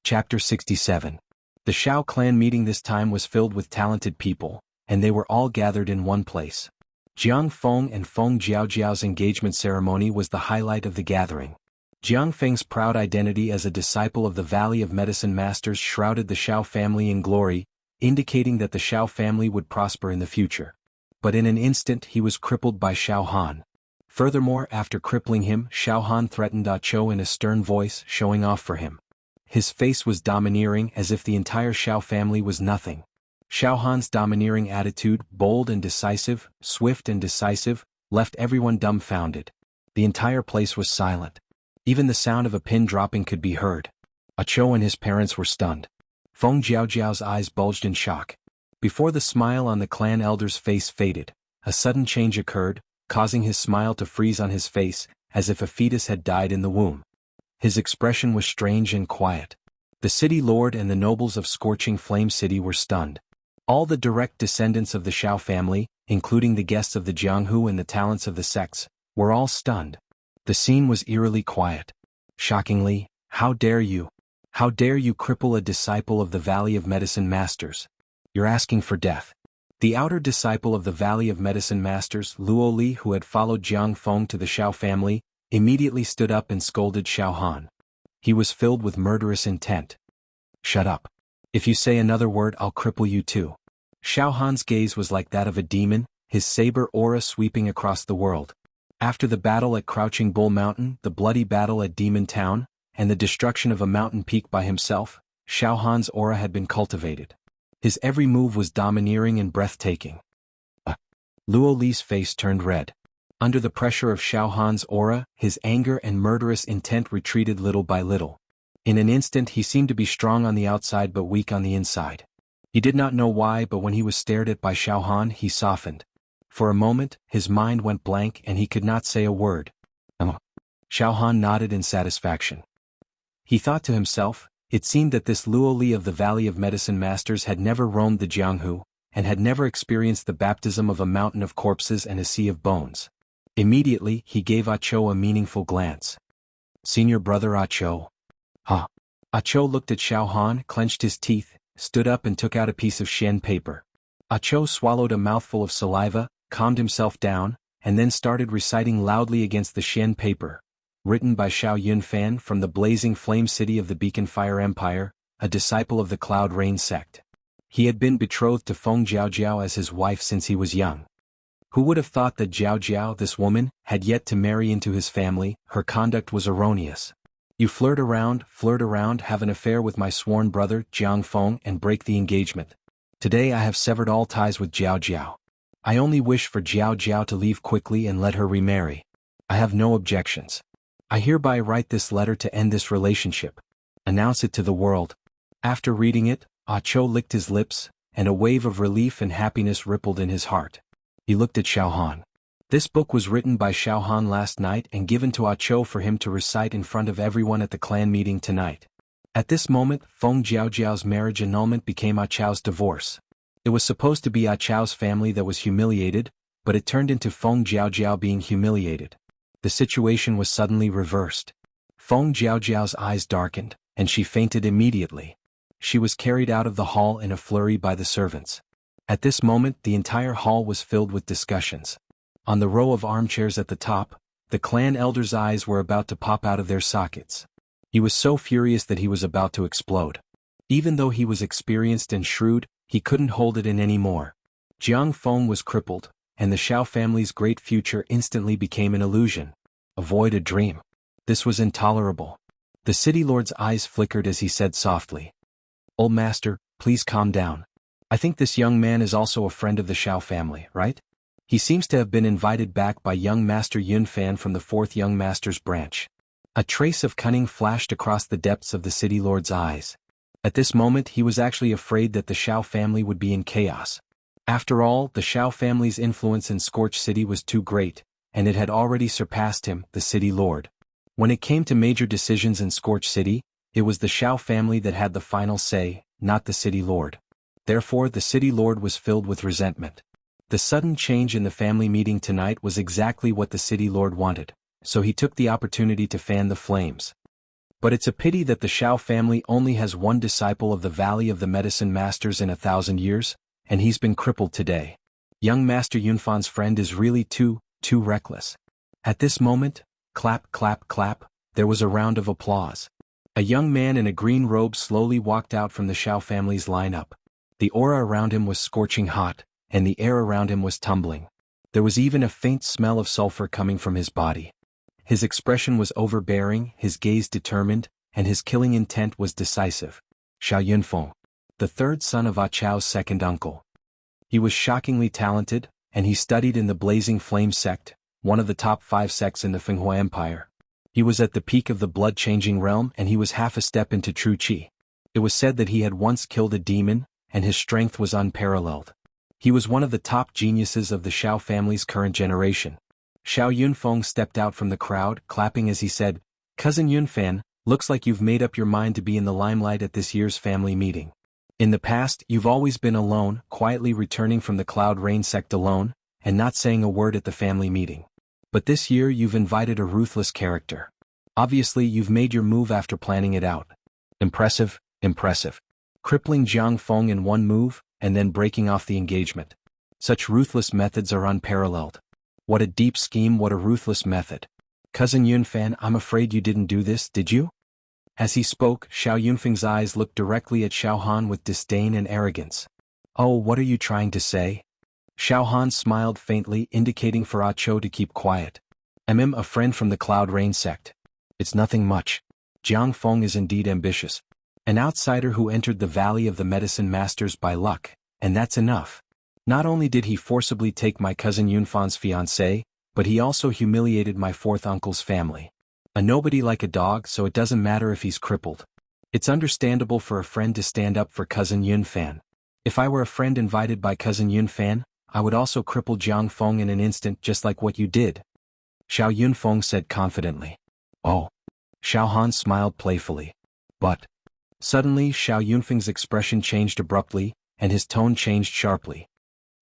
Chapter 67. The Shao clan meeting this time was filled with talented people, and they were all gathered in one place. Jiang Feng and Feng Jiaojiao's engagement ceremony was the highlight of the gathering. Jiang Feng's proud identity as a disciple of the Valley of Medicine Masters shrouded the Shao family in glory, indicating that the Shao family would prosper in the future. But in an instant he was crippled by Shao Han. Furthermore, after crippling him, Shao Han threatened Ah Cho in a stern voice, showing off for him. His face was domineering, as if the entire Shao family was nothing. Shao Han's domineering attitude, bold and decisive, swift and decisive, left everyone dumbfounded. The entire place was silent. Even the sound of a pin dropping could be heard. Ah Cho and his parents were stunned. Feng Jiaojiao's eyes bulged in shock. Before the smile on the clan elder's face faded, a sudden change occurred, causing his smile to freeze on his face, as if a fetus had died in the womb. His expression was strange and quiet. The city lord and the nobles of Scorching Flame City were stunned. All the direct descendants of the Shao family, including the guests of the Jianghu and the talents of the sects, were all stunned. The scene was eerily quiet. Shockingly, how dare you? How dare you cripple a disciple of the Valley of Medicine Masters? You're asking for death. The outer disciple of the Valley of Medicine Masters, Luo Li, who had followed Jiang Feng to the Shao family, immediately stood up and scolded Shao Han. He was filled with murderous intent. Shut up. If you say another word, I'll cripple you too. Shao Han's gaze was like that of a demon, his saber aura sweeping across the world. After the battle at Crouching Bull Mountain, the bloody battle at Demon Town, and the destruction of a mountain peak by himself, Shao Han's aura had been cultivated. His every move was domineering and breathtaking. Luo Li's face turned red. Under the pressure of Shao Han's aura, his anger and murderous intent retreated little by little. In an instant he seemed to be strong on the outside but weak on the inside. He did not know why, but when he was stared at by Shao Han, he softened. For a moment, his mind went blank and he could not say a word. Shao Han nodded in satisfaction. He thought to himself, it seemed that this Luo Li of the Valley of Medicine Masters had never roamed the Jianghu, and had never experienced the baptism of a mountain of corpses and a sea of bones. Immediately, he gave Ah Cho a meaningful glance. Senior brother Ah Cho. Ah Cho looked at Shao Han, clenched his teeth, stood up and took out a piece of Shen paper. Ah Cho swallowed a mouthful of saliva, calmed himself down, and then started reciting loudly against the Shen paper. Written by Shao Yunfan from the blazing flame city of the Beacon Fire Empire, a disciple of the Cloud Rain sect. He had been betrothed to Feng Jiaojiao as his wife since he was young. Who would have thought that Jiaojiao, this woman, had yet to marry into his family? Her conduct was erroneous. You flirt around, have an affair with my sworn brother, Jiang Feng, and break the engagement. Today I have severed all ties with Jiaojiao. I only wish for Jiaojiao to leave quickly and let her remarry. I have no objections. I hereby write this letter to end this relationship. Announce it to the world. After reading it, Ah Cho licked his lips, and a wave of relief and happiness rippled in his heart. He looked at Shao Han. This book was written by Shao Han last night and given to Ah Cho for him to recite in front of everyone at the clan meeting tonight. At this moment, Feng Jiaojiao's marriage annulment became Ah Cho's divorce. It was supposed to be Ah Cho's family that was humiliated, but it turned into Feng Jiaojiao being humiliated. The situation was suddenly reversed. Feng Jiaojiao's eyes darkened, and she fainted immediately. She was carried out of the hall in a flurry by the servants. At this moment, the entire hall was filled with discussions. On the row of armchairs at the top, the clan elder's eyes were about to pop out of their sockets. He was so furious that he was about to explode. Even though he was experienced and shrewd, he couldn't hold it in anymore. Jiang Feng was crippled, and the Shao family's great future instantly became an illusion. A void, a dream. This was intolerable. The city lord's eyes flickered as he said softly, "Old master, please calm down. I think this young man is also a friend of the Shao family, right? He seems to have been invited back by young Master Yunfan from the 4th Young Master's branch." A trace of cunning flashed across the depths of the city lord's eyes. At this moment he was actually afraid that the Shao family would be in chaos. After all, the Shao family's influence in Scorch City was too great, and it had already surpassed him, the city lord. When it came to major decisions in Scorch City, it was the Shao family that had the final say, not the city lord. Therefore the city lord was filled with resentment. The sudden change in the family meeting tonight was exactly what the city lord wanted, so he took the opportunity to fan the flames. But it's a pity that the Shao family only has one disciple of the Valley of the Medicine Masters in 1,000 years, and he's been crippled today. Young Master Yunfan's friend is really too reckless. At this moment, clap, clap, clap, there was a round of applause. A young man in a green robe slowly walked out from the Shao family's lineup. The aura around him was scorching hot, and the air around him was tumbling. There was even a faint smell of sulfur coming from his body. His expression was overbearing, his gaze determined, and his killing intent was decisive. Xiao Yunfeng, the third son of Ah Chao's second uncle. He was shockingly talented, and he studied in the Blazing Flame sect, one of the top 5 sects in the Fenghua Empire. He was at the peak of the blood-changing realm, and he was half a step into true qi. It was said that he had once killed a demon, and his strength was unparalleled. He was one of the top geniuses of the Shao family's current generation. Xiao Yunfeng stepped out from the crowd, clapping as he said, "Cousin Yunfan, looks like you've made up your mind to be in the limelight at this year's family meeting. In the past, you've always been alone, quietly returning from the Cloud Rain sect alone, and not saying a word at the family meeting. But this year you've invited a ruthless character. Obviously you've made your move after planning it out. Impressive, impressive. Crippling Jiang Feng in one move, and then breaking off the engagement. Such ruthless methods are unparalleled. What a deep scheme, what a ruthless method. Cousin Yunfan, I'm afraid you didn't do this, did you?" As he spoke, Xiao Yunfeng's eyes looked directly at Xiao Han with disdain and arrogance. "Oh, what are you trying to say?" Xiao Han smiled faintly, indicating for Ah Cho to keep quiet. "I'm a friend from the Cloud Rain sect. It's nothing much. Jiang Feng is indeed ambitious. An outsider who entered the Valley of the Medicine Masters by luck, and that's enough. Not only did he forcibly take my cousin Yunfan's fiancée, but he also humiliated my fourth uncle's family. A nobody like a dog, so it doesn't matter if he's crippled. It's understandable for a friend to stand up for cousin Yunfan. If I were a friend invited by cousin Yunfan, I would also cripple Jiang Feng in an instant, just like what you did," Xiao Yunfeng said confidently. "Oh." Xiao Han smiled playfully. "But..." Suddenly Xiao Yunfeng's expression changed abruptly, and his tone changed sharply.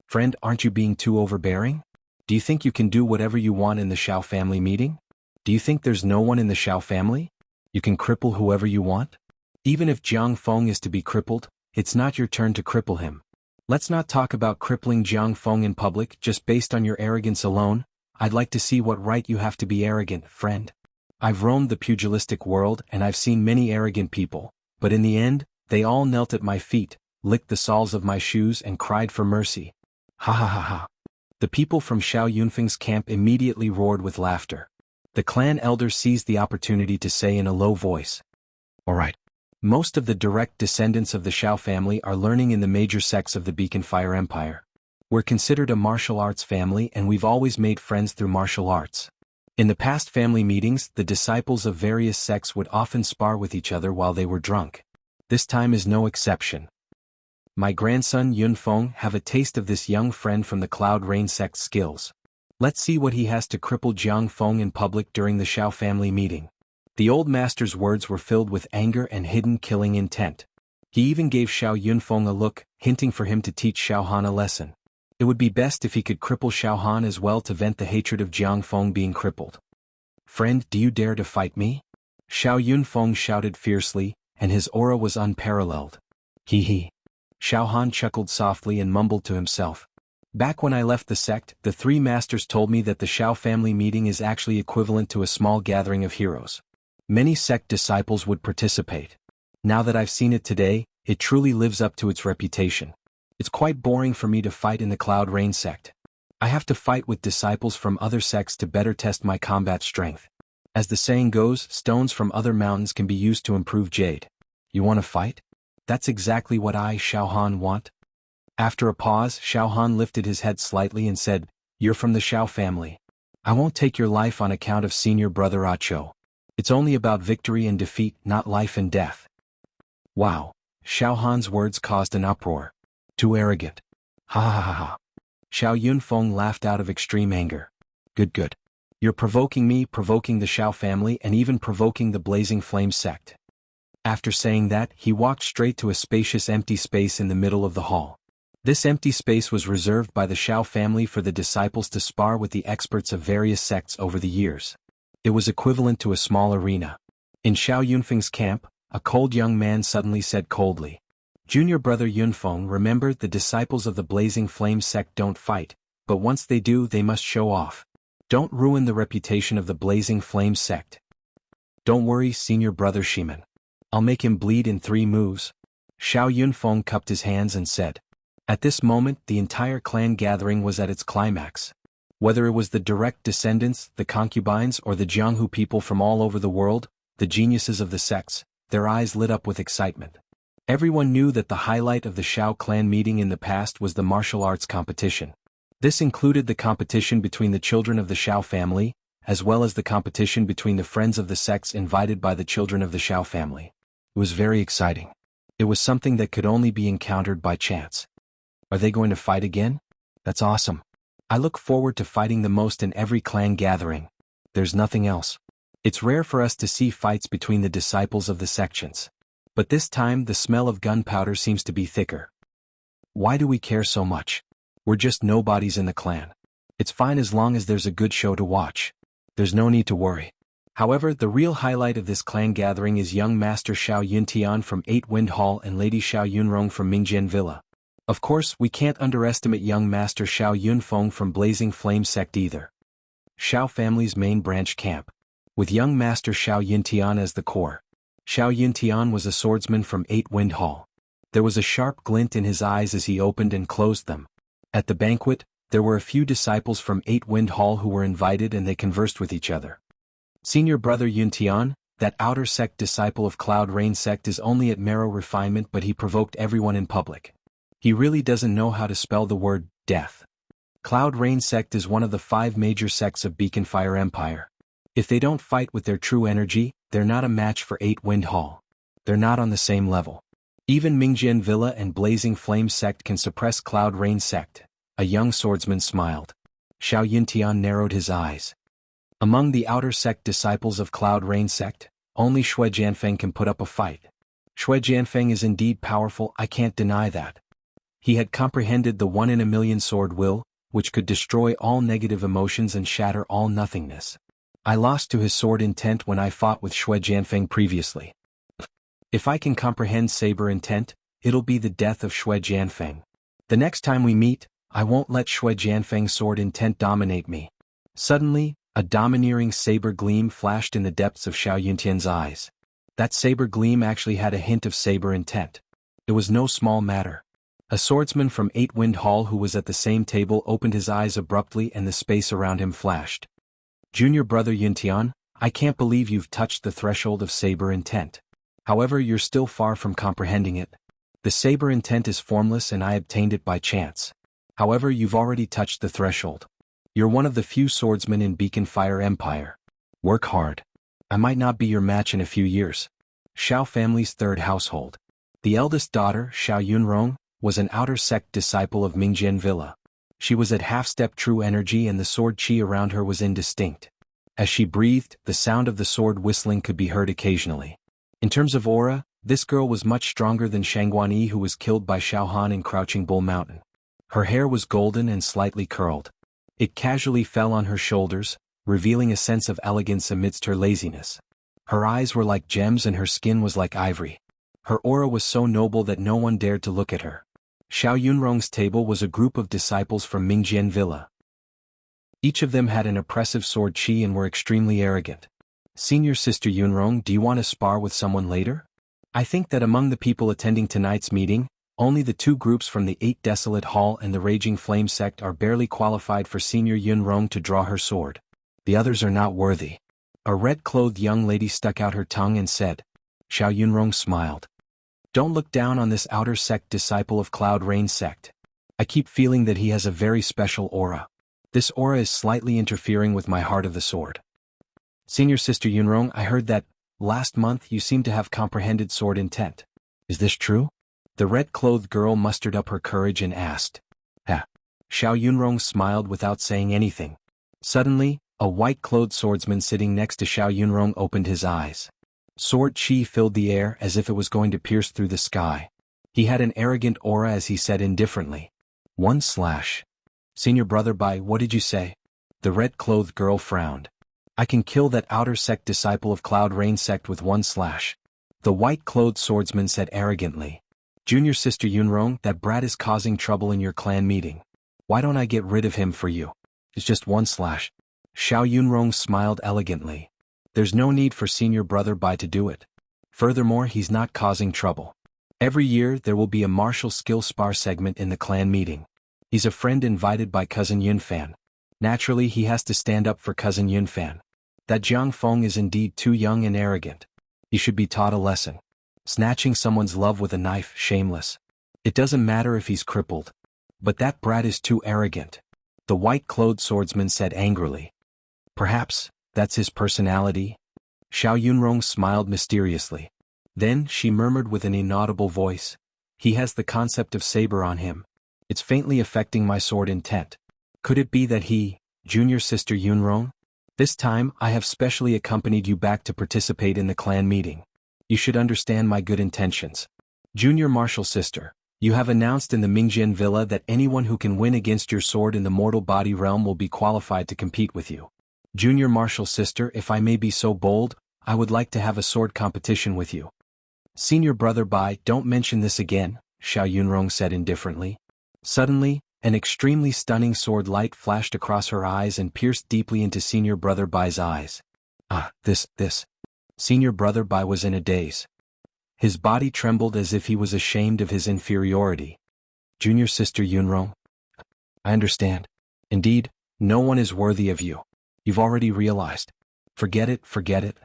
"Friend, aren't you being too overbearing? Do you think you can do whatever you want in the Shao family meeting? Do you think there's no one in the Shao family? You can cripple whoever you want? Even if Jiang Feng is to be crippled, it's not your turn to cripple him. Let's not talk about crippling Jiang Feng in public just based on your arrogance alone. I'd like to see what right you have to be arrogant, friend. I've roamed the pugilistic world and I've seen many arrogant people, but in the end, they all knelt at my feet, licked the soles of my shoes and cried for mercy." Ha ha ha ha. The people from Xiao Yunfeng's camp immediately roared with laughter. The clan elder seized the opportunity to say in a low voice, "All right. Most of the direct descendants of the Shao family are learning in the major sects of the Beacon Fire Empire. We're considered a martial arts family and we've always made friends through martial arts. In the past family meetings, the disciples of various sects would often spar with each other while they were drunk. This time is no exception. My grandson Yunfeng have a taste of this young friend from the Cloud Rain sect's skills. Let's see what he has to cripple Jiang Feng in public during the Shao family meeting." The old master's words were filled with anger and hidden killing intent. He even gave Xiao Yunfeng a look, hinting for him to teach Xiao Han a lesson. It would be best if he could cripple Xiao Han as well to vent the hatred of Jiang Feng being crippled. "Friend, do you dare to fight me?" Xiao Yunfeng shouted fiercely, and his aura was unparalleled. "Hee hee." Xiao Han chuckled softly and mumbled to himself. "Back when I left the sect, the 3 masters told me that the Shao family meeting is actually equivalent to a small gathering of heroes. Many sect disciples would participate. Now that I've seen it today, it truly lives up to its reputation. It's quite boring for me to fight in the Cloud Rain sect. I have to fight with disciples from other sects to better test my combat strength. As the saying goes, stones from other mountains can be used to improve jade. You want to fight? That's exactly what I, Xiao Han, want." After a pause, Xiao Han lifted his head slightly and said, "You're from the Shao family. I won't take your life on account of senior brother Ah Cho. It's only about victory and defeat, not life and death." Wow. Xiao Han's words caused an uproar. Too arrogant. Ha ha ha ha. Xiao Yunfeng laughed out of extreme anger. Good. You're provoking me, provoking the Shao family, and even provoking the Blazing Flame sect." After saying that, he walked straight to a spacious empty space in the middle of the hall. This empty space was reserved by the Shao family for the disciples to spar with the experts of various sects over the years. It was equivalent to a small arena. In Xiao Yunfeng's camp, a cold young man suddenly said coldly. Junior brother Yunfeng, remember, the disciples of the Blazing Flame sect don't fight, but once they do they must show off. Don't ruin the reputation of the Blazing Flame sect. Don't worry, senior brother Shiman. I'll make him bleed in 3 moves. Xiao Yunfeng cupped his hands and said. At this moment the entire clan gathering was at its climax. Whether it was the direct descendants, the concubines, or the Jianghu people from all over the world, the geniuses of the sects, their eyes lit up with excitement. Everyone knew that the highlight of the Xiao clan meeting in the past was the martial arts competition. This included the competition between the children of the Xiao family, as well as the competition between the friends of the sects invited by the children of the Xiao family. It was very exciting. It was something that could only be encountered by chance. Are they going to fight again? That's awesome. I look forward to fighting the most in every clan gathering. There's nothing else. It's rare for us to see fights between the disciples of the sections. But this time the smell of gunpowder seems to be thicker. Why do we care so much? We're just nobodies in the clan. It's fine as long as there's a good show to watch. There's no need to worry. However, the real highlight of this clan gathering is young Master Xiao Yuntian from 8 Wind Hall and Lady Xiao Yunrong from Mingjian Villa. Of course, we can't underestimate young Master Xiao Yunfeng from Blazing Flame sect either. Xiao family's main branch camp. With young Master Xiao Yuntian as the core. Xiao Yuntian was a swordsman from 8 Wind Hall. There was a sharp glint in his eyes as he opened and closed them. At the banquet, there were a few disciples from 8 Wind Hall who were invited and they conversed with each other. Senior brother Yuntian, that outer sect disciple of Cloud Rain sect, is only at marrow refinement, but he provoked everyone in public. He really doesn't know how to spell the word death. Cloud Rain sect is one of the 5 major sects of Beacon Fire Empire. If they don't fight with their true energy, they're not a match for 8 Wind Hall. They're not on the same level. Even Mingjian Villa and Blazing Flame sect can suppress Cloud Rain sect. A young swordsman smiled. Xiao Yuntian narrowed his eyes. Among the outer sect disciples of Cloud Rain sect, only Shui Jianfeng can put up a fight. Shui Jianfeng is indeed powerful, I can't deny that. He had comprehended the 1 in a million sword will, which could destroy all negative emotions and shatter all nothingness. I lost to his sword intent when I fought with Shui Jianfeng previously. If I can comprehend saber intent, it'll be the death of Shui Jianfeng. The next time we meet, I won't let Shui Jianfeng's sword intent dominate me. Suddenly, a domineering saber gleam flashed in the depths of Xiao Yuntian's eyes. That saber gleam actually had a hint of saber intent. It was no small matter. A swordsman from 8 Wind Hall who was at the same table opened his eyes abruptly and the space around him flashed. Junior brother Yuntian, I can't believe you've touched the threshold of saber intent. However, you're still far from comprehending it. The saber intent is formless and I obtained it by chance. However, you've already touched the threshold. You're one of the few swordsmen in Beacon Fire Empire. Work hard. I might not be your match in a few years. Xiao family's 3rd household. The eldest daughter, Xiao Yunrong, was an outer sect disciple of Mingjian Villa. She was at half-step true energy and the sword chi around her was indistinct. As she breathed, the sound of the sword whistling could be heard occasionally. In terms of aura, this girl was much stronger than Shangguan who was killed by Xiao Han in Crouching Bull Mountain. Her hair was golden and slightly curled. It casually fell on her shoulders, revealing a sense of elegance amidst her laziness. Her eyes were like gems and her skin was like ivory. Her aura was so noble that no one dared to look at her. Xiao Yunrong's table was a group of disciples from Mingjian Villa. Each of them had an oppressive sword chi and were extremely arrogant. Senior sister Yunrong, do you want to spar with someone later? I think that among the people attending tonight's meeting, only the 2 groups from the 8 Desolate Hall and the Raging Flame sect are barely qualified for Senior Yunrong to draw her sword. The others are not worthy. A red-clothed young lady stuck out her tongue and said. Xiao Yunrong smiled. Don't look down on this outer sect disciple of Cloud Rain sect. I keep feeling that he has a very special aura. This aura is slightly interfering with my heart of the sword. Senior sister Yunrong, I heard that, last month you seemed to have comprehended sword intent. Is this true? The red-clothed girl mustered up her courage and asked. Ha. Xiao Yunrong smiled without saying anything. Suddenly, a white-clothed swordsman sitting next to Xiao Yunrong opened his eyes. Sword chi filled the air as if it was going to pierce through the sky. He had an arrogant aura as he said indifferently. 1 slash. Senior brother by, what did you say? The red-clothed girl frowned. I can kill that outer sect disciple of Cloud Rain sect with one slash. The white-clothed swordsman said arrogantly. Junior sister Yunrong, that brat is causing trouble in your clan meeting. Why don't I get rid of him for you? It's just one slash. Xiao Yunrong smiled elegantly. There's no need for senior brother Bai to do it. Furthermore, he's not causing trouble. Every year there will be a martial skill spar segment in the clan meeting. He's a friend invited by cousin Yunfan. Naturally he has to stand up for cousin Yunfan. That Jiang Feng is indeed too young and arrogant. He should be taught a lesson. Snatching someone's love with a knife, shameless. It doesn't matter if he's crippled. But that brat is too arrogant. The white-clothed swordsman said angrily. Perhaps, that's his personality? Xiao Yunrong smiled mysteriously. Then she murmured with an inaudible voice. He has the concept of saber on him. It's faintly affecting my sword intent. Could it be that he, junior sister Yunrong? This time I have specially accompanied you back to participate in the clan meeting. You should understand my good intentions. Junior martial sister, you have announced in the Mingjian Villa that anyone who can win against your sword in the mortal body realm will be qualified to compete with you. Junior martial sister, if I may be so bold, I would like to have a sword competition with you. Senior brother Bai, don't mention this again, Xiao Yunrong said indifferently. Suddenly, an extremely stunning sword light flashed across her eyes and pierced deeply into senior brother Bai's eyes. This. Senior brother Bai was in a daze. His body trembled as if he was ashamed of his inferiority. Junior sister Yunrong? I understand. Indeed, no one is worthy of you. You've already realized. Forget it.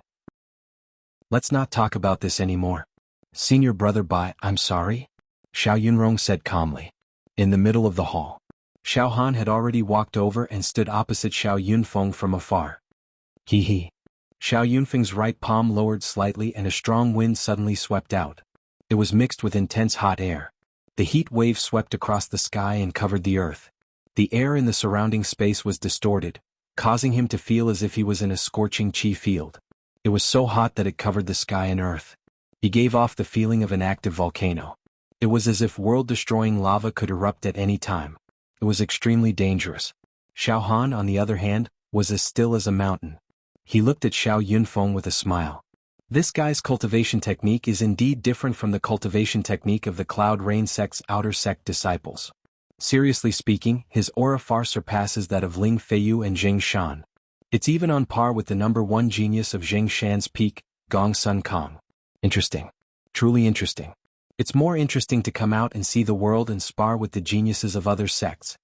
Let's not talk about this anymore. Senior brother Bai, I'm sorry? Xiao Yunrong said calmly. In the middle of the hall, Xiao Han had already walked over and stood opposite Xiao Yunfeng from afar. He. Xiao Yunfeng's right palm lowered slightly and a strong wind suddenly swept out. It was mixed with intense hot air. The heat wave swept across the sky and covered the earth. The air in the surrounding space was distorted, causing him to feel as if he was in a scorching chi field. It was so hot that it covered the sky and earth. He gave off the feeling of an active volcano. It was as if world-destroying lava could erupt at any time. It was extremely dangerous. Xiao Han, on the other hand, was as still as a mountain. He looked at Xiao Yunfeng with a smile. This guy's cultivation technique is indeed different from the cultivation technique of the Cloud Rain sect's outer sect disciples. Seriously speaking, his aura far surpasses that of Ling Feiyu and Zheng Shan. It's even on par with the #1 genius of Zheng Shan's peak, Gong Sun Kong. Interesting. Truly interesting. It's more interesting to come out and see the world and spar with the geniuses of other sects.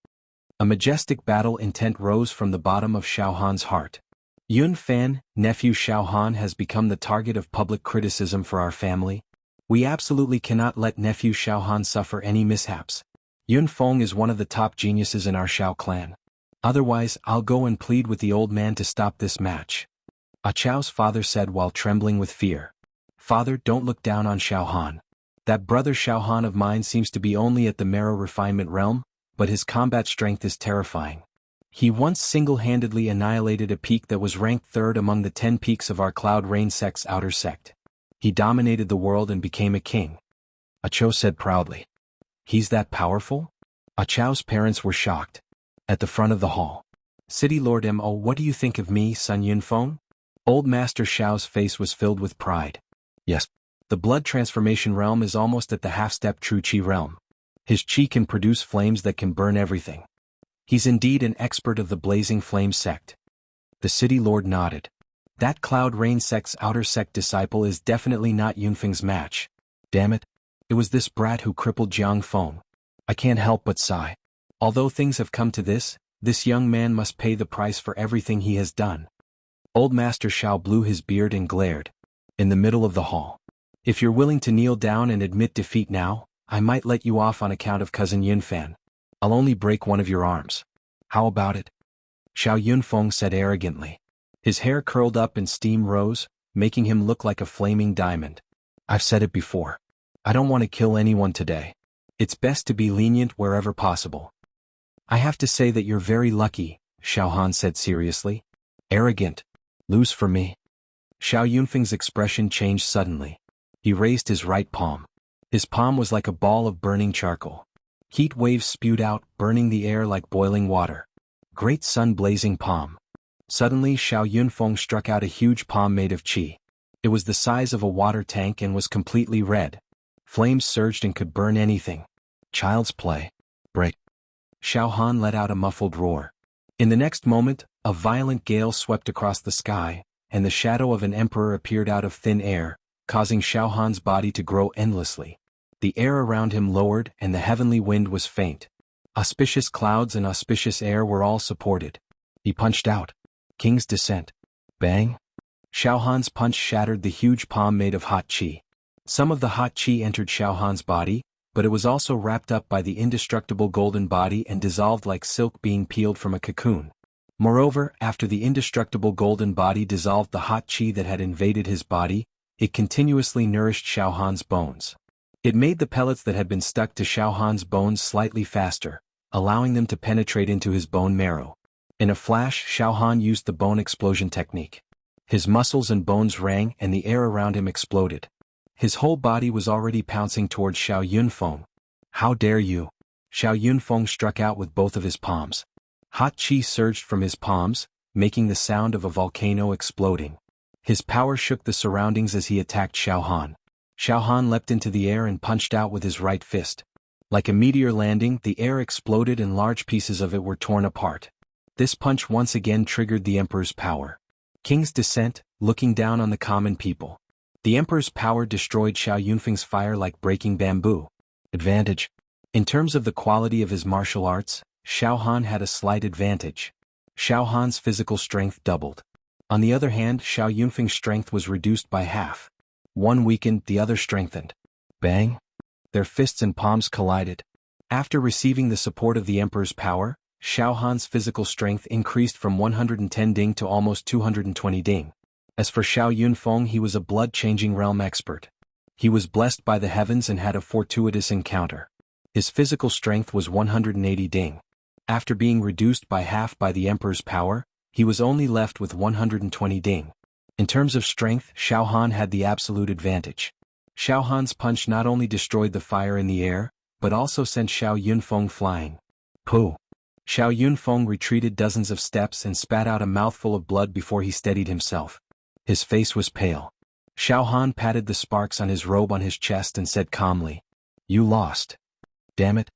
A majestic battle intent rose from the bottom of Xiao Han's heart. Yun Fan, nephew Xiao Han has become the target of public criticism for our family. We absolutely cannot let nephew Xiao Han suffer any mishaps. Yun Feng is one of the top geniuses in our Xiao clan. Otherwise, I'll go and plead with the old man to stop this match. Ah Chao's father said while trembling with fear. Father, don't look down on Xiao Han. That brother Xiao Han of mine seems to be only at the marrow refinement realm, but his combat strength is terrifying. He once single-handedly annihilated a peak that was ranked 3rd among the 10 peaks of our Cloud Rain sect's outer sect. He dominated the world and became a king. Ah Chao said proudly. He's that powerful? Ah Chao's parents were shocked. At the front of the hall. City Lord Mo, what do you think of me, Sun Yunfeng? Old Master Xiao's face was filled with pride. Yes. The blood transformation realm is almost at the half-step true chi realm. His chi can produce flames that can burn everything. He's indeed an expert of the blazing flame sect. The city lord nodded. That Cloud Rain sect's outer sect disciple is definitely not Yunfeng's match. Damn it. It was this brat who crippled Jiang Feng. I can't help but sigh. Although things have come to this young man must pay the price for everything he has done. Old Master Xiao blew his beard and glared. In the middle of the hall. If you're willing to kneel down and admit defeat now, I might let you off on account of cousin Yunfan. I'll only break one of your arms. How about it? Xiao Yunfeng said arrogantly. His hair curled up and steam rose, making him look like a flaming diamond. I've said it before. I don't want to kill anyone today. It's best to be lenient wherever possible. I have to say that you're very lucky, Xiao Han said seriously. Arrogant. Lose for me. Xiao Yunfeng's expression changed suddenly. He raised his right palm. His palm was like a ball of burning charcoal. Heat waves spewed out, burning the air like boiling water. Great sun blazing palm. Suddenly Xiao Yunfeng struck out a huge palm made of qi. It was the size of a water tank and was completely red. Flames surged and could burn anything. Child's play. Break. Xiao Han let out a muffled roar. In the next moment, a violent gale swept across the sky, and the shadow of an emperor appeared out of thin air, causing Xiao Han's body to grow endlessly. The air around him lowered and the heavenly wind was faint. Auspicious clouds and auspicious air were all supported. He punched out. King's Descent. Bang! Xiao Han's punch shattered the huge palm made of hot qi. Some of the hot qi entered Xiao Han's body, but it was also wrapped up by the indestructible golden body and dissolved like silk being peeled from a cocoon. Moreover, after the indestructible golden body dissolved the hot qi that had invaded his body, it continuously nourished Xiao Han's bones. It made the pellets that had been stuck to Xiao Han's bones slightly faster, allowing them to penetrate into his bone marrow. In a flash, Xiao Han used the bone explosion technique. His muscles and bones rang and the air around him exploded. His whole body was already pouncing towards Xiao Yunfeng. How dare you! Xiao Yunfeng struck out with both of his palms. Hot qi surged from his palms, making the sound of a volcano exploding. His power shook the surroundings as he attacked Xiao Han. Xiao Han leapt into the air and punched out with his right fist. Like a meteor landing, the air exploded and large pieces of it were torn apart. This punch once again triggered the Emperor's power. King's Descent, looking down on the common people. The Emperor's power destroyed Xiao Yunfeng's fire like breaking bamboo. Advantage. In terms of the quality of his martial arts, Xiao Han had a slight advantage. Xiao Han's physical strength doubled. On the other hand, Xiao Yunfeng's strength was reduced by half. One weakened, the other strengthened. Bang! Their fists and palms collided. After receiving the support of the Emperor's power, Xiao Han's physical strength increased from 110 ding to almost 220 ding. As for Xiao Yunfeng, he was a blood-changing realm expert. He was blessed by the heavens and had a fortuitous encounter. His physical strength was 180 ding. After being reduced by half by the Emperor's power, he was only left with 120 ding. In terms of strength, Xiao Han had the absolute advantage. Xiao Han's punch not only destroyed the fire in the air, but also sent Xiao Yunfeng flying. Pooh! Xiao Yunfeng retreated dozens of steps and spat out a mouthful of blood before he steadied himself. His face was pale. Xiao Han patted the sparks on his robe on his chest and said calmly, "You lost. Damn it."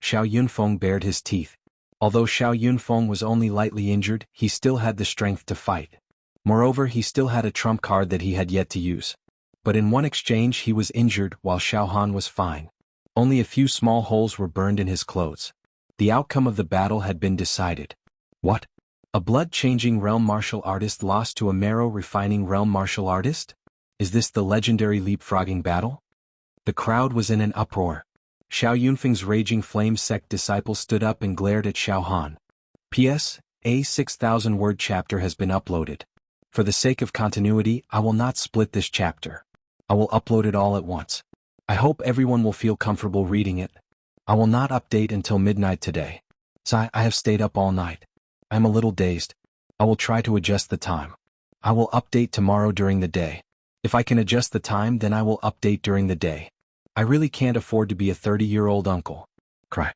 Xiao Yunfeng bared his teeth. Although Xiao Yunfeng was only lightly injured, he still had the strength to fight. Moreover, he still had a trump card that he had yet to use. But in one exchange he was injured while Xiao Han was fine. Only a few small holes were burned in his clothes. The outcome of the battle had been decided. What? A blood-changing realm martial artist lost to a marrow-refining realm martial artist? Is this the legendary leapfrogging battle? The crowd was in an uproar. Xiao Yunfeng's raging flame sect disciples stood up and glared at Xiao Han. P.S. A 6,000-word chapter has been uploaded. For the sake of continuity, I will not split this chapter. I will upload it all at once. I hope everyone will feel comfortable reading it. I will not update until midnight today. So I have stayed up all night. I am a little dazed. I will try to adjust the time. I will update tomorrow during the day. If I can adjust the time, then I will update during the day. I really can't afford to be a 30-year-old uncle. Cry.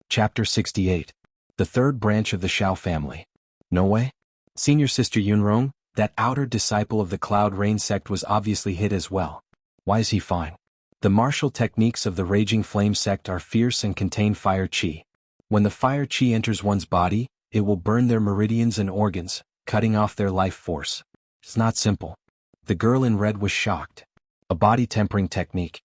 Chapter 68. The third branch of the Xiao family. No way? Senior Sister Yunrong, that outer disciple of the Cloud Rain sect, was obviously hit as well. Why is he fine? The martial techniques of the Raging Flame sect are fierce and contain fire qi. When the fire qi enters one's body, it will burn their meridians and organs, cutting off their life force. It's not simple. The girl in red was shocked. A body tempering technique.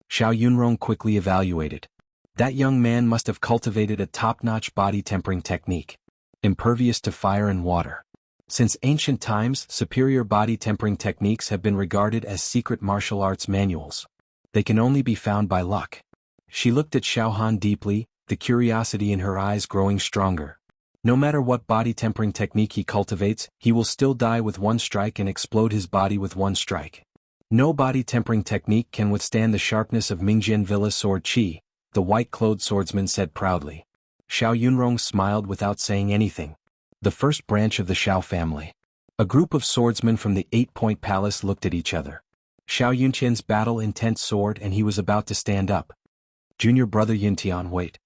Xiao Yunrong quickly evaluated. That young man must have cultivated a top-notch body tempering technique. Impervious to fire and water. Since ancient times, superior body tempering techniques have been regarded as secret martial arts manuals. They can only be found by luck. She looked at Xiao Han deeply, the curiosity in her eyes growing stronger. No matter what body tempering technique he cultivates, he will still die with one strike and explode his body with one strike. No body tempering technique can withstand the sharpness of Mingjian Villa sword qi, the white-clothed swordsman said proudly. Xiao Yunrong smiled without saying anything. The first branch of the Xiao family. A group of swordsmen from the 8-Point Palace looked at each other. Xiao Yunqian's battle-intent sword, and he was about to stand up. Junior brother Yuntian, wait.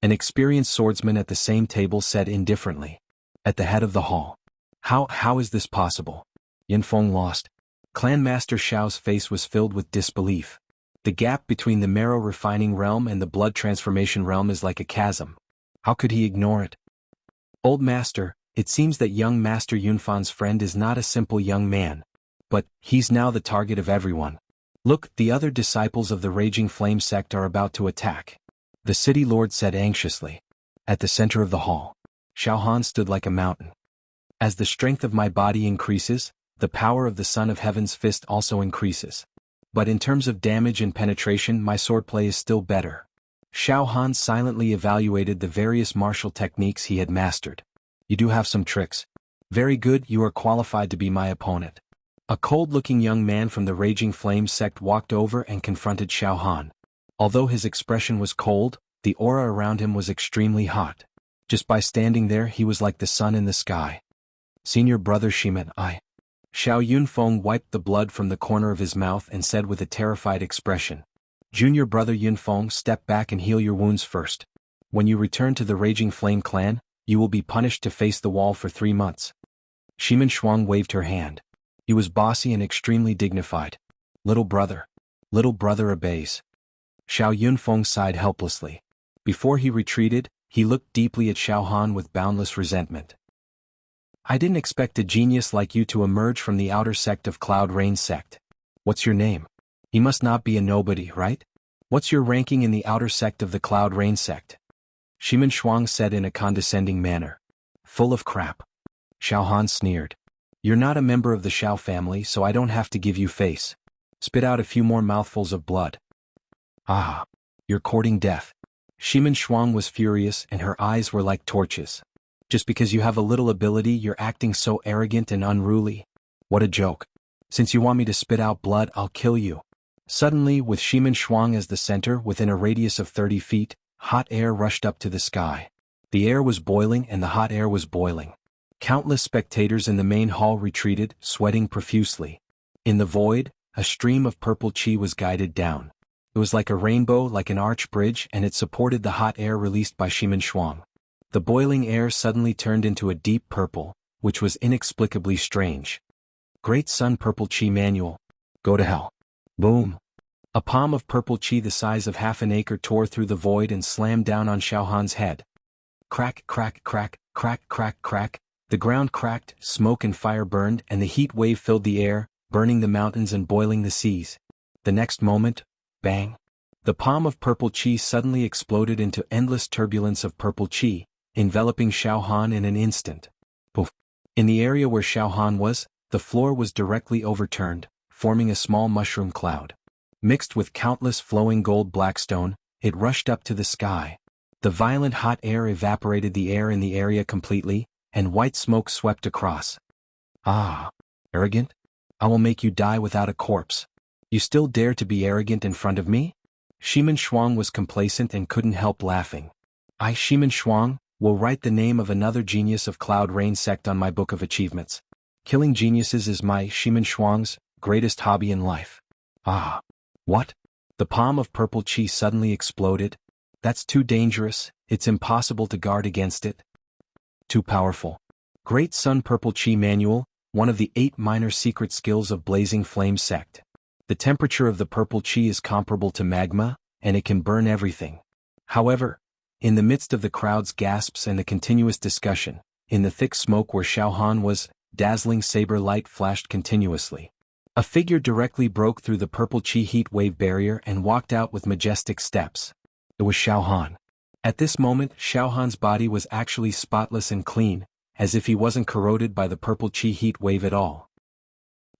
An experienced swordsman at the same table said indifferently. At the head of the hall. How is this possible? Yunfeng lost. Clan Master Xiao's face was filled with disbelief. The gap between the marrow refining realm and the blood transformation realm is like a chasm. How could he ignore it? Old Master, it seems that young Master Yunfan's friend is not a simple young man. But, he's now the target of everyone. Look, the other disciples of the Raging Flame sect are about to attack. The city lord said anxiously. At the center of the hall, Xiao Han stood like a mountain. As the strength of my body increases, the power of the Son of Heaven's fist also increases. But in terms of damage and penetration, my swordplay is still better. Xiao Han silently evaluated the various martial techniques he had mastered. You do have some tricks. Very good, you are qualified to be my opponent. A cold-looking young man from the Raging Flame sect walked over and confronted Xiao Han. Although his expression was cold, the aura around him was extremely hot. Just by standing there he was like the sun in the sky. Senior brother Shimen, Xiao Yunfeng wiped the blood from the corner of his mouth and said with a terrified expression. Junior brother Yunfeng, step back and heal your wounds first. When you return to the Raging Flame clan, you will be punished to face the wall for 3 months. Shimen Shuang waved her hand. He was bossy and extremely dignified. Little brother obeys. Xiao Yunfeng sighed helplessly. Before he retreated, he looked deeply at Xiao Han with boundless resentment. I didn't expect a genius like you to emerge from the outer sect of Cloud Rain sect. What's your name? He must not be a nobody, right? What's your ranking in the outer sect of the Cloud Rain sect? Shimen Shuang said in a condescending manner. Full of crap. Xiao Han sneered. You're not a member of the Xiao family, so I don't have to give you face. Spit out a few more mouthfuls of blood. Ah, you're courting death. Shimen Shuang was furious and her eyes were like torches. Just because you have a little ability, you're acting so arrogant and unruly. What a joke. Since you want me to spit out blood, I'll kill you. Suddenly, with Shimen Shuang as the center within a radius of 30 feet, hot air rushed up to the sky. The air was boiling and the hot air was boiling. Countless spectators in the main hall retreated, sweating profusely. In the void, a stream of purple chi was guided down. It was like a rainbow, like an arch bridge, and it supported the hot air released by Shimen Shuang. The boiling air suddenly turned into a deep purple, which was inexplicably strange. Great Sun Purple Chi Manual. Go to hell. Boom. A palm of purple chi the size of half an acre tore through the void and slammed down on Xiao Han's head. Crack, crack, crack, crack, crack, crack. The ground cracked, smoke and fire burned, and the heat wave filled the air, burning the mountains and boiling the seas. The next moment, bang. The palm of purple chi suddenly exploded into endless turbulence of purple chi, enveloping Xiao Han in an instant. Poof. In the area where Xiao Han was, the floor was directly overturned, forming a small mushroom cloud. Mixed with countless flowing gold blackstone, it rushed up to the sky. The violent hot air evaporated the air in the area completely, and white smoke swept across. Ah, arrogant? I will make you die without a corpse. You still dare to be arrogant in front of me? Shimen Shuang was complacent and couldn't help laughing. I, Shimen Shuang, will write the name of another genius of Cloud Rain sect on my book of achievements. Killing geniuses is my, Shimen Shuang's, greatest hobby in life. Ah. What? The palm of purple chi suddenly exploded. That's too dangerous, it's impossible to guard against it. Too powerful. Great Sun Purple Chi Manual, one of the 8 minor secret skills of Blazing Flame sect. The temperature of the purple chi is comparable to magma, and it can burn everything. However, in the midst of the crowd's gasps and the continuous discussion, in the thick smoke where Xiao Han was, dazzling saber light flashed continuously. A figure directly broke through the purple chi heat wave barrier and walked out with majestic steps. It was Xiao Han. At this moment, Xiao Han's body was actually spotless and clean, as if he wasn't corroded by the purple chi heat wave at all.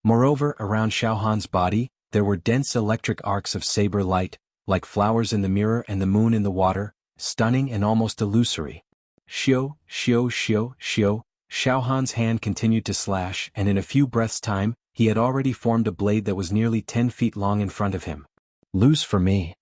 Moreover, around Xiao Han's body, there were dense electric arcs of saber light, like flowers in the mirror and the moon in the water, stunning and almost illusory. Xiao, Xiao, Xiao, Xiao. Xiao Han's hand continued to slash, and in a few breaths' time, he had already formed a blade that was nearly 10 feet long in front of him. Lose for me.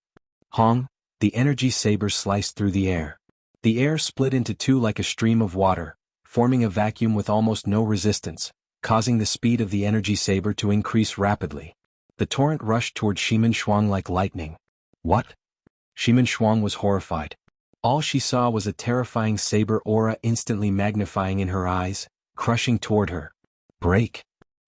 Hong. The energy saber sliced through the air. The air split into two like a stream of water, forming a vacuum with almost no resistance, causing the speed of the energy saber to increase rapidly. The torrent rushed toward Shimen Shuang like lightning. What? Shimen Shuang was horrified. All she saw was a terrifying saber aura instantly magnifying in her eyes, crushing toward her. Break!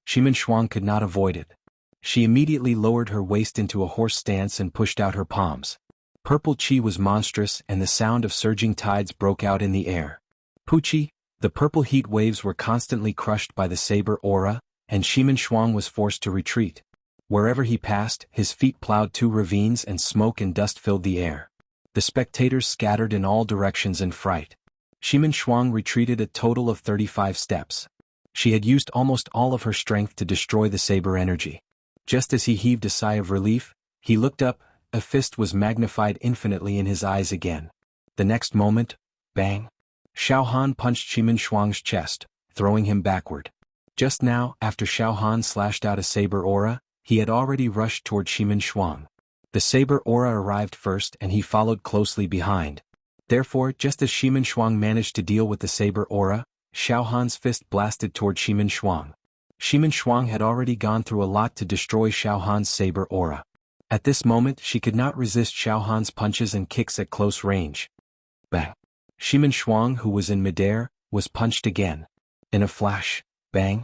Shimin Shuang could not avoid it. She immediately lowered her waist into a horse stance and pushed out her palms. Purple chi was monstrous and the sound of surging tides broke out in the air. Puchi, the purple heat waves were constantly crushed by the saber aura, and Shimin Shuang was forced to retreat. Wherever he passed, his feet plowed 2 ravines and smoke and dust filled the air. The spectators scattered in all directions in fright. Shimin Shuang retreated a total of 35 steps. She had used almost all of her strength to destroy the saber energy. Just as he heaved a sigh of relief, he looked up, a fist was magnified infinitely in his eyes again. The next moment, bang! Xiao Han punched Shimin Shuang's chest, throwing him backward. Just now, after Xiao Han slashed out a saber aura, he had already rushed toward Shimin Shuang. The saber aura arrived first and he followed closely behind. Therefore, just as Shimin Shuang managed to deal with the saber aura, Xiao Han's fist blasted toward Shimin Shuang. Shimin Shuang had already gone through a lot to destroy Xiao Han's saber aura. At this moment she could not resist Xiao Han's punches and kicks at close range. Bang! Shimin Shuang, who was in midair, was punched again. In a flash, bang!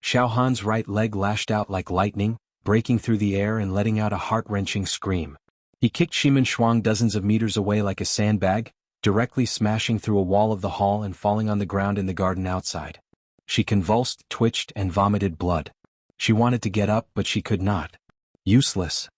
Xiao Han's right leg lashed out like lightning, breaking through the air and letting out a heart-wrenching scream. He kicked Shimin Shuang dozens of meters away like a sandbag, directly smashing through a wall of the hall and falling on the ground in the garden outside. She convulsed, twitched, and vomited blood. She wanted to get up but she could not. Useless.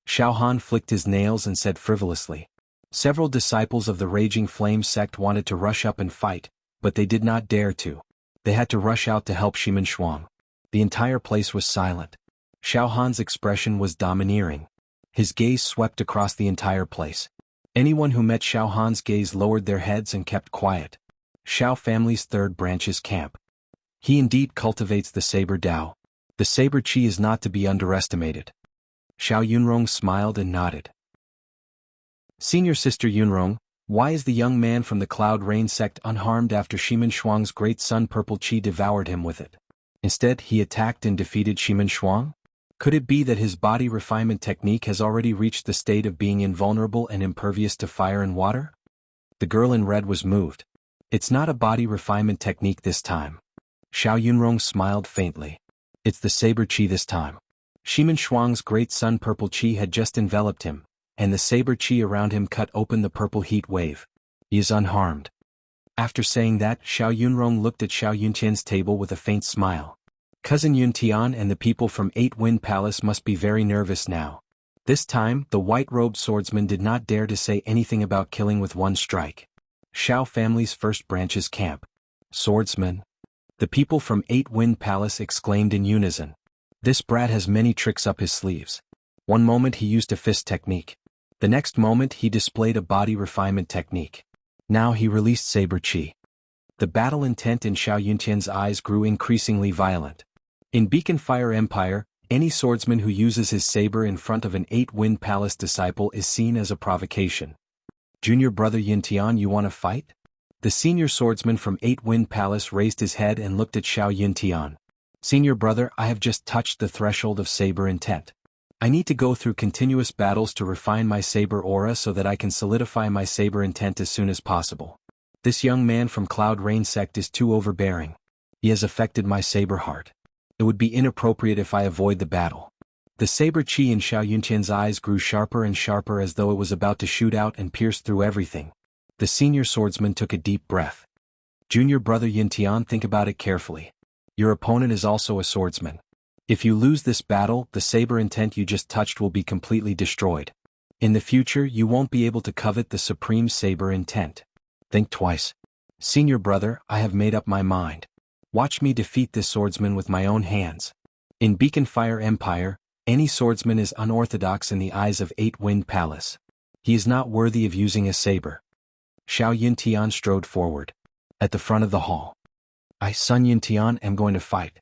Xiao Han flicked his nails and said frivolously. Several disciples of the Raging Flame sect wanted to rush up and fight, but they did not dare to. They had to rush out to help Shimin Shuang. The entire place was silent. Xiao Han's expression was domineering. His gaze swept across the entire place. Anyone who met Xiao Han's gaze lowered their heads and kept quiet. Xiao family's 3rd branch's camp. He indeed cultivates the saber Dao. The saber chi is not to be underestimated. Xiao Yunrong smiled and nodded. Senior Sister Yunrong, why is the young man from the Cloud Rain sect unharmed after Shimin Shuang's great son Purple Chi devoured him with it? Instead, he attacked and defeated Shimin Shuang? Could it be that his body refinement technique has already reached the state of being invulnerable and impervious to fire and water? The girl in red was moved. It's not a body refinement technique this time. Xiao Yunrong smiled faintly. It's the saber chi this time. Shimin Shuang's great son Purple Chi had just enveloped him, and the saber chi around him cut open the purple heat wave. He is unharmed. After saying that, Xiao Yunrong looked at Xiao Yuntian's table with a faint smile. Cousin Yuntian and the people from 8 Wind Palace must be very nervous now. This time, the white-robed swordsman did not dare to say anything about killing with one strike. Xiao family's 1st branch's camp. Swordsman. The people from 8 Wind Palace exclaimed in unison. This brat has many tricks up his sleeves. One moment he used a fist technique. The next moment he displayed a body refinement technique. Now he released saber chi. The battle intent in Xiao Yuntian's eyes grew increasingly violent. In Beacon Fire Empire, any swordsman who uses his saber in front of an 8 Wind Palace disciple is seen as a provocation. Junior brother Yuntian, you want to fight? The senior swordsman from 8 Wind Palace raised his head and looked at Xiao Yuntian. Senior brother, I have just touched the threshold of saber intent. I need to go through continuous battles to refine my saber aura so that I can solidify my saber intent as soon as possible. This young man from Cloud Rain sect is too overbearing. He has affected my saber heart. It would be inappropriate if I avoid the battle. The saber chi in Xiao Yuntian's eyes grew sharper and sharper as though it was about to shoot out and pierce through everything. The senior swordsman took a deep breath. Junior brother Yuntian, think about it carefully. Your opponent is also a swordsman. If you lose this battle, the saber intent you just touched will be completely destroyed. In the future, you won't be able to covet the supreme saber intent. Think twice. Senior brother, I have made up my mind. Watch me defeat this swordsman with my own hands. In Beacon Fire Empire, any swordsman is unorthodox in the eyes of 8 Wind Palace. He is not worthy of using a saber. Xiao Yuntian strode forward. At the front of the hall. I, Sun Yuntian, am going to fight.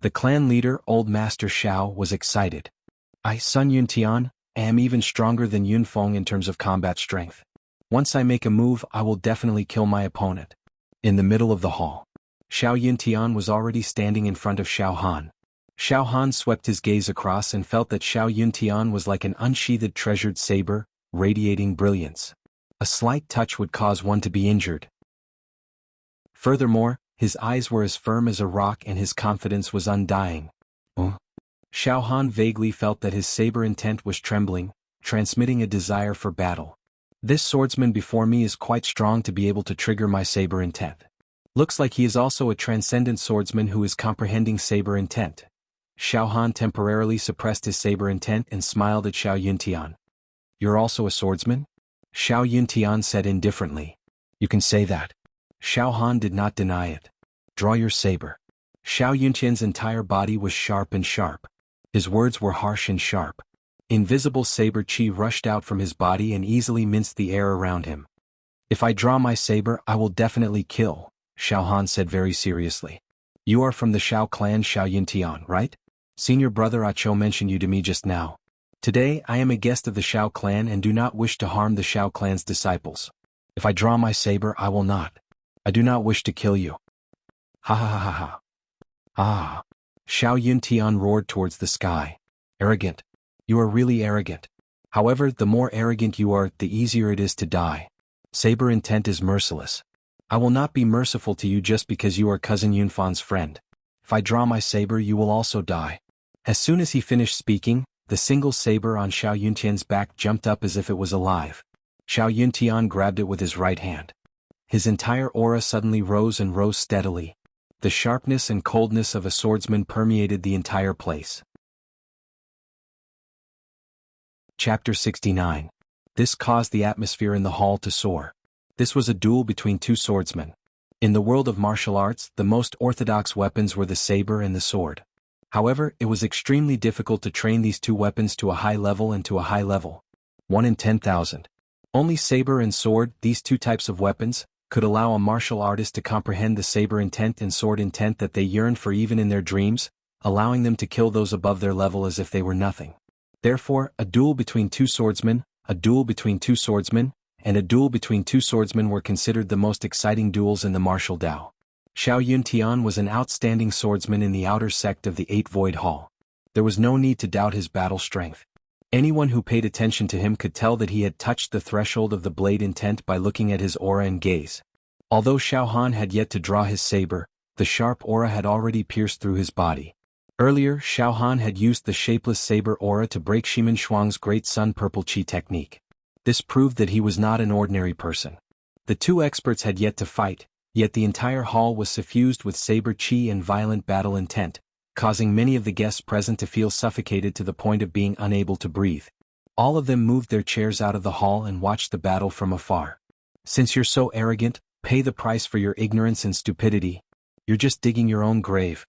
The clan leader, Old Master Xiao, was excited. I, Sun Yuntian, am even stronger than Yunfeng in terms of combat strength. Once I make a move, I will definitely kill my opponent. In the middle of the hall. Xiao Yuntian was already standing in front of Xiao Han. Xiao Han swept his gaze across and felt that Xiao Yuntian was like an unsheathed treasured saber, radiating brilliance. A slight touch would cause one to be injured. Furthermore, his eyes were as firm as a rock and his confidence was undying. Xiao Han vaguely felt that his saber intent was trembling, transmitting a desire for battle. This swordsman before me is quite strong to be able to trigger my saber intent. Looks like he is also a transcendent swordsman who is comprehending saber intent. Xiao Han temporarily suppressed his saber intent and smiled at Xiao Yuntian. You're also a swordsman? Xiao Yuntian said indifferently. You can say that. Xiao Han did not deny it. Draw your saber. Xiao Yuntian's entire body was sharp and sharp. His words were harsh and sharp. Invisible saber chi rushed out from his body and easily minced the air around him. If I draw my saber, I will definitely kill, Xiao Han said very seriously. You are from the Xiao clan, Xiao Yuntian, right? Senior brother Acho mentioned you to me just now. Today I am a guest of the Xiao clan and do not wish to harm the Xiao clan's disciples. If I draw my saber, I will not. I do not wish to kill you. Ha ha ha ha ha. Ah. Xiao Yuntian roared towards the sky. Arrogant. You are really arrogant. However, the more arrogant you are, the easier it is to die. Saber intent is merciless. I will not be merciful to you just because you are cousin Yunfan's friend. If I draw my saber, you will also die. As soon as he finished speaking, the single saber on Xiao Yuntian's back jumped up as if it was alive. Xiao Yuntian grabbed it with his right hand. His entire aura suddenly rose and rose steadily. The sharpness and coldness of a swordsman permeated the entire place. Chapter 69. This caused the atmosphere in the hall to soar. This was a duel between two swordsmen. In the world of martial arts, the most orthodox weapons were the saber and the sword. However, it was extremely difficult to train these two weapons to a high level and to a high level. 1 in 10,000. Only saber and sword, these two types of weapons, could allow a martial artist to comprehend the saber intent and sword intent that they yearned for even in their dreams, allowing them to kill those above their level as if they were nothing. Therefore, a duel between two swordsmen, a duel between two swordsmen, and a duel between two swordsmen were considered the most exciting duels in the martial Dao. Xiao Yuntian was an outstanding swordsman in the outer sect of the Eight Void Hall. There was no need to doubt his battle strength. Anyone who paid attention to him could tell that he had touched the threshold of the blade intent by looking at his aura and gaze. Although Xiao Han had yet to draw his saber, the sharp aura had already pierced through his body. Earlier, Xiao Han had used the shapeless saber aura to break Shimen Shuang's Great Sun Purple Chi technique. This proved that he was not an ordinary person. The two experts had yet to fight, yet the entire hall was suffused with saber chi and violent battle intent, causing many of the guests present to feel suffocated to the point of being unable to breathe. All of them moved their chairs out of the hall and watched the battle from afar. Since you're so arrogant, pay the price for your ignorance and stupidity. You're just digging your own grave.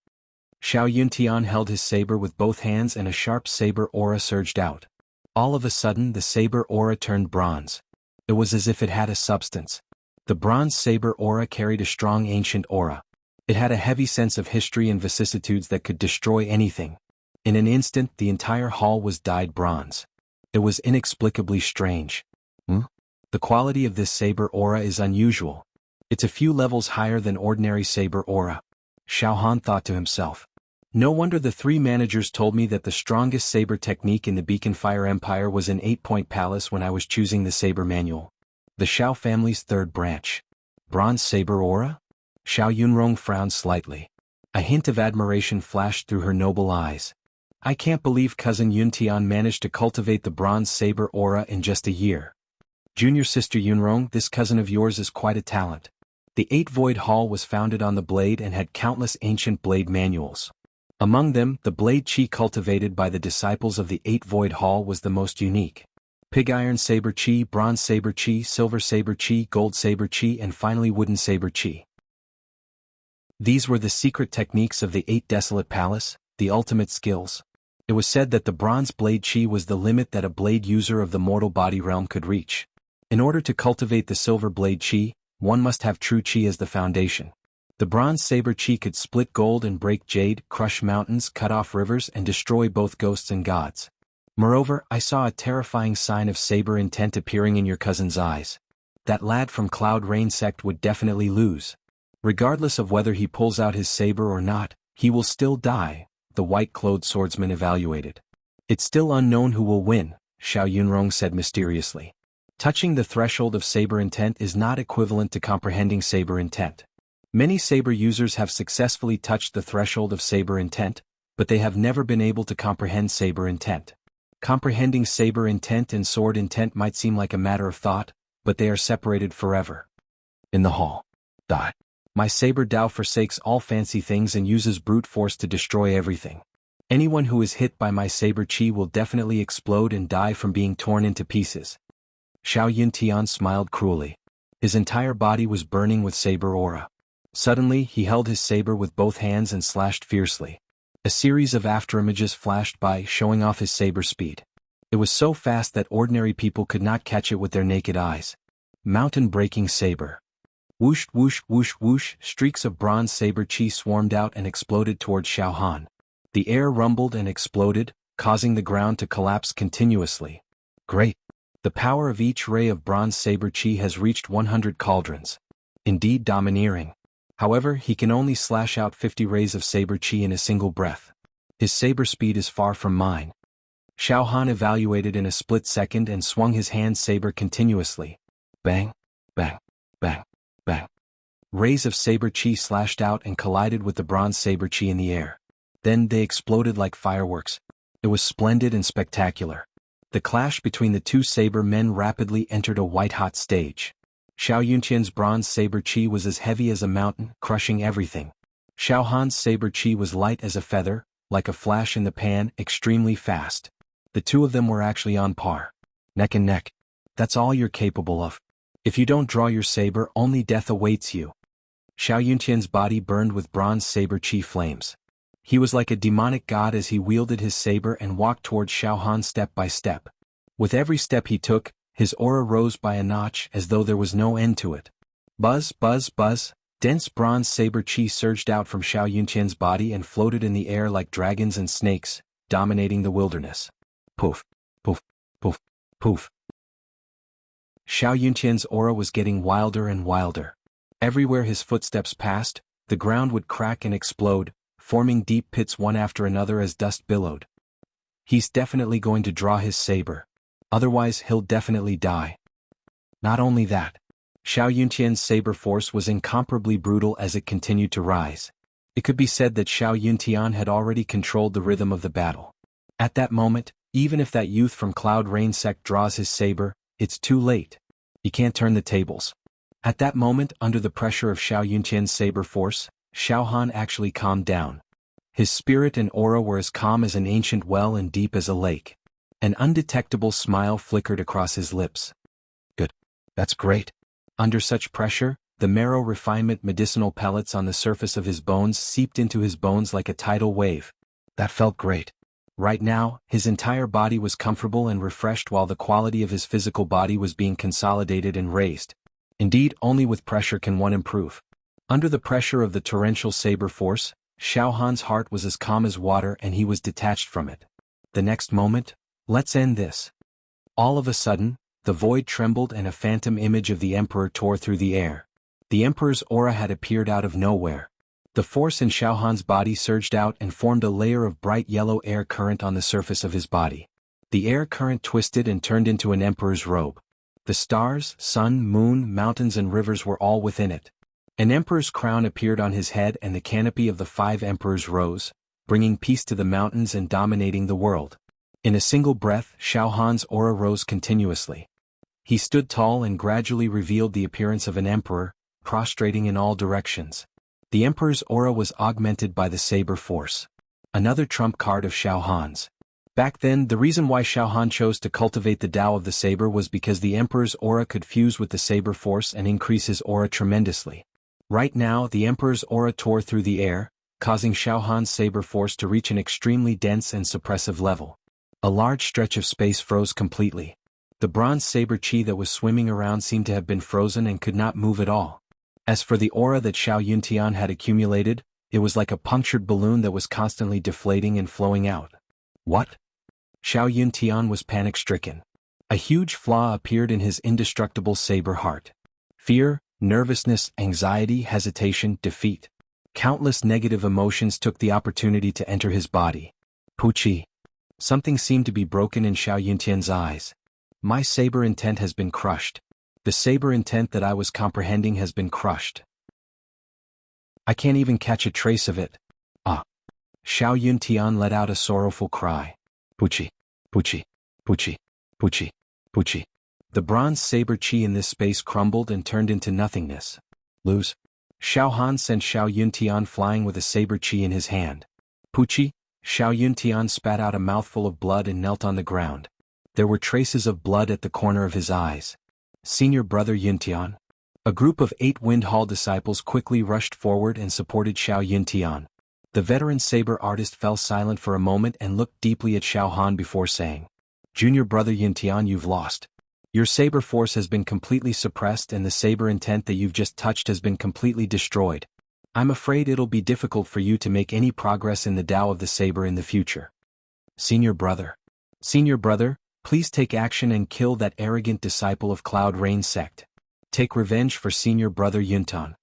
Xiao Yuntian held his saber with both hands and a sharp saber aura surged out. All of a sudden the saber aura turned bronze. It was as if it had a substance. The bronze saber aura carried a strong ancient aura. It had a heavy sense of history and vicissitudes that could destroy anything. In an instant the entire hall was dyed bronze. It was inexplicably strange. The quality of this saber aura is unusual. It's a few levels higher than ordinary saber aura. Xiao Han thought to himself. No wonder the three managers told me that the strongest saber technique in the Beacon Fire Empire was in 8-Point Palace when I was choosing the saber manual. The Xiao family's third branch. Bronze saber aura? Xiao Yunrong frowned slightly. A hint of admiration flashed through her noble eyes. I can't believe cousin Yuntian managed to cultivate the bronze saber aura in just a year. Junior sister Yunrong, this cousin of yours is quite a talent. The Eight Void Hall was founded on the blade and had countless ancient blade manuals. Among them, the blade chi cultivated by the disciples of the Eight Void Hall was the most unique. Pig iron saber chi, bronze saber chi, silver saber chi, gold saber chi, and finally wooden saber chi. These were the secret techniques of the Eight Desolate Palace, the ultimate skills. It was said that the bronze blade chi was the limit that a blade user of the mortal body realm could reach. In order to cultivate the silver blade chi, one must have true chi as the foundation. The bronze saber chi could split gold and break jade, crush mountains, cut off rivers, and destroy both ghosts and gods. Moreover, I saw a terrifying sign of saber intent appearing in your cousin's eyes. That lad from Cloud Rain sect would definitely lose. Regardless of whether he pulls out his saber or not, he will still die, the white-clothed swordsman evaluated. It's still unknown who will win, Xiao Yunrong said mysteriously. Touching the threshold of saber intent is not equivalent to comprehending saber intent. Many saber users have successfully touched the threshold of saber intent, but they have never been able to comprehend saber intent. Comprehending saber intent and sword intent might seem like a matter of thought, but they are separated forever. In the hall. Die. My saber Dao forsakes all fancy things and uses brute force to destroy everything. Anyone who is hit by my saber chi will definitely explode and die from being torn into pieces. Xiao Yuntian smiled cruelly. His entire body was burning with saber aura. Suddenly, he held his saber with both hands and slashed fiercely. A series of afterimages flashed by, showing off his saber speed. It was so fast that ordinary people could not catch it with their naked eyes. Mountain-breaking saber. Whoosh whoosh whoosh whoosh, streaks of bronze saber chi swarmed out and exploded towards Xiao Han. The air rumbled and exploded, causing the ground to collapse continuously. Great! The power of each ray of bronze saber chi has reached 100 cauldrons. Indeed domineering. However, he can only slash out 50 rays of saber chi in a single breath. His saber speed is far from mine. Xiao Han evaluated in a split second and swung his hand saber continuously. Bang, bang, bang, bang. Rays of saber chi slashed out and collided with the bronze saber chi in the air. Then they exploded like fireworks. It was splendid and spectacular. The clash between the two saber men rapidly entered a white-hot stage. Xiao Yunqian's bronze saber chi was as heavy as a mountain, crushing everything. Xiao Han's saber chi was light as a feather, like a flash in the pan, extremely fast. The two of them were actually on par. Neck and neck. That's all you're capable of. If you don't draw your saber, only death awaits you. Xiao Yunqian's body burned with bronze saber chi flames. He was like a demonic god as he wielded his saber and walked towards Xiao Han step by step. With every step he took, his aura rose by a notch as though there was no end to it. Buzz, buzz, buzz, dense bronze saber chi surged out from Xiao Yunqian's body and floated in the air like dragons and snakes, dominating the wilderness. Poof, poof, poof, poof. Xiao Yunqian's aura was getting wilder and wilder. Everywhere his footsteps passed, the ground would crack and explode, forming deep pits one after another as dust billowed. He's definitely going to draw his saber. Otherwise he'll definitely die. Not only that. Xiao Yunqian's saber force was incomparably brutal as it continued to rise. It could be said that Xiao Yuntian had already controlled the rhythm of the battle. At that moment, even if that youth from Cloud Rain sect draws his saber, it's too late. He can't turn the tables. At that moment, under the pressure of Xiao Yunqian's saber force, Xiao Han actually calmed down. His spirit and aura were as calm as an ancient well and deep as a lake. An undetectable smile flickered across his lips. Good. That's great. Under such pressure, the marrow refinement medicinal pellets on the surface of his bones seeped into his bones like a tidal wave. That felt great. Right now, his entire body was comfortable and refreshed while the quality of his physical body was being consolidated and raised. Indeed, only with pressure can one improve. Under the pressure of the torrential saber force, Xiao Han's heart was as calm as water and he was detached from it. The next moment, let's end this. All of a sudden, the void trembled and a phantom image of the Emperor tore through the air. The Emperor's aura had appeared out of nowhere. The force in Xiao Han's body surged out and formed a layer of bright yellow air current on the surface of his body. The air current twisted and turned into an Emperor's robe. The stars, sun, moon, mountains and rivers were all within it. An Emperor's crown appeared on his head and the canopy of the 5 Emperors rose, bringing peace to the mountains and dominating the world. In a single breath, Xiao Han's aura rose continuously. He stood tall and gradually revealed the appearance of an emperor, prostrating in all directions. The Emperor's aura was augmented by the saber force. Another trump card of Xiao Han's. Back then, the reason why Xiao Han chose to cultivate the Tao of the saber was because the Emperor's aura could fuse with the saber force and increase his aura tremendously. Right now, the Emperor's aura tore through the air, causing Xiao Han's saber force to reach an extremely dense and suppressive level. A large stretch of space froze completely. The bronze saber chi that was swimming around seemed to have been frozen and could not move at all. As for the aura that Xiao Yuntian had accumulated, it was like a punctured balloon that was constantly deflating and flowing out. What? Xiao Yuntian was panic-stricken. A huge flaw appeared in his indestructible saber heart. Fear, nervousness, anxiety, hesitation, defeat. Countless negative emotions took the opportunity to enter his body. Puchi. Something seemed to be broken in Xiao Yuntian's eyes. My saber intent has been crushed. The saber intent that I was comprehending has been crushed. I can't even catch a trace of it. Ah. Xiao Yuntian let out a sorrowful cry. Puchi, Puchi, Puchi, Puchi, Puchi. The bronze saber chi in this space crumbled and turned into nothingness. Lose. Xiao Han sent Xiao Yuntian flying with a saber chi in his hand. Puchi. Xiao Yuntian spat out a mouthful of blood and knelt on the ground. There were traces of blood at the corner of his eyes. Senior brother Yuntian. A group of 8 Wind Hall disciples quickly rushed forward and supported Xiao Yuntian. The veteran saber artist fell silent for a moment and looked deeply at Xiao Han before saying, Junior brother Yuntian, you've lost. Your saber force has been completely suppressed and the saber intent that you've just touched has been completely destroyed. I'm afraid it'll be difficult for you to make any progress in the Tao of the saber in the future. Senior brother, please take action and kill that arrogant disciple of Cloud Rain sect. Take revenge for senior brother Yuntan.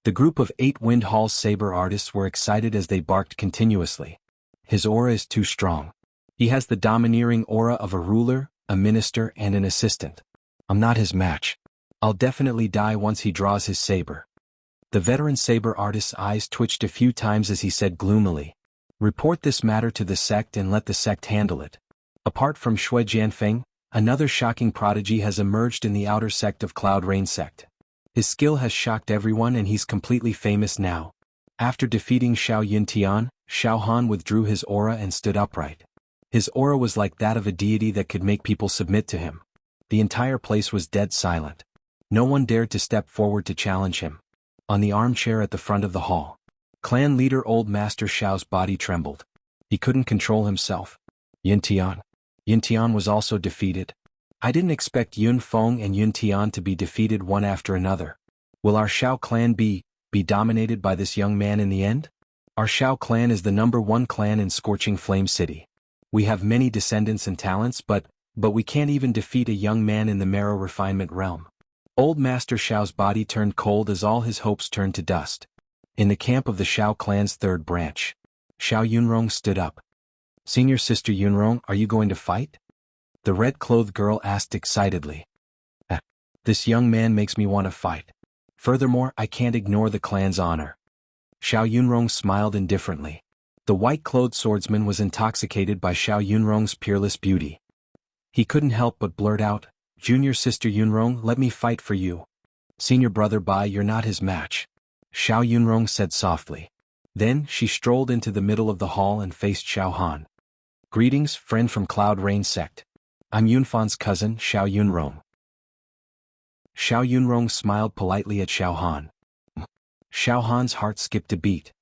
The group of 8 Wind Hall saber artists were excited as they barked continuously. His aura is too strong. He has the domineering aura of a ruler, a minister and an assistant. I'm not his match. I'll definitely die once he draws his saber. The veteran saber artist's eyes twitched a few times as he said gloomily, report this matter to the sect and let the sect handle it. Apart from Shui Jianfeng, another shocking prodigy has emerged in the outer sect of Cloud Rain sect. His skill has shocked everyone and he's completely famous now. After defeating Xiao Yuntian, Xiao Han withdrew his aura and stood upright. His aura was like that of a deity that could make people submit to him. The entire place was dead silent. No one dared to step forward to challenge him. On the armchair at the front of the hall, clan leader Old Master Xiao's body trembled. He couldn't control himself. Yuntian was also defeated. I didn't expect Yun Feng and Yuntian to be defeated one after another. Will our Xiao clan be dominated by this young man in the end? Our Xiao clan is the #1 clan in Scorching Flame City. We have many descendants and talents but we can't even defeat a young man in the marrow refinement realm. Old Master Xiao's body turned cold as all his hopes turned to dust. In the camp of the Xiao clan's 3rd branch, Xiao Yunrong stood up. Senior sister Yunrong, are you going to fight? The red-clothed girl asked excitedly. This young man makes me want to fight. Furthermore, I can't ignore the clan's honor. Xiao Yunrong smiled indifferently. The white-clothed swordsman was intoxicated by Xiao Yunrong's peerless beauty. He couldn't help but blurt out, Junior sister Yunrong, let me fight for you. Senior brother Bai, you're not his match. Xiao Yunrong said softly. Then she strolled into the middle of the hall and faced Xiao Han. Greetings, friend from Cloud Rain sect. I'm Yunfan's cousin, Xiao Yunrong. Xiao Yunrong smiled politely at Xiao Han. Xiao Han's heart skipped a beat.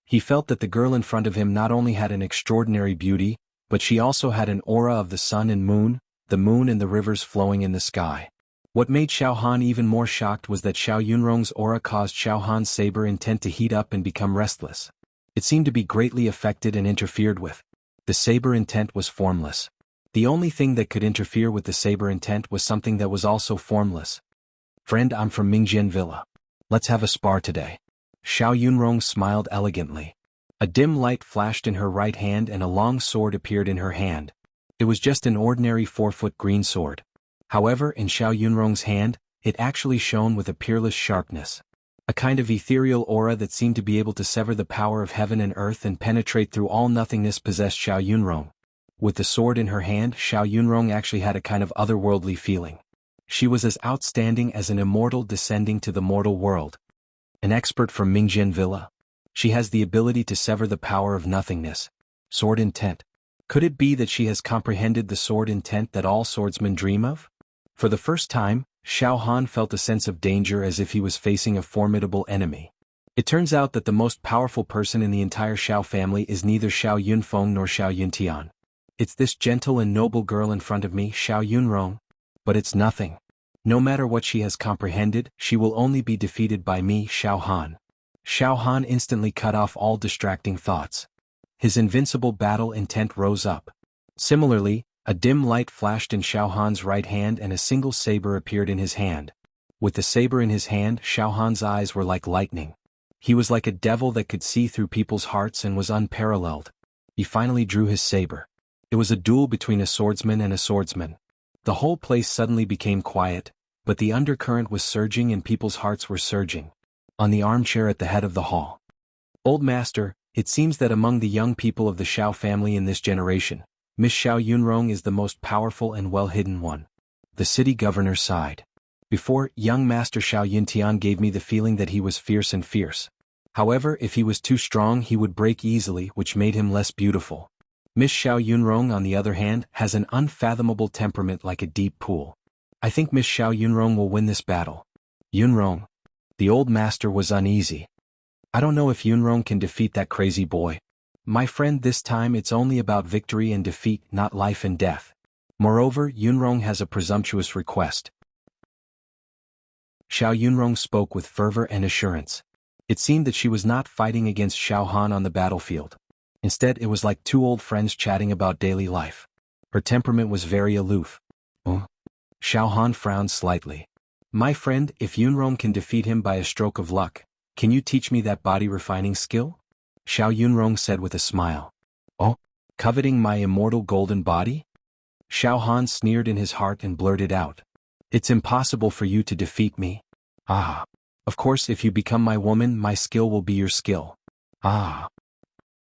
He felt that the girl in front of him not only had an extraordinary beauty, but she also had an aura of the sun and moon, the moon and the rivers flowing in the sky. What made Xiao Han even more shocked was that Xiao Yunrong's aura caused Xiao Han's saber intent to heat up and become restless. It seemed to be greatly affected and interfered with. The saber intent was formless. The only thing that could interfere with the saber intent was something that was also formless. Friend, I'm from Mingjian Villa. Let's have a spar today. Xiao Yunrong smiled elegantly. A dim light flashed in her right hand and a long sword appeared in her hand. It was just an ordinary 4-foot green sword. However, in Xiao Yunrong's hand, it actually shone with a peerless sharpness. A kind of ethereal aura that seemed to be able to sever the power of heaven and earth and penetrate through all nothingness possessed Xiao Yunrong. With the sword in her hand, Xiao Yunrong actually had a kind of otherworldly feeling. She was as outstanding as an immortal descending to the mortal world. An expert from Mingjian Villa. She has the ability to sever the power of nothingness. Sword intent. Could it be that she has comprehended the sword intent that all swordsmen dream of? For the first time, Xiao Han felt a sense of danger as if he was facing a formidable enemy. It turns out that the most powerful person in the entire Xiao family is neither Xiao Yunfeng nor Xiao Yuntian. It's this gentle and noble girl in front of me, Xiao Yunrong. But it's nothing. No matter what she has comprehended, she will only be defeated by me, Xiao Han. Xiao Han instantly cut off all distracting thoughts. His invincible battle intent rose up. Similarly, a dim light flashed in Xiao Han's right hand and a single saber appeared in his hand. With the saber in his hand, Xiao Han's eyes were like lightning. He was like a devil that could see through people's hearts and was unparalleled. He finally drew his saber. It was a duel between a swordsman and a swordsman. The whole place suddenly became quiet, but the undercurrent was surging and people's hearts were surging. On the armchair at the head of the hall. Old Master, it seems that among the young people of the Xiao family in this generation, Miss Xiao Yunrong is the most powerful and well-hidden one. The city governor sighed. Before, young Master Xiao Yuntian gave me the feeling that he was fierce and fierce. However, if he was too strong he would break easily, which made him less beautiful. Miss Xiao Yunrong, on the other hand, has an unfathomable temperament like a deep pool. I think Miss Xiao Yunrong will win this battle. Yunrong. The old master was uneasy. I don't know if Yunrong can defeat that crazy boy. My friend, this time it's only about victory and defeat, not life and death. Moreover, Yunrong has a presumptuous request. Xiao Yunrong spoke with fervor and assurance. It seemed that she was not fighting against Xiao Han on the battlefield. Instead, it was like two old friends chatting about daily life. Her temperament was very aloof. Xiao Han frowned slightly. My friend, if Yunrong can defeat him by a stroke of luck, can you teach me that body-refining skill? Xiao Yunrong said with a smile. Oh, coveting my immortal golden body? Xiao Han sneered in his heart and blurted out. It's impossible for you to defeat me. Ah. Of course, if you become my woman, my skill will be your skill. Ah.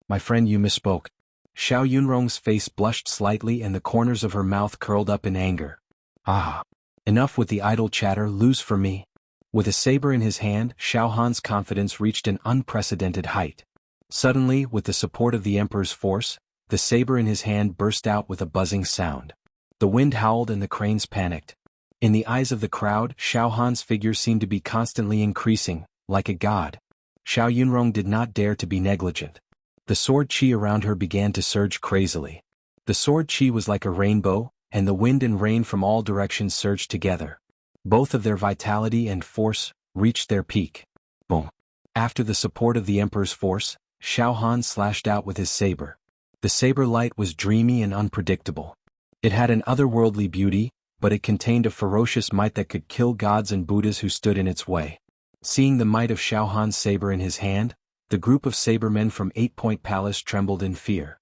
My friend, you misspoke. Xiao Yunrong's face blushed slightly and the corners of her mouth curled up in anger. Ah. Enough with the idle chatter, lose for me. With a saber in his hand, Xiao Han's confidence reached an unprecedented height. Suddenly, with the support of the Emperor's force, the saber in his hand burst out with a buzzing sound. The wind howled and the cranes panicked. In the eyes of the crowd, Xiao Han's figure seemed to be constantly increasing, like a god. Xiao Yunrong did not dare to be negligent. The sword chi around her began to surge crazily. The sword chi was like a rainbow, and the wind and rain from all directions surged together. Both of their vitality and force reached their peak. Boom. After the support of the Emperor's force, Xiao Han slashed out with his saber. The saber light was dreamy and unpredictable. It had an otherworldly beauty, but it contained a ferocious might that could kill gods and Buddhas who stood in its way. Seeing the might of Xiao Han's saber in his hand, the group of sabermen from 8-Point Palace trembled in fear.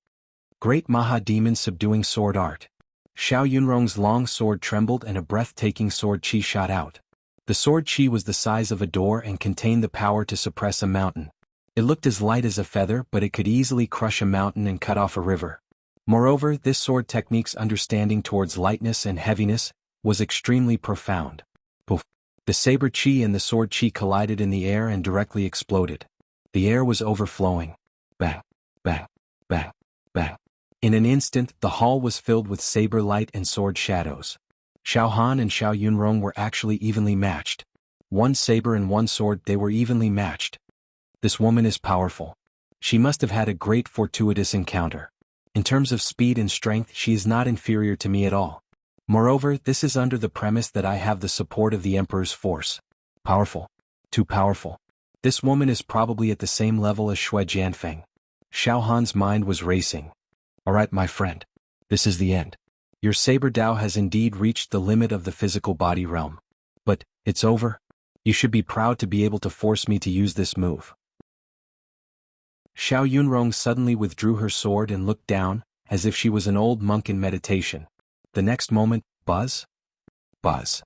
Great Maha-Demon subduing sword art. Xiao Yunrong's long sword trembled and a breathtaking sword chi shot out. The sword chi was the size of a door and contained the power to suppress a mountain. It looked as light as a feather, but it could easily crush a mountain and cut off a river. Moreover, this sword technique's understanding towards lightness and heaviness was extremely profound. Poof! The saber chi and the sword chi collided in the air and directly exploded. The air was overflowing. Bang! Bang! Bang! Bang! In an instant, the hall was filled with saber light and sword shadows. Xiao Han and Xiao Yunrong were actually evenly matched. One saber and one sword, they were evenly matched. This woman is powerful. She must have had a great fortuitous encounter. In terms of speed and strength, she is not inferior to me at all. Moreover, this is under the premise that I have the support of the Emperor's force. Powerful. Too powerful. This woman is probably at the same level as Shui Jianfeng. Xiao Han's mind was racing. Alright, my friend. This is the end. Your saber Dao has indeed reached the limit of the physical body realm. But, it's over. You should be proud to be able to force me to use this move. Xiao Yunrong suddenly withdrew her sword and looked down, as if she was an old monk in meditation. The next moment, buzz? Buzz.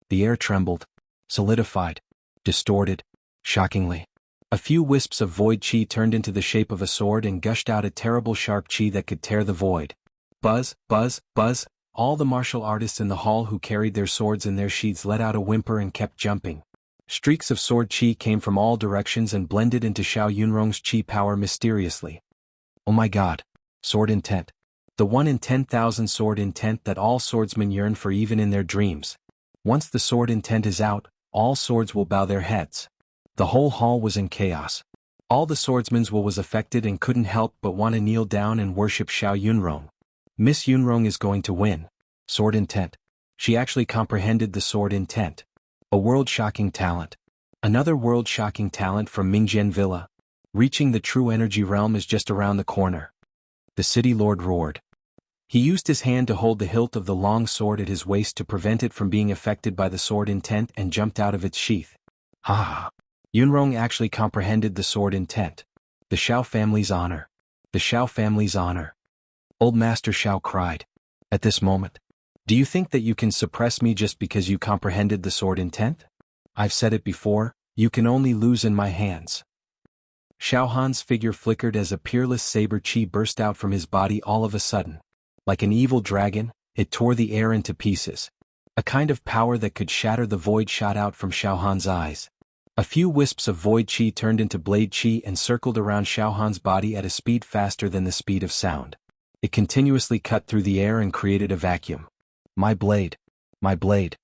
The air trembled, solidified, distorted, shockingly. A few wisps of void chi turned into the shape of a sword and gushed out a terrible sharp chi that could tear the void. Buzz, buzz, buzz. All the martial artists in the hall who carried their swords in their sheaths let out a whimper and kept jumping. Streaks of sword chi came from all directions and blended into Xiao Yunrong's chi power mysteriously. Oh my god. Sword intent. The 1 in 10,000 sword intent that all swordsmen yearn for even in their dreams. Once the sword intent is out, all swords will bow their heads. The whole hall was in chaos. All the swordsmen was affected and couldn't help but want to kneel down and worship Xiao Yunrong. Miss Yunrong is going to win. Sword intent. She actually comprehended the sword intent. A world-shocking talent. Another world-shocking talent from Mingjian Villa. Reaching the true energy realm is just around the corner. The city lord roared. He used his hand to hold the hilt of the long sword at his waist to prevent it from being affected by the sword intent and jumped out of its sheath. Ha! Yunrong actually comprehended the sword intent. The Xiao family's honor. The Xiao family's honor. Old Master Xiao cried. At this moment. Do you think that you can suppress me just because you comprehended the sword intent? I've said it before, you can only lose in my hands. Xiao Han's figure flickered as a peerless saber chi burst out from his body all of a sudden. Like an evil dragon, it tore the air into pieces. A kind of power that could shatter the void shot out from Xiao Han's eyes. A few wisps of void chi turned into blade chi and circled around Xiao Han's body at a speed faster than the speed of sound. It continuously cut through the air and created a vacuum. My blade. My blade.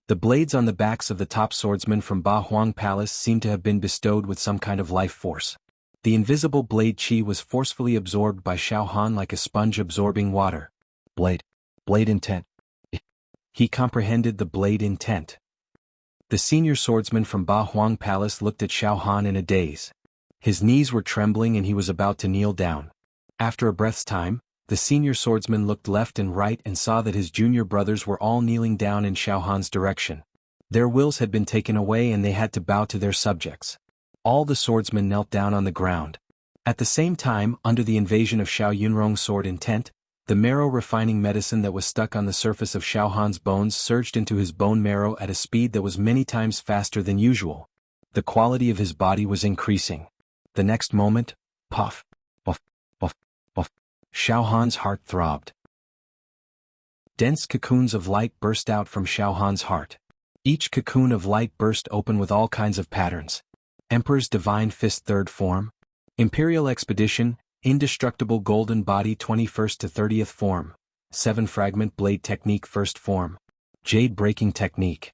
The blades on the backs of the top swordsmen from Ba Huang Palace seemed to have been bestowed with some kind of life force. The invisible blade chi was forcefully absorbed by Xiao Han like a sponge absorbing water. Blade. Blade intent. He comprehended the blade intent. The senior swordsman from Ba Huang Palace looked at Xiao Han in a daze. His knees were trembling and he was about to kneel down. After a breath's time, the senior swordsman looked left and right and saw that his junior brothers were all kneeling down in Xiao Han's direction. Their wills had been taken away and they had to bow to their subjects. All the swordsmen knelt down on the ground. At the same time, under the invasion of Xiao Yunrong's sword intent, the marrow-refining medicine that was stuck on the surface of Xiao Han's bones surged into his bone marrow at a speed that was many times faster than usual. The quality of his body was increasing. The next moment, puff, puff, puff, puff. Xiao Han's heart throbbed. Dense cocoons of light burst out from Xiao Han's heart. Each cocoon of light burst open with all kinds of patterns. Emperor's Divine Fist 3rd Form. Imperial Expedition, Indestructible Golden Body 21st to 30th Form. 7-Fragment Blade Technique 1st Form. Jade Breaking Technique.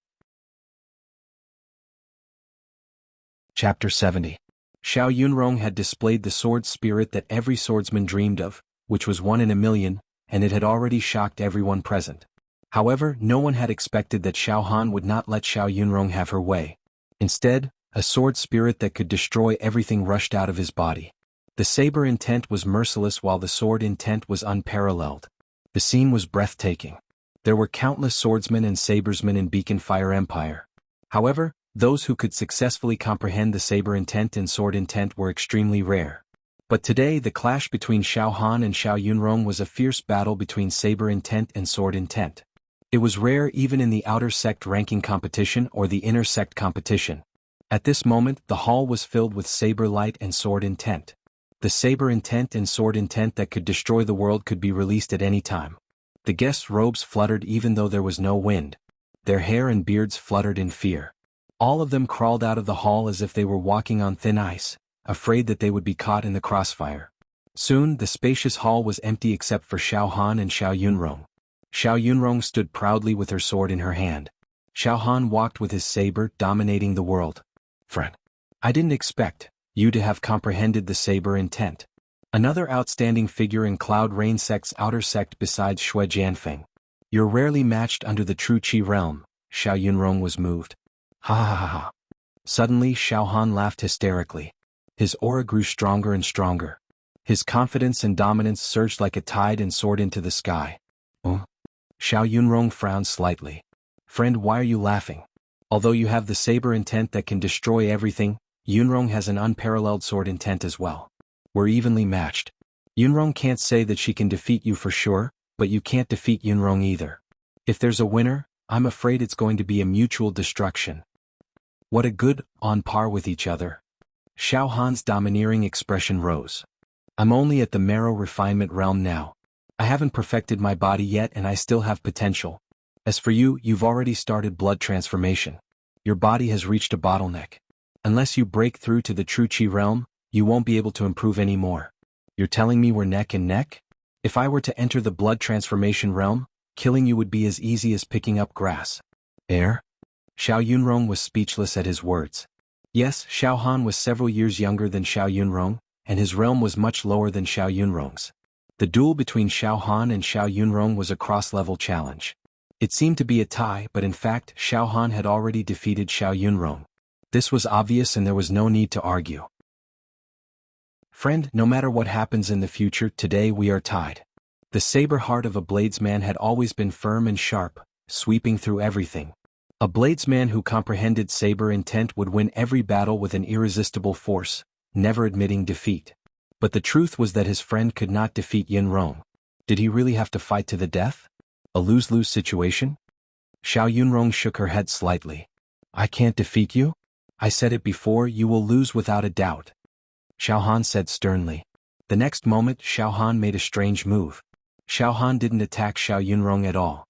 Chapter 70. Xiao Yunrong had displayed the sword spirit that every swordsman dreamed of, which was 1 in a million, and it had already shocked everyone present. However, no one had expected that Xiao Han would not let Xiao Yunrong have her way. Instead, a sword spirit that could destroy everything rushed out of his body. The saber intent was merciless while the sword intent was unparalleled. The scene was breathtaking. There were countless swordsmen and sabersmen in Beacon Fire Empire. However, those who could successfully comprehend the saber intent and sword intent were extremely rare. But today the clash between Xiao Han and Xiao Yunrong was a fierce battle between saber intent and sword intent. It was rare even in the outer sect ranking competition or the inner sect competition. At this moment the hall was filled with saber light and sword intent. The saber intent and sword intent that could destroy the world could be released at any time. The guests' robes fluttered even though there was no wind. Their hair and beards fluttered in fear. All of them crawled out of the hall as if they were walking on thin ice, afraid that they would be caught in the crossfire. Soon the spacious hall was empty except for Xiao Han and Xiao Yunrong. Xiao Yunrong stood proudly with her sword in her hand. Xiao Han walked with his saber, dominating the world. Friend, I didn't expect you to have comprehended the saber intent. Another outstanding figure in Cloud Rain Sect's outer sect besides Shui Jianfeng. You're rarely matched under the true Qi realm. Xiao Yunrong was moved. Ha ha ha ha. Suddenly Xiao Han laughed hysterically. His aura grew stronger and stronger. His confidence and dominance surged like a tide and soared into the sky. Oh? Xiao Yunrong frowned slightly. Friend, why are you laughing? Although you have the saber intent that can destroy everything, Yunrong has an unparalleled sword intent as well. We're evenly matched. Yunrong can't say that she can defeat you for sure, but you can't defeat Yunrong either. If there's a winner, I'm afraid it's going to be a mutual destruction. What a good, on par with each other. Xiao Han's domineering expression rose. I'm only at the marrow refinement realm now. I haven't perfected my body yet and I still have potential. As for you, you've already started blood transformation. Your body has reached a bottleneck. Unless you break through to the true Qi realm, you won't be able to improve anymore. You're telling me we're neck and neck? If I were to enter the blood transformation realm, killing you would be as easy as picking up grass. Air? Xiao Yunrong was speechless at his words. Yes, Xiao Han was several years younger than Xiao Yunrong, and his realm was much lower than Xiao Yunrong's. The duel between Xiao Han and Xiao Yunrong was a cross-level challenge. It seemed to be a tie, but in fact Xiao Han had already defeated Xiao Yunrong. This was obvious and there was no need to argue. Friend, no matter what happens in the future, today we are tied. The saber heart of a bladesman had always been firm and sharp, sweeping through everything. A bladesman who comprehended saber intent would win every battle with an irresistible force, never admitting defeat. But the truth was that his friend could not defeat Yunrong. Did he really have to fight to the death? A lose-lose situation? Xiao Yunrong shook her head slightly. I can't defeat you? I said it before, you will lose without a doubt. Xiao Han said sternly. The next moment, Xiao Han made a strange move. Xiao Han didn't attack Xiao Yunrong at all.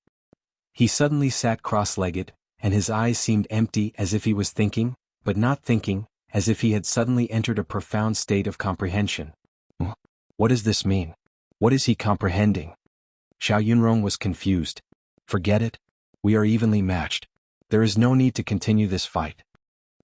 He suddenly sat cross-legged, and his eyes seemed empty, as if he was thinking, but not thinking, as if he had suddenly entered a profound state of comprehension. What does this mean? What is he comprehending? Xiao Yunrong was confused. Forget it. We are evenly matched. There is no need to continue this fight.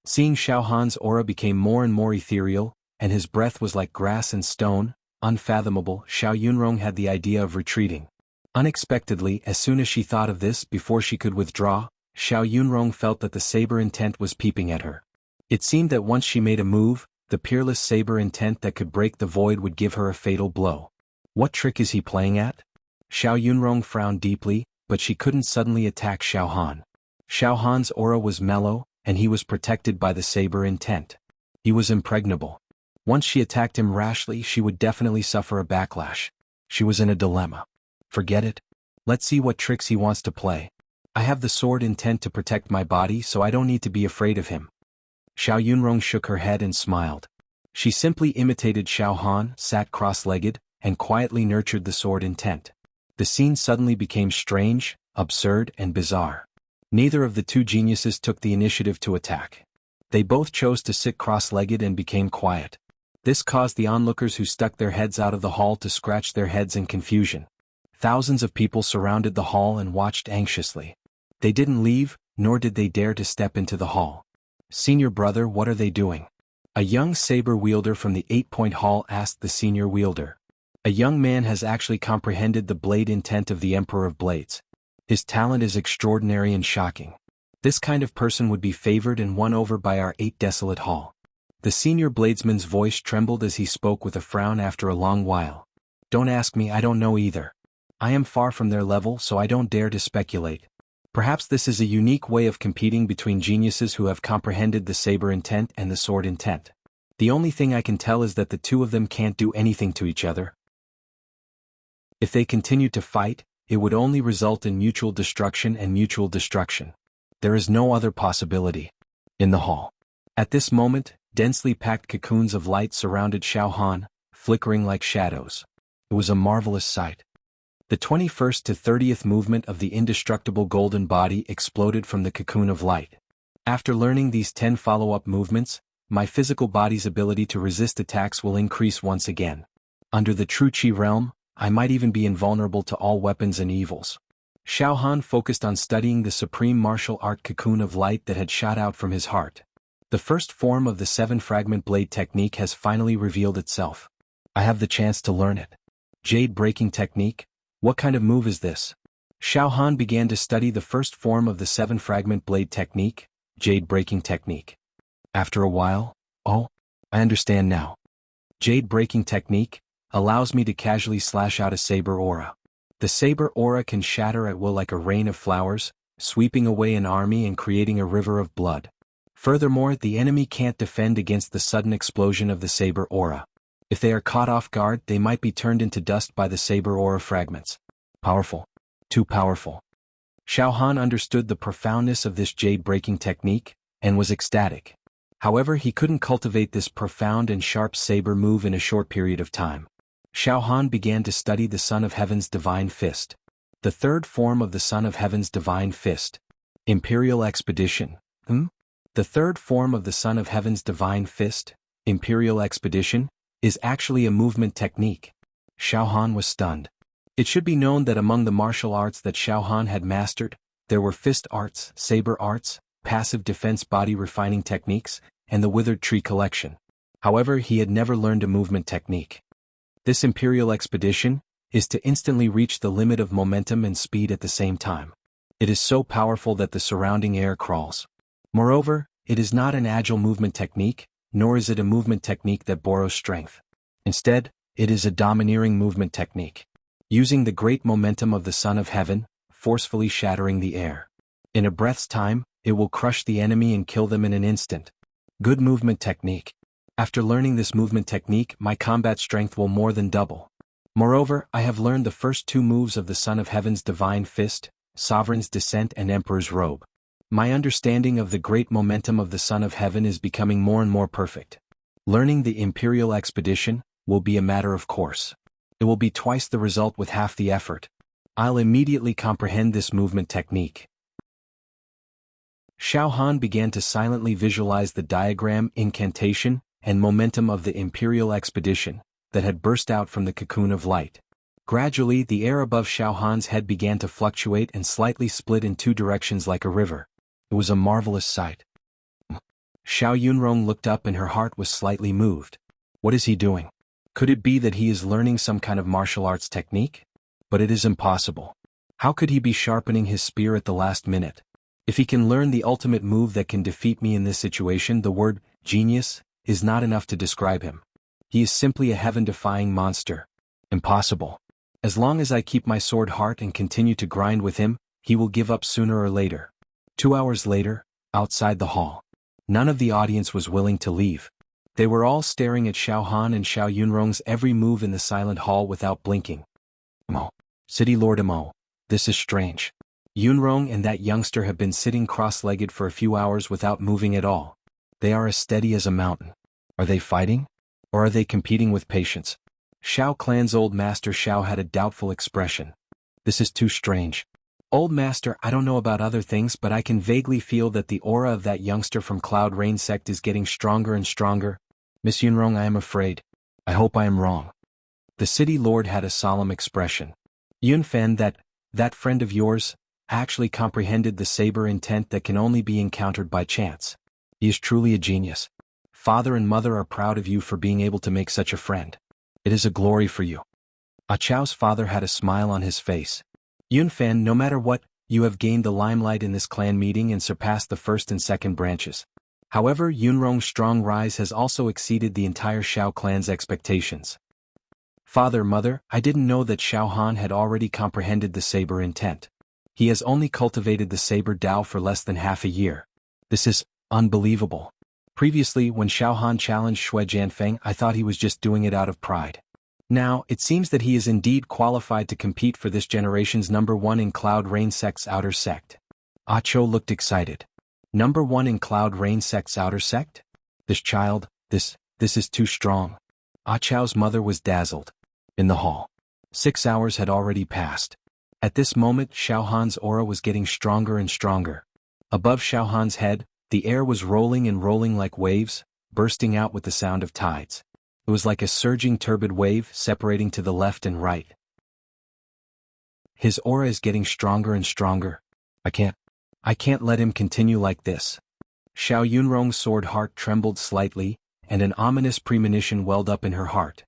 Seeing Xiao Han's aura became more and more ethereal, and his breath was like grass and stone, unfathomable, Xiao Yunrong had the idea of retreating. Unexpectedly, as soon as she thought of this, before she could withdraw, Xiao Yunrong felt that the saber intent was peeping at her. It seemed that once she made a move, the peerless saber intent that could break the void would give her a fatal blow. What trick is he playing at? Xiao Yunrong frowned deeply, but she couldn't suddenly attack Xiao Han. Xiao Han's aura was mellow, and he was protected by the saber intent. He was impregnable. Once she attacked him rashly, she would definitely suffer a backlash. She was in a dilemma. Forget it. Let's see what tricks he wants to play. I have the sword intent to protect my body, so I don't need to be afraid of him. Xiao Yunrong shook her head and smiled. She simply imitated Xiao Han, sat cross-legged, and quietly nurtured the sword intent. The scene suddenly became strange, absurd, and bizarre. Neither of the two geniuses took the initiative to attack. They both chose to sit cross-legged and became quiet. This caused the onlookers who stuck their heads out of the hall to scratch their heads in confusion. Thousands of people surrounded the hall and watched anxiously. They didn't leave, nor did they dare to step into the hall. Senior brother, what are they doing? A young saber wielder from the 8-point hall asked the senior wielder. A young man has actually comprehended the blade intent of the Emperor of Blades. His talent is extraordinary and shocking. This kind of person would be favored and won over by our 8 desolate hall. The senior bladesman's voice trembled as he spoke with a frown after a long while. Don't ask me, I don't know either. I am far from their level, so I don't dare to speculate. Perhaps this is a unique way of competing between geniuses who have comprehended the saber intent and the sword intent. The only thing I can tell is that the two of them can't do anything to each other. If they continued to fight, it would only result in mutual destruction and mutual destruction. There is no other possibility. In the hall. At this moment, densely packed cocoons of light surrounded Xiao Han, flickering like shadows. It was a marvelous sight. The 21st to 30th movement of the indestructible golden body exploded from the cocoon of light. After learning these 10 follow-up movements, my physical body's ability to resist attacks will increase once again. Under the true Qi realm, I might even be invulnerable to all weapons and evils. Xiao Han focused on studying the supreme martial art cocoon of light that had shot out from his heart. The first form of the 7-fragment blade technique has finally revealed itself. I have the chance to learn it. Jade breaking technique? What kind of move is this? Xiao Han began to study the first form of the 7-fragment blade technique, jade breaking technique. After a while, oh, I understand now. Jade breaking technique allows me to casually slash out a saber aura. The saber aura can shatter at will like a rain of flowers, sweeping away an army and creating a river of blood. Furthermore, the enemy can't defend against the sudden explosion of the saber aura. If they are caught off guard, they might be turned into dust by the saber aura fragments. Powerful. Too powerful. Xiao Han understood the profoundness of this jade-breaking technique, and was ecstatic. However, he couldn't cultivate this profound and sharp saber move in a short period of time. Xiao Han began to study the Son of Heaven's Divine Fist. The third form of the Son of Heaven's Divine Fist. Imperial Expedition. The third form of the Son of Heaven's Divine Fist, Imperial Expedition, is actually a movement technique. Xiao Han was stunned. It should be known that among the martial arts that Xiao Han had mastered, there were fist arts, saber arts, passive defense body refining techniques, and the withered tree collection. However, he had never learned a movement technique. This Imperial Expedition is to instantly reach the limit of momentum and speed at the same time. It is so powerful that the surrounding air crawls. Moreover, it is not an agile movement technique, nor is it a movement technique that borrows strength. Instead, it is a domineering movement technique. Using the great momentum of the Son of Heaven, forcefully shattering the air. In a breath's time, it will crush the enemy and kill them in an instant. Good movement technique. After learning this movement technique, my combat strength will more than double. Moreover, I have learned the first two moves of the Son of Heaven's divine fist, Sovereign's Descent and Emperor's Robe. My understanding of the great momentum of the Son of Heaven is becoming more and more perfect. Learning the Imperial Expedition will be a matter of course. It will be twice the result with half the effort. I'll immediately comprehend this movement technique. Xiao Han began to silently visualize the diagram, incantation, and momentum of the Imperial Expedition that had burst out from the cocoon of light. Gradually, the air above Xiao Han's head began to fluctuate and slightly split in two directions like a river. It was a marvelous sight. Xiao Yunrong looked up and her heart was slightly moved. What is he doing? Could it be that he is learning some kind of martial arts technique? But it is impossible. How could he be sharpening his spear at the last minute? If he can learn the ultimate move that can defeat me in this situation, the word genius is not enough to describe him. He is simply a heaven-defying monster. Impossible. As long as I keep my sword heart and continue to grind with him, he will give up sooner or later. 2 hours later, outside the hall. None of the audience was willing to leave. They were all staring at Xiao Han and Xiao Yunrong's every move in the silent hall without blinking. City Lord Mo, this is strange. Yunrong and that youngster have been sitting cross-legged for a few hours without moving at all. They are as steady as a mountain. Are they fighting? Or are they competing with patience? Xiao Clan's old master Xiao had a doubtful expression. This is too strange. Old master, I don't know about other things, but I can vaguely feel that the aura of that youngster from Cloud Rain sect is getting stronger and stronger. Miss Yunrong, I am afraid. I hope I am wrong. The city lord had a solemn expression. Yunfen, that friend of yours, actually comprehended the saber intent that can only be encountered by chance. He is truly a genius. Father and mother are proud of you for being able to make such a friend. It is a glory for you. Ah Chao's father had a smile on his face. Yunfen, no matter what, you have gained the limelight in this clan meeting and surpassed the first and second branches. However, Yunrong's strong rise has also exceeded the entire Xiao clan's expectations. Father, mother, I didn't know that Xiao Han had already comprehended the saber intent. He has only cultivated the saber Dao for less than half a year. This is unbelievable. Previously, when Xiao Han challenged Shui Jianfeng, I thought he was just doing it out of pride. Now, it seems that he is indeed qualified to compete for this generation's #1 in Cloud Rain sect's outer sect. Ah Cho looked excited. #1 in Cloud Rain sect's outer sect? This child, this is too strong. Ah Chao's mother was dazzled. In the hall. 6 hours had already passed. At this moment, Xiao Han's aura was getting stronger and stronger. Above Xiao Han's head, the air was rolling and rolling like waves, bursting out with the sound of tides. It was like a surging turbid wave separating to the left and right. His aura is getting stronger and stronger. I can't let him continue like this. Xiao Yunrong's sword heart trembled slightly, and an ominous premonition welled up in her heart.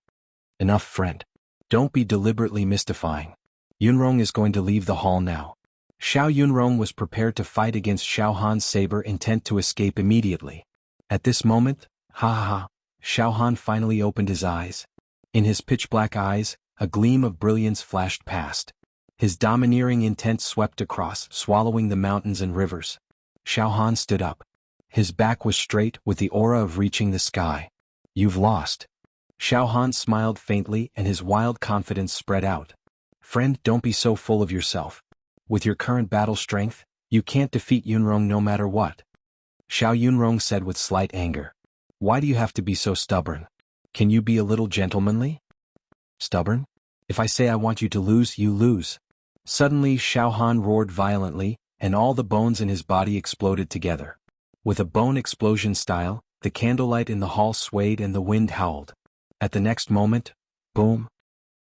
Enough, friend. Don't be deliberately mystifying. Yunrong is going to leave the hall now. Xiao Yunrong was prepared to fight against Xiao Han's saber, intent to escape immediately. At this moment, Xiao Han finally opened his eyes. In his pitch-black eyes, a gleam of brilliance flashed past. His domineering intent swept across, swallowing the mountains and rivers. Xiao Han stood up. His back was straight, with the aura of reaching the sky. You've lost. Xiao Han smiled faintly and his wild confidence spread out. Friend, don't be so full of yourself. With your current battle strength, you can't defeat Yunrong no matter what. Xiao Yunrong said with slight anger. Why do you have to be so stubborn? Can you be a little gentlemanly? Stubborn? If I say I want you to lose, you lose. Suddenly Xiao Han roared violently, and all the bones in his body exploded together. With a bone explosion style, the candlelight in the hall swayed and the wind howled. At the next moment, boom!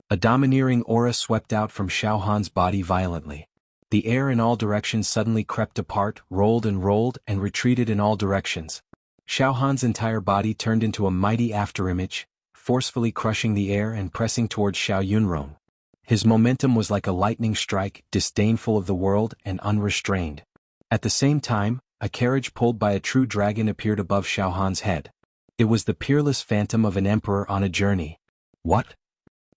A domineering aura swept out from Xiao Han's body violently. The air in all directions suddenly crept apart, rolled, and retreated in all directions. Xiao Han's entire body turned into a mighty afterimage, forcefully crushing the air and pressing towards Xiao Yunrong. His momentum was like a lightning strike, disdainful of the world and unrestrained. At the same time, a carriage pulled by a true dragon appeared above Xiao Han's head. It was the peerless phantom of an emperor on a journey. What?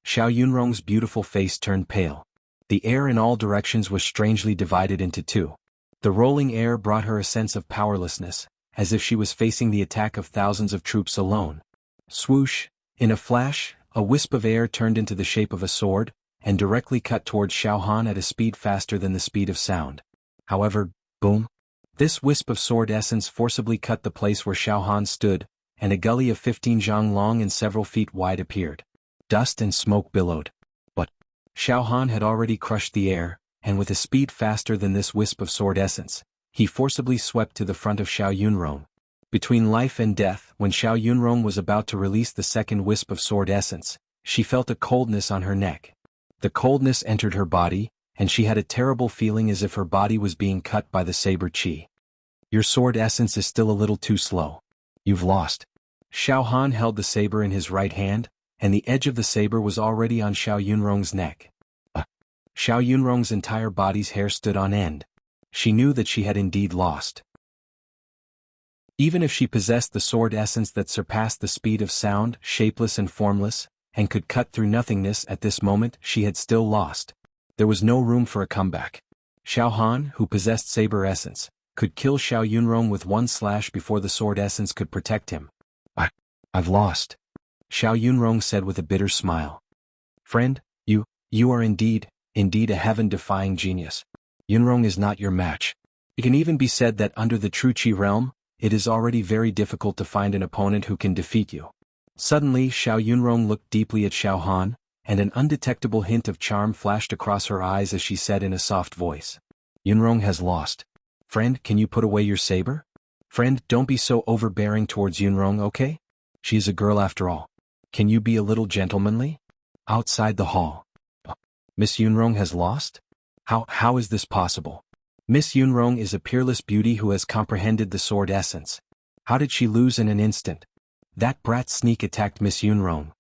Xiao Yunrong's beautiful face turned pale. The air in all directions was strangely divided into two. The rolling air brought her a sense of powerlessness, as if she was facing the attack of thousands of troops alone. Swoosh! In a flash, A wisp of air turned into the shape of a sword, and directly cut towards Xiao Han at a speed faster than the speed of sound. However, boom! This wisp of sword essence forcibly cut the place where Xiao Han stood, and a gully of 15 zhang long and several feet wide appeared. Dust and smoke billowed. But Xiao Han had already crushed the air, and with a speed faster than this wisp of sword essence, he forcibly swept to the front of Xiao Yunrong. Between life and death, when Xiao Yunrong was about to release the second wisp of sword essence, she felt a coldness on her neck. The coldness entered her body, and she had a terrible feeling as if her body was being cut by the saber chi. Your sword essence is still a little too slow. You've lost. Xiao Han held the saber in his right hand, and the edge of the saber was already on Xiao Yunrong's neck. Xiao Yunrong's entire body's hair stood on end. She knew that she had indeed lost. Even if she possessed the sword essence that surpassed the speed of sound, shapeless and formless, and could cut through nothingness at this moment, she had still lost. There was no room for a comeback. Xiao Han, who possessed saber essence, could kill Xiao Yunrong with one slash before the sword essence could protect him. I've lost. Xiao Yunrong said with a bitter smile. Friend, you are indeed a heaven-defying genius. Yunrong is not your match. It can even be said that under the true Qi realm, it is already very difficult to find an opponent who can defeat you. Suddenly Xiao Yunrong looked deeply at Xiao Han, and an undetectable hint of charm flashed across her eyes as she said in a soft voice. Yunrong has lost. Friend, can you put away your saber? Friend, don't be so overbearing towards Yunrong, okay? She is a girl after all. Can you be a little gentlemanly? Outside the hall. Miss Yunrong has lost? How is this possible? Miss Yunrong is a peerless beauty who has comprehended the sword essence. How did she lose in an instant? That brat sneak attacked Miss Yunrong.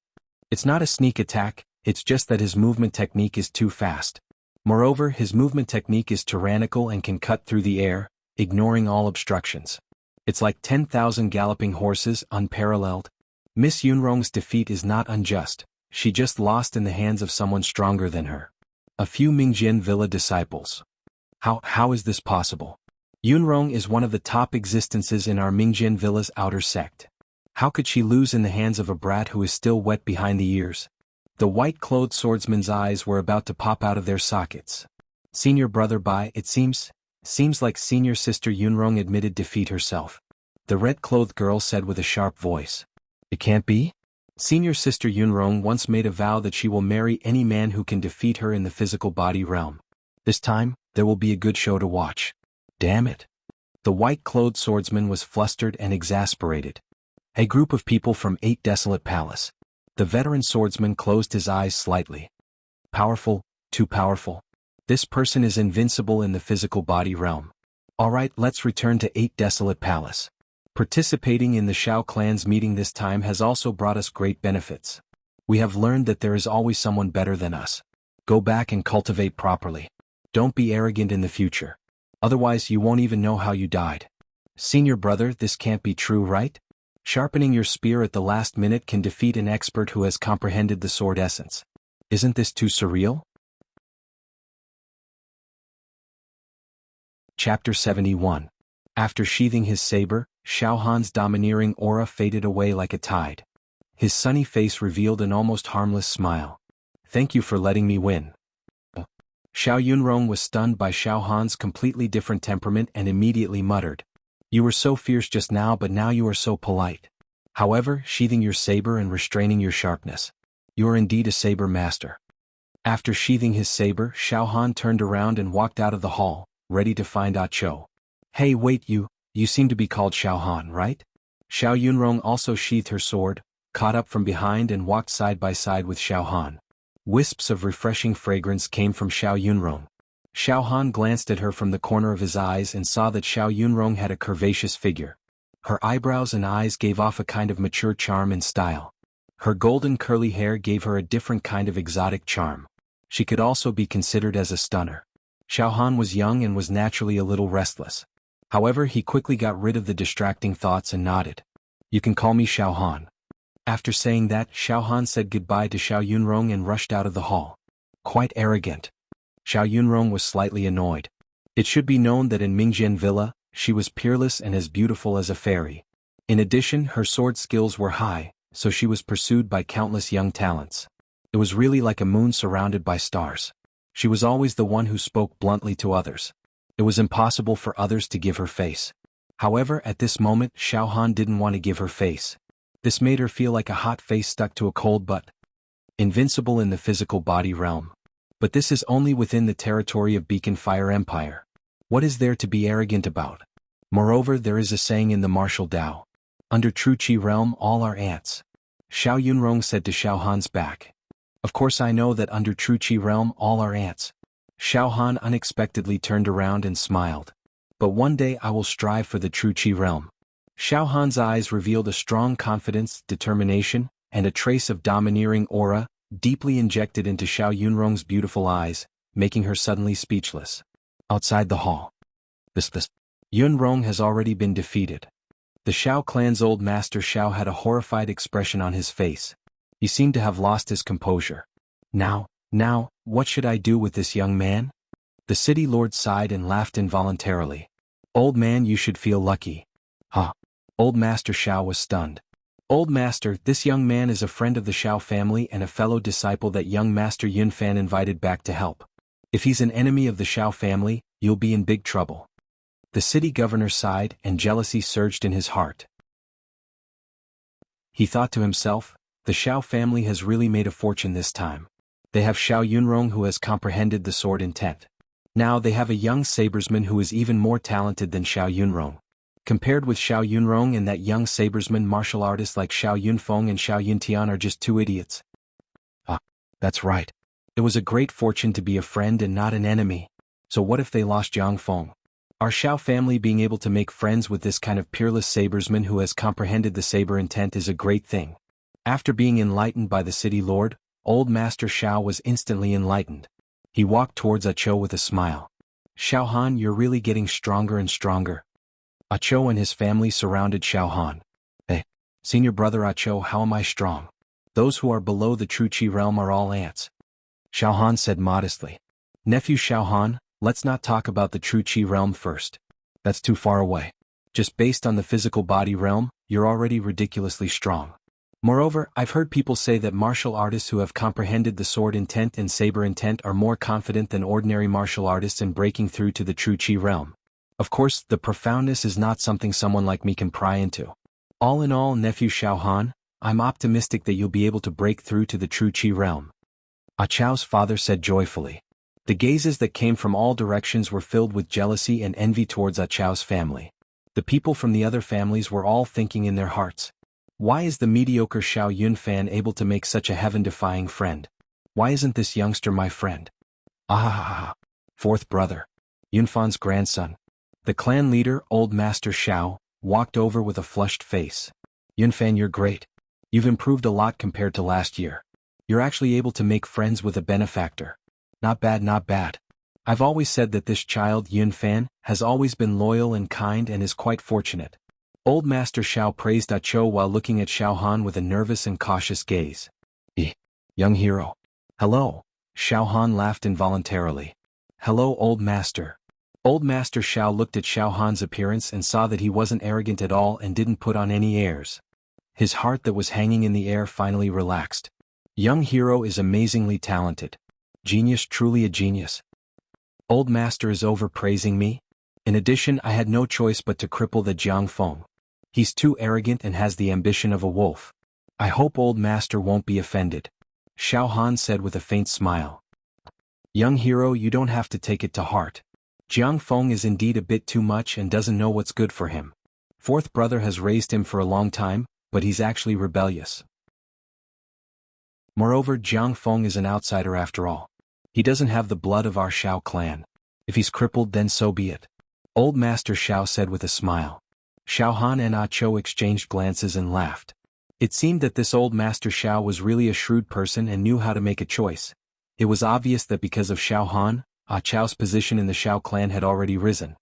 It's not a sneak attack, it's just that his movement technique is too fast. Moreover, his movement technique is tyrannical and can cut through the air, ignoring all obstructions. It's like 10,000 galloping horses, unparalleled. Miss Yunrong's defeat is not unjust, she just lost in the hands of someone stronger than her. A few Mingjian Villa disciples. How is this possible? Yunrong is one of the top existences in our Mingjian Villa's outer sect. How could she lose in the hands of a brat who is still wet behind the ears? The white-clothed swordsman's eyes were about to pop out of their sockets. Senior brother Bai, it seems like senior sister Yunrong admitted defeat herself. The red-clothed girl said with a sharp voice. It can't be? Senior sister Yunrong once made a vow that she will marry any man who can defeat her in the physical body realm. This time, there will be a good show to watch. Damn it. The white-clothed swordsman was flustered and exasperated. A group of people from 8 Desolate Palace. The veteran swordsman closed his eyes slightly. Powerful, too powerful. This person is invincible in the physical body realm. Alright, let's return to 8 Desolate Palace. Participating in the Shao clan's meeting this time has also brought us great benefits. We have learned that there is always someone better than us. Go back and cultivate properly. Don't be arrogant in the future. Otherwise you won't even know how you died. Senior brother, this can't be true, right? Sharpening your spear at the last minute can defeat an expert who has comprehended the sword essence. Isn't this too surreal? Chapter 71. After sheathing his saber, Xiao Han's domineering aura faded away like a tide. His sunny face revealed an almost harmless smile. Thank you for letting me win. Xiao Yunrong was stunned by Xiao Han's completely different temperament and immediately muttered. You were so fierce just now, but now you are so polite. However, sheathing your saber and restraining your sharpness. You are indeed a saber master. After sheathing his saber, Xiao Han turned around and walked out of the hall, ready to find Ah Cho. Hey wait, you seem to be called Xiao Han, right? Xiao Yunrong also sheathed her sword, caught up from behind and walked side by side with Xiao Han. Wisps of refreshing fragrance came from Xiao Yunrong. Xiao Han glanced at her from the corner of his eyes and saw that Xiao Yunrong had a curvaceous figure. Her eyebrows and eyes gave off a kind of mature charm and style. Her golden curly hair gave her a different kind of exotic charm. She could also be considered as a stunner. Xiao Han was young and was naturally a little restless. However, he quickly got rid of the distracting thoughts and nodded. You can call me Xiao Han. After saying that, Xiao Han said goodbye to Xiao Yunrong and rushed out of the hall. Quite arrogant. Xiao Yunrong was slightly annoyed. It should be known that in Mingjian Villa, she was peerless and as beautiful as a fairy. In addition, her sword skills were high, so she was pursued by countless young talents. It was really like a moon surrounded by stars. She was always the one who spoke bluntly to others. It was impossible for others to give her face. However, at this moment, Xiao Han didn't want to give her face. This made her feel like a hot face stuck to a cold butt. Invincible in the physical body realm. But this is only within the territory of Beacon Fire Empire. What is there to be arrogant about? Moreover, there is a saying in the martial Tao. Under True Qi realm all are ants. Xiao Yunrong said to Xiao Han's back. Of course I know that under True Qi realm all are ants. Xiao Han unexpectedly turned around and smiled. But one day I will strive for the True Qi realm. Xiao Han's eyes revealed a strong confidence, determination, and a trace of domineering aura, deeply injected into Xiao Yunrong's beautiful eyes, making her suddenly speechless. Outside the hall. This Yunrong has already been defeated. The Xiao clan's old master Xiao had a horrified expression on his face. He seemed to have lost his composure. Now, what should I do with this young man? The city lord sighed and laughed involuntarily. Old man, you should feel lucky. Huh. Old master Xiao was stunned. Old master, this young man is a friend of the Xiao family and a fellow disciple that young master Yunfan invited back to help. If he's an enemy of the Xiao family, you'll be in big trouble. The city governor sighed and jealousy surged in his heart. He thought to himself, the Xiao family has really made a fortune this time. They have Xiao Yunrong who has comprehended the sword intent. Now they have a young sabersman who is even more talented than Xiao Yunrong. Compared with Xiao Yunrong and that young sabersman, martial artists like Xiao Yunfeng and Xiao Yuntian are just two idiots. Ah, that's right. It was a great fortune to be a friend and not an enemy. So what if they lost Jiang Feng? Our Xiao family being able to make friends with this kind of peerless sabersman who has comprehended the saber intent is a great thing. After being enlightened by the city lord, old master Xiao was instantly enlightened. He walked towards Acho with a smile. Xiao Han, you're really getting stronger and stronger. Acho and his family surrounded Xiao Han. Hey, senior brother Acho, how am I strong? Those who are below the True Qi realm are all ants. Xiao Han said modestly. Nephew Xiao Han, let's not talk about the True Qi realm first. That's too far away. Just based on the physical body realm, you're already ridiculously strong. Moreover, I've heard people say that martial artists who have comprehended the sword intent and saber intent are more confident than ordinary martial artists in breaking through to the True Qi realm. Of course, the profoundness is not something someone like me can pry into. All in all, nephew Xiao Han, I'm optimistic that you'll be able to break through to the True Qi realm. Achao's father said joyfully. The gazes that came from all directions were filled with jealousy and envy towards Achao's family. The people from the other families were all thinking in their hearts. Why is the mediocre Xiao Yunfan able to make such a heaven-defying friend? Why isn't this youngster my friend? Ah! Fourth brother. Yunfan's grandson. The clan leader, old master Xiao, walked over with a flushed face. Yunfan, you're great. You've improved a lot compared to last year. You're actually able to make friends with a benefactor. Not bad, not bad. I've always said that this child, Yunfan, has always been loyal and kind and is quite fortunate. Old Master Xiao praised Acho while looking at Xiao Han with a nervous and cautious gaze. Young hero. Hello. Xiao Han laughed involuntarily. Hello, old master. Old Master Xiao looked at Xiao Han's appearance and saw that he wasn't arrogant at all and didn't put on any airs. His heart that was hanging in the air finally relaxed. Young hero is amazingly talented. Genius, truly a genius. Old master is overpraising me? In addition, I had no choice but to cripple the Jiang Feng. He's too arrogant and has the ambition of a wolf. I hope old master won't be offended. Xiao Han said with a faint smile. Young hero, you don't have to take it to heart. Jiang Feng is indeed a bit too much and doesn't know what's good for him. Fourth brother has raised him for a long time, but he's actually rebellious. Moreover, Jiang Feng is an outsider after all. He doesn't have the blood of our Xiao clan. If he's crippled, then so be it. Old Master Xiao said with a smile. Xiao Han and Acho exchanged glances and laughed. It seemed that this old Master Xiao was really a shrewd person and knew how to make a choice. It was obvious that because of Xiao Han, Achao's position in the Xiao clan had already risen.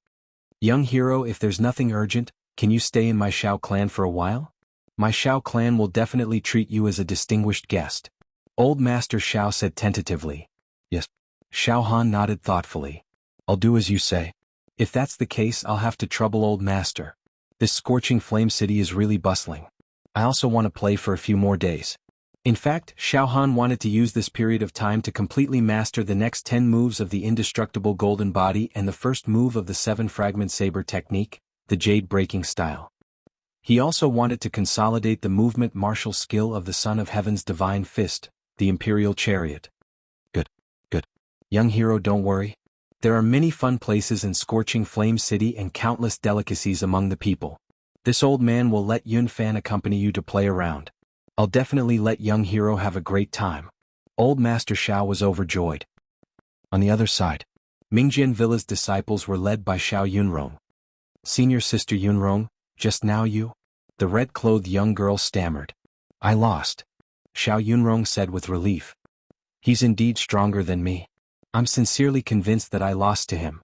Young hero, if there's nothing urgent, can you stay in my Xiao clan for a while? My Xiao clan will definitely treat you as a distinguished guest. Old Master Xiao said tentatively. Yes. Xiao Han nodded thoughtfully. I'll do as you say. If that's the case, I'll have to trouble old master. This scorching flame city is really bustling. I also want to play for a few more days. In fact, Xiao Han wanted to use this period of time to completely master the next 10 moves of the indestructible golden body and the first move of the 7-fragment saber technique, the jade breaking style. He also wanted to consolidate the movement martial skill of the Son of Heaven's divine fist, the Imperial Chariot. Good. Young hero, don't worry. There are many fun places in Scorching Flame City and countless delicacies among the people. This old man will let Yun Fan accompany you to play around. I'll definitely let young hero have a great time. Old Master Xiao was overjoyed. On the other side, Mingjian Villa's disciples were led by Xiao Yunrong. Senior Sister Yunrong, just now you? The red-clothed young girl stammered. I lost. Xiao Yunrong said with relief. He's indeed stronger than me. I'm sincerely convinced that I lost to him.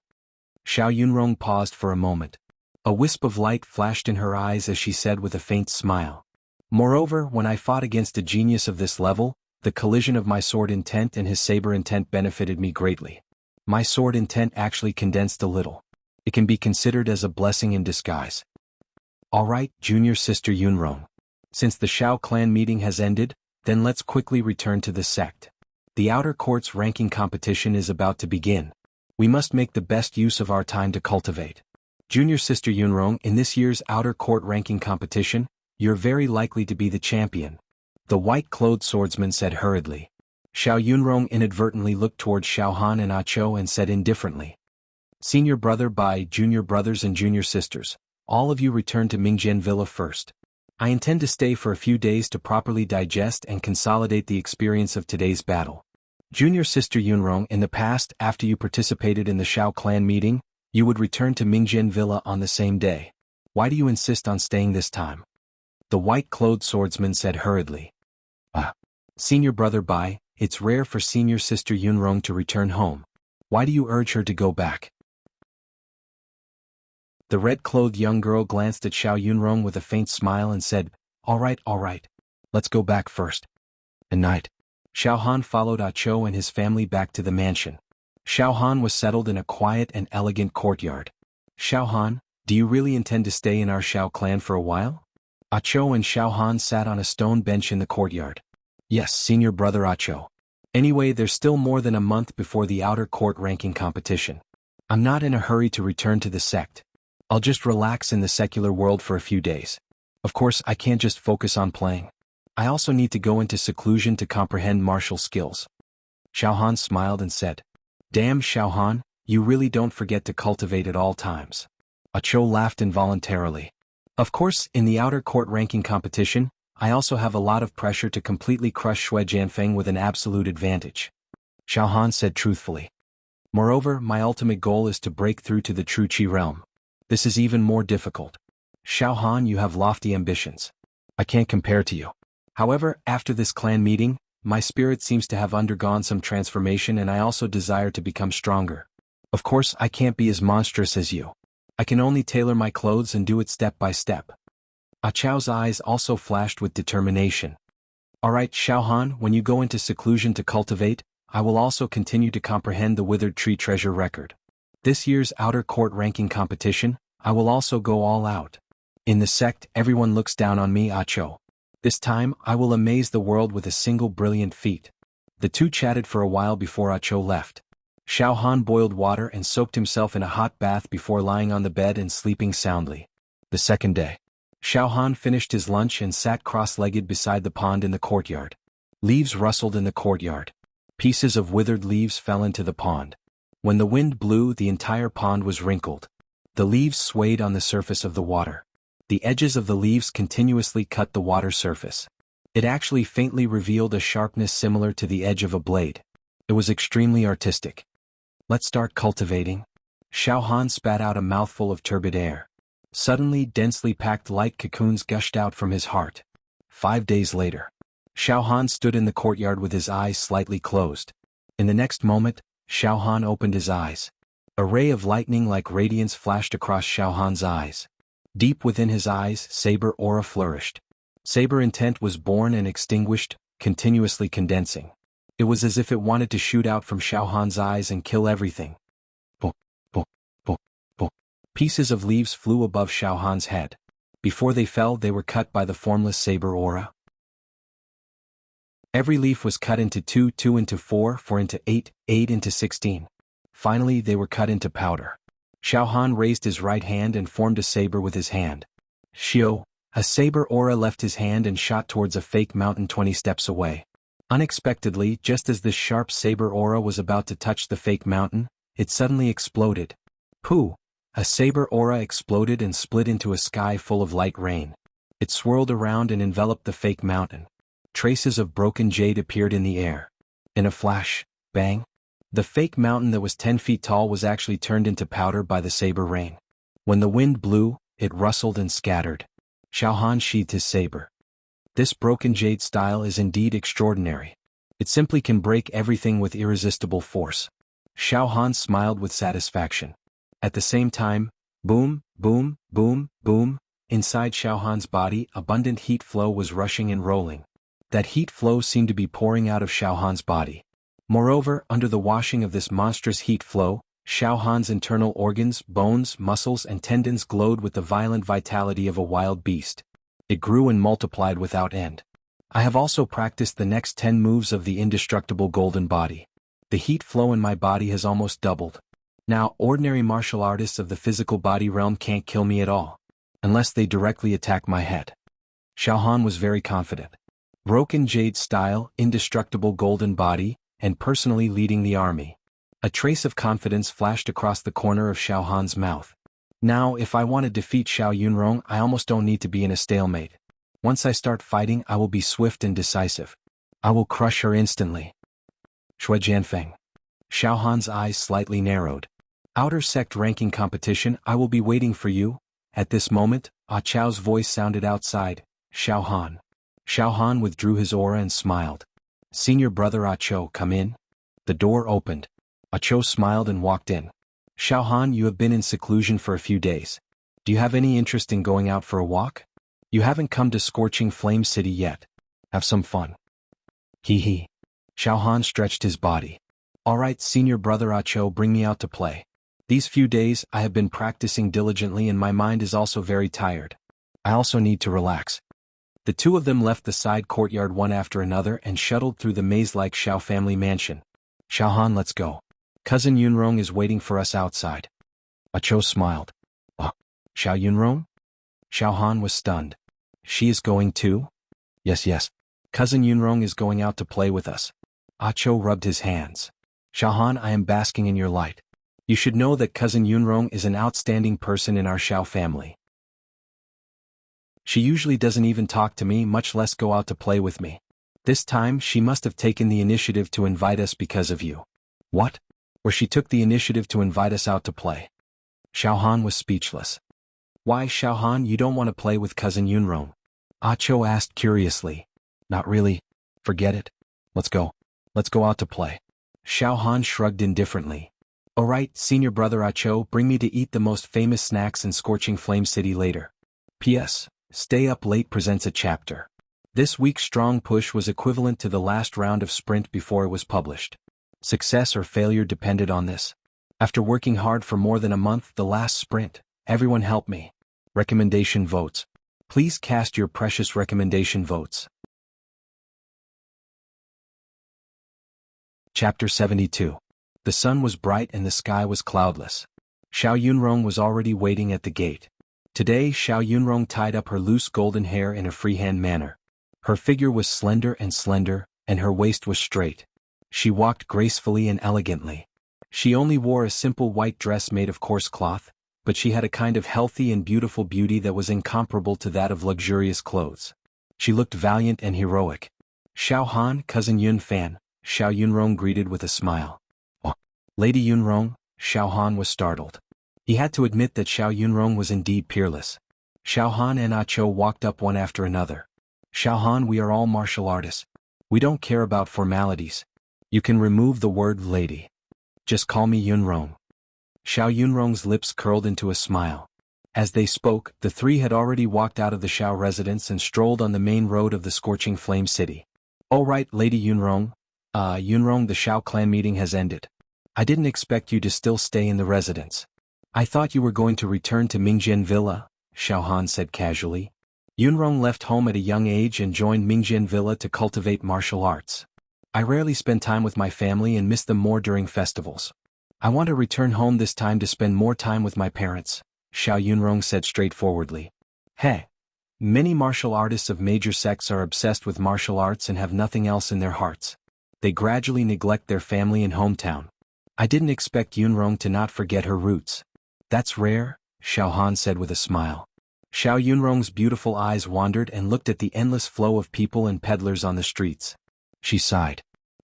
Xiao Yunrong paused for a moment. A wisp of light flashed in her eyes as she said with a faint smile. Moreover, when I fought against a genius of this level, the collision of my sword intent and his saber intent benefited me greatly. My sword intent actually condensed a little. It can be considered as a blessing in disguise. Alright, Junior Sister Yunrong. Since the Shao clan meeting has ended, then let's quickly return to the sect. The outer court's ranking competition is about to begin. We must make the best use of our time to cultivate. Junior Sister Yunrong, in this year's outer court ranking competition, you're very likely to be the champion. The white-clothed swordsman said hurriedly. Xiao Yunrong inadvertently looked towards Xiao Han and Ah Cho and said indifferently. Senior brother by junior brothers and junior sisters, all of you return to Mingjian Villa first. I intend to stay for a few days to properly digest and consolidate the experience of today's battle. Junior Sister Yunrong, in the past, after you participated in the Shao clan meeting, you would return to Mingjian Villa on the same day. Why do you insist on staying this time? The white-clothed swordsman said hurriedly. Senior brother Bai, it's rare for Senior Sister Yunrong to return home. Why do you urge her to go back? The red-clothed young girl glanced at Xiao Yunrong with a faint smile and said, all right. Let's go back first. At night, Xiao Han followed Ah Cho and his family back to the mansion. Xiao Han was settled in a quiet and elegant courtyard. Xiao Han, do you really intend to stay in our Xiao clan for a while? Ah Cho and Xiao Han sat on a stone bench in the courtyard. Yes, senior brother Ah Cho. Anyway, there's still more than a month before the outer court ranking competition. I'm not in a hurry to return to the sect. I'll just relax in the secular world for a few days. Of course, I can't just focus on playing. I also need to go into seclusion to comprehend martial skills. Xiao Han smiled and said, damn Xiao Han, you really don't forget to cultivate at all times. Ah Cho laughed involuntarily. Of course, in the outer court ranking competition, I also have a lot of pressure to completely crush Shui Jianfeng with an absolute advantage. Xiao Han said truthfully. Moreover, my ultimate goal is to break through to the true Qi realm. This is even more difficult. Xiao Han, you have lofty ambitions. I can't compare to you. However, after this clan meeting, my spirit seems to have undergone some transformation and I also desire to become stronger. Of course, I can't be as monstrous as you. I can only tailor my clothes and do it step by step. Ah Cho's eyes also flashed with determination. Alright Xiao Han, when you go into seclusion to cultivate, I will also continue to comprehend the Withered Tree treasure record. This year's outer court ranking competition, I will also go all out. In the sect, everyone looks down on me, Ah Cho. This time, I will amaze the world with a single brilliant feat. The two chatted for a while before Ah Cho left. Xiao Han boiled water and soaked himself in a hot bath before lying on the bed and sleeping soundly. The second day, Xiao Han finished his lunch and sat cross-legged beside the pond in the courtyard. Leaves rustled in the courtyard. Pieces of withered leaves fell into the pond. When the wind blew, the entire pond was wrinkled. The leaves swayed on the surface of the water. The edges of the leaves continuously cut the water surface. It actually faintly revealed a sharpness similar to the edge of a blade. It was extremely artistic. Let's start cultivating. Xiao Han spat out a mouthful of turbid air. Suddenly, densely packed light cocoons gushed out from his heart. 5 days later, Xiao Han stood in the courtyard with his eyes slightly closed. In the next moment, Xiao Han opened his eyes. A ray of lightning like radiance flashed across Xiao Han's eyes. Deep within his eyes, saber aura flourished. Saber intent was born and extinguished, continuously condensing. It was as if it wanted to shoot out from Xiao Han's eyes and kill everything. Bo, bo, bo, bo. Pieces of leaves flew above Xiao Han's head. Before they fell, they were cut by the formless saber aura. Every leaf was cut into 2, 2 into 4, 4 into 8, 8 into 16. Finally, they were cut into powder. Xiao Han raised his right hand and formed a saber with his hand. Xiao, a saber aura left his hand and shot towards a fake mountain 20 steps away. Unexpectedly, just as this sharp saber aura was about to touch the fake mountain, it suddenly exploded. Pooh! A saber aura exploded and split into a sky full of light rain. It swirled around and enveloped the fake mountain. Traces of broken jade appeared in the air. In a flash, bang! The fake mountain that was 10 feet tall was actually turned into powder by the saber rain. When the wind blew, it rustled and scattered. Xiao Han sheathed his saber. This broken jade style is indeed extraordinary. It simply can break everything with irresistible force. Xiao Han smiled with satisfaction. At the same time, boom, boom, boom, boom, inside Xiao Han's body, abundant heat flow was rushing and rolling. That heat flow seemed to be pouring out of Xiao Han's body. Moreover, under the washing of this monstrous heat flow, Xiao Han's internal organs, bones, muscles and tendons glowed with the violent vitality of a wild beast. It grew and multiplied without end. I have also practiced the next 10 moves of the indestructible golden body. The heat flow in my body has almost doubled. Now, ordinary martial artists of the physical body realm can't kill me at all, unless they directly attack my head. Xiao Han was very confident. Broken jade style, indestructible golden body, and personally leading the army. A trace of confidence flashed across the corner of Xiao Han's mouth. Now, if I want to defeat Xiao Yunrong, I almost don't need to be in a stalemate. Once I start fighting, I will be swift and decisive. I will crush her instantly. Shui Jianfeng. Xiao Han's eyes slightly narrowed. Outer sect ranking competition, I will be waiting for you. At this moment, Ah Chao's voice sounded outside. Xiao Han. Xiao Han withdrew his aura and smiled. Senior brother Ah Chou, come in. The door opened. Ah Chou smiled and walked in. Xiao Han, you have been in seclusion for a few days. Do you have any interest in going out for a walk? You haven't come to Scorching Flame City yet. Have some fun. Hee hee. Xiao Han stretched his body. Alright, senior brother Ah Chou, bring me out to play. These few days, I have been practicing diligently and my mind is also very tired. I also need to relax. The two of them left the side courtyard one after another and shuttled through the maze-like Xiao family mansion. Xiao Han, let's go. Cousin Yunrong is waiting for us outside. Ah Chou smiled. Xiao Yunrong? Xiao Han was stunned. She is going too? Yes. Cousin Yunrong is going out to play with us. Ah Chou rubbed his hands. Xiao Han, I am basking in your light. You should know that Cousin Yunrong is an outstanding person in our Xiao family. She usually doesn't even talk to me, much less go out to play with me. This time, she must have taken the initiative to invite us because of you. What? Or she took the initiative to invite us out to play. Xiao Han was speechless. Why, Xiao Han, you don't want to play with Cousin Yunrong? Ah Chou asked curiously. Not really. Forget it. Let's go. Let's go out to play. Xiao Han shrugged indifferently. Alright, senior brother Ah Chou, bring me to eat the most famous snacks in Scorching Flame City later. P.S. Stay Up Late presents a chapter. This week's strong push was equivalent to the last round of sprint before it was published. Success or failure depended on this. After working hard for more than a month, the last sprint, everyone help me. Recommendation votes. Please cast your precious recommendation votes. Chapter 72. The sun was bright and the sky was cloudless. Xiao Yunrong was already waiting at the gate. Today, Xiao Yunrong tied up her loose golden hair in a freehand manner. Her figure was slender, and her waist was straight. She walked gracefully and elegantly. She only wore a simple white dress made of coarse cloth, but she had a kind of healthy and beautiful beauty that was incomparable to that of luxurious clothes. She looked valiant and heroic. Xiao Han, Cousin Yun Fan, Xiao Yunrong greeted with a smile. Oh, Lady Yunrong, Xiao Han was startled. He had to admit that Xiao Yunrong was indeed peerless. Xiao Han and Ah Chou walked up one after another. Xiao Han, we are all martial artists. We don't care about formalities. You can remove the word lady. Just call me Yunrong. Xiao Yunrong's lips curled into a smile. As they spoke, the three had already walked out of the Xiao residence and strolled on the main road of the Scorching Flame City. All right, Lady Yunrong. Yunrong, the Xiao clan meeting has ended. I didn't expect you to still stay in the residence. I thought you were going to return to Mingjian Villa. Xiao Han said casually. Yunrong left home at a young age and joined Mingjian Villa to cultivate martial arts. I rarely spend time with my family and miss them more during festivals. I want to return home this time to spend more time with my parents, Xiao Yunrong said straightforwardly. Hey. Many martial artists of major sects are obsessed with martial arts and have nothing else in their hearts. They gradually neglect their family and hometown. I didn't expect Yunrong to not forget her roots. That's rare, Xiao Han said with a smile. Xiao Yunrong's beautiful eyes wandered and looked at the endless flow of people and peddlers on the streets. She sighed.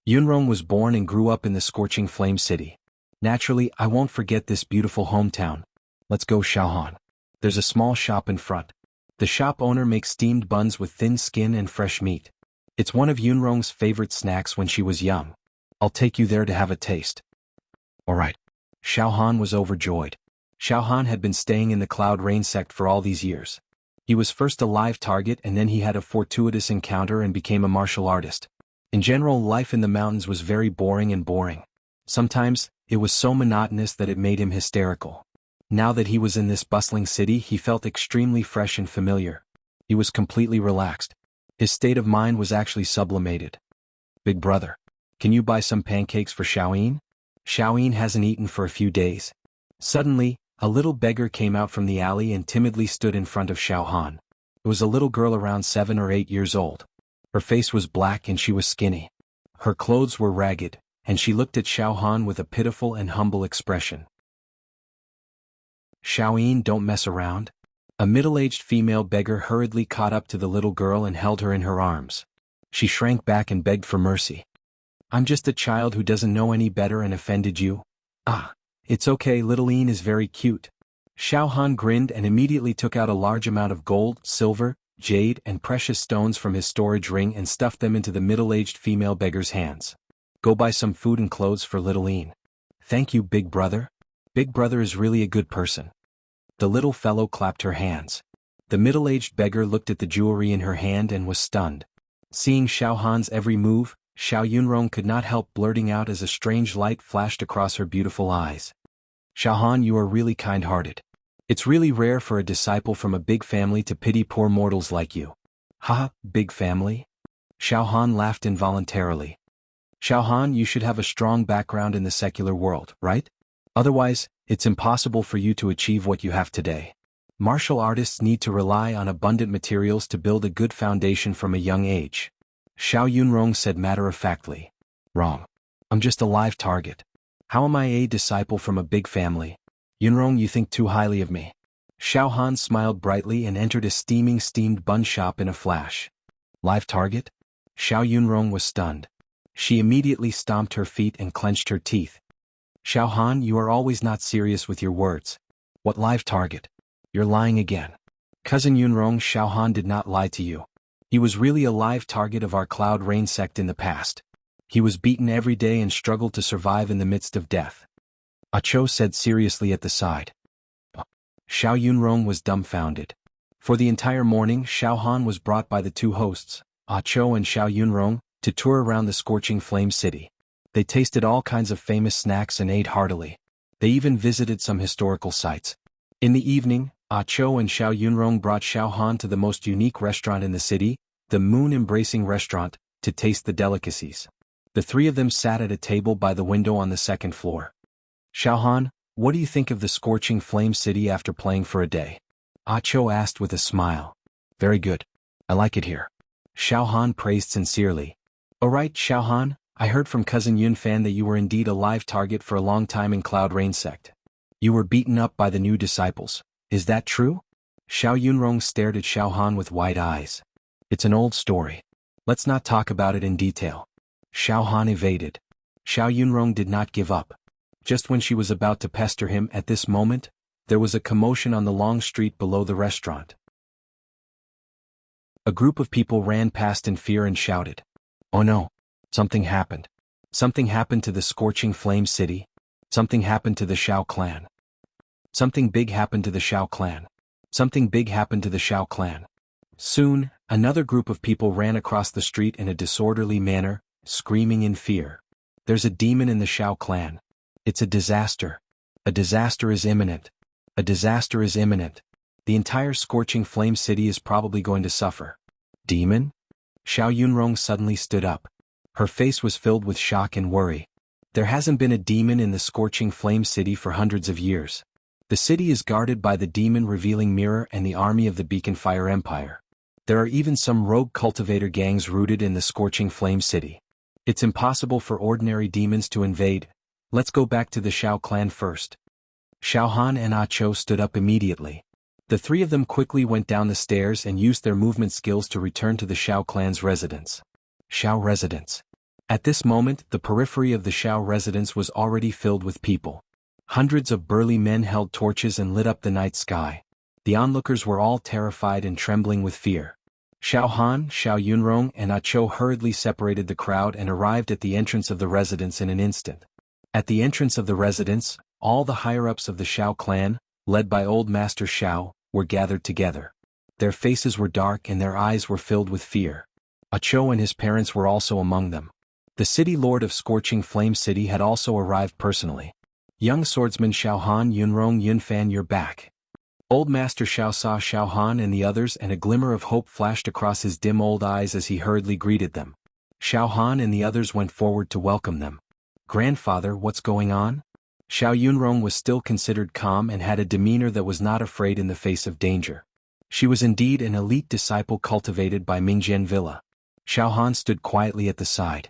Yunrong was born and grew up in the scorching flame city. Naturally, I won't forget this beautiful hometown. Let's go, Xiao Han. There's a small shop in front. The shop owner makes steamed buns with thin skin and fresh meat. It's one of Yunrong's favorite snacks when she was young. I'll take you there to have a taste. Alright. Xiao Han was overjoyed. Xiao Han had been staying in the Cloud Rain sect for all these years. He was first a live target and then he had a fortuitous encounter and became a martial artist. In general, life in the mountains was very boring. Sometimes, it was so monotonous that it made him hysterical. Now that he was in this bustling city, he felt extremely fresh and familiar. He was completely relaxed. His state of mind was actually sublimated. Big brother, can you buy some pancakes for Xiaoyin? Xiaoyin hasn't eaten for a few days. Suddenly, a little beggar came out from the alley and timidly stood in front of Xiao Han. It was a little girl around 7 or 8 years old. Her face was black and she was skinny. Her clothes were ragged, and she looked at Xiao Han with a pitiful and humble expression. Xiaoyin, don't mess around. A middle-aged female beggar hurriedly caught up to the little girl and held her in her arms. She shrank back and begged for mercy. I'm just a child who doesn't know any better and offended you. Ah, it's okay, little Een is very cute. Xiao Han grinned and immediately took out a large amount of gold, silver, jade and precious stones from his storage ring and stuffed them into the middle-aged female beggar's hands. Go buy some food and clothes for little Een. Thank you, big brother. Big brother is really a good person. The little fellow clapped her hands. The middle-aged beggar looked at the jewelry in her hand and was stunned. Seeing Xiao Han's every move, Xiao Yunrong could not help blurting out as a strange light flashed across her beautiful eyes. Xiao Han, you are really kind-hearted. It's really rare for a disciple from a big family to pity poor mortals like you. Ha, big family? Xiao Han laughed involuntarily. Xiao Han, you should have a strong background in the secular world, right? Otherwise, it's impossible for you to achieve what you have today. Martial artists need to rely on abundant materials to build a good foundation from a young age. Xiao Yunrong said matter-of-factly. Wrong. I'm just a live target. How am I a disciple from a big family? Yunrong, you think too highly of me. Xiao Han smiled brightly and entered a steamed bun shop in a flash. Live target? Xiao Yunrong was stunned. She immediately stomped her feet and clenched her teeth. Xiao Han, you are always not serious with your words. What live target? You're lying again. Cousin Yunrong, Xiao Han did not lie to you. He was really a live target of our Cloud Rain sect in the past. He was beaten every day and struggled to survive in the midst of death. Ah Cho said seriously at the side. Xiao Yunrong was dumbfounded. For the entire morning, Xiao Han was brought by the two hosts, Ah Cho and Xiao Yunrong, to tour around the scorching flame city. They tasted all kinds of famous snacks and ate heartily. They even visited some historical sites. In the evening, Ah Cho and Xiao Yunrong brought Xiao Han to the most unique restaurant in the city, the Moon-Embracing Restaurant, to taste the delicacies. The three of them sat at a table by the window on the second floor. Xiao Han, what do you think of the scorching flame city after playing for a day? Ah Cho asked with a smile. Very good. I like it here. Xiao Han praised sincerely. Alright, Xiao Han, I heard from cousin Yun Fan that you were indeed a live target for a long time in Cloud Rain sect. You were beaten up by the new disciples. Is that true? Xiao Yunrong stared at Xiao Han with wide eyes. It's an old story. Let's not talk about it in detail. Xiao Han evaded. Xiao Yunrong did not give up. Just when she was about to pester him at this moment, there was a commotion on the long street below the restaurant. A group of people ran past in fear and shouted. Oh no! Something happened. Something happened to the scorching flame city. Something happened to the Xiao clan. Something big happened to the Xiao clan. Something big happened to the Xiao clan. Soon, another group of people ran across the street in a disorderly manner, screaming in fear. There's a demon in the Xiao clan. It's a disaster. A disaster is imminent. A disaster is imminent. The entire Scorching Flame City is probably going to suffer. Demon? Xiao Yunrong suddenly stood up. Her face was filled with shock and worry. There hasn't been a demon in the Scorching Flame City for hundreds of years. The city is guarded by the demon-revealing mirror and the army of the Beacon Fire Empire. There are even some rogue cultivator gangs rooted in the Scorching Flame City. It's impossible for ordinary demons to invade. Let's go back to the Xiao clan first. Xiao Han and Ah Cho stood up immediately. The three of them quickly went down the stairs and used their movement skills to return to the Xiao clan's residence. Xiao residence. At this moment, the periphery of the Xiao residence was already filled with people. Hundreds of burly men held torches and lit up the night sky. The onlookers were all terrified and trembling with fear. Xiao Han, Xiao Yunrong, and Ah Cho hurriedly separated the crowd and arrived at the entrance of the residence in an instant. At the entrance of the residence, all the higher-ups of the Xiao clan, led by Old Master Xiao, were gathered together. Their faces were dark and their eyes were filled with fear. Ah Cho and his parents were also among them. The city lord of Scorching Flame City had also arrived personally. Young swordsman Xiao Han, Yunrong, Yunfan, you're back. Old Master Xiao saw Xiao Han and the others, and a glimmer of hope flashed across his dim old eyes as he hurriedly greeted them. Xiao Han and the others went forward to welcome them. Grandfather, what's going on? Xiao Yunrong was still considered calm and had a demeanor that was not afraid in the face of danger. She was indeed an elite disciple cultivated by Mingjian Villa. Xiao Han stood quietly at the side.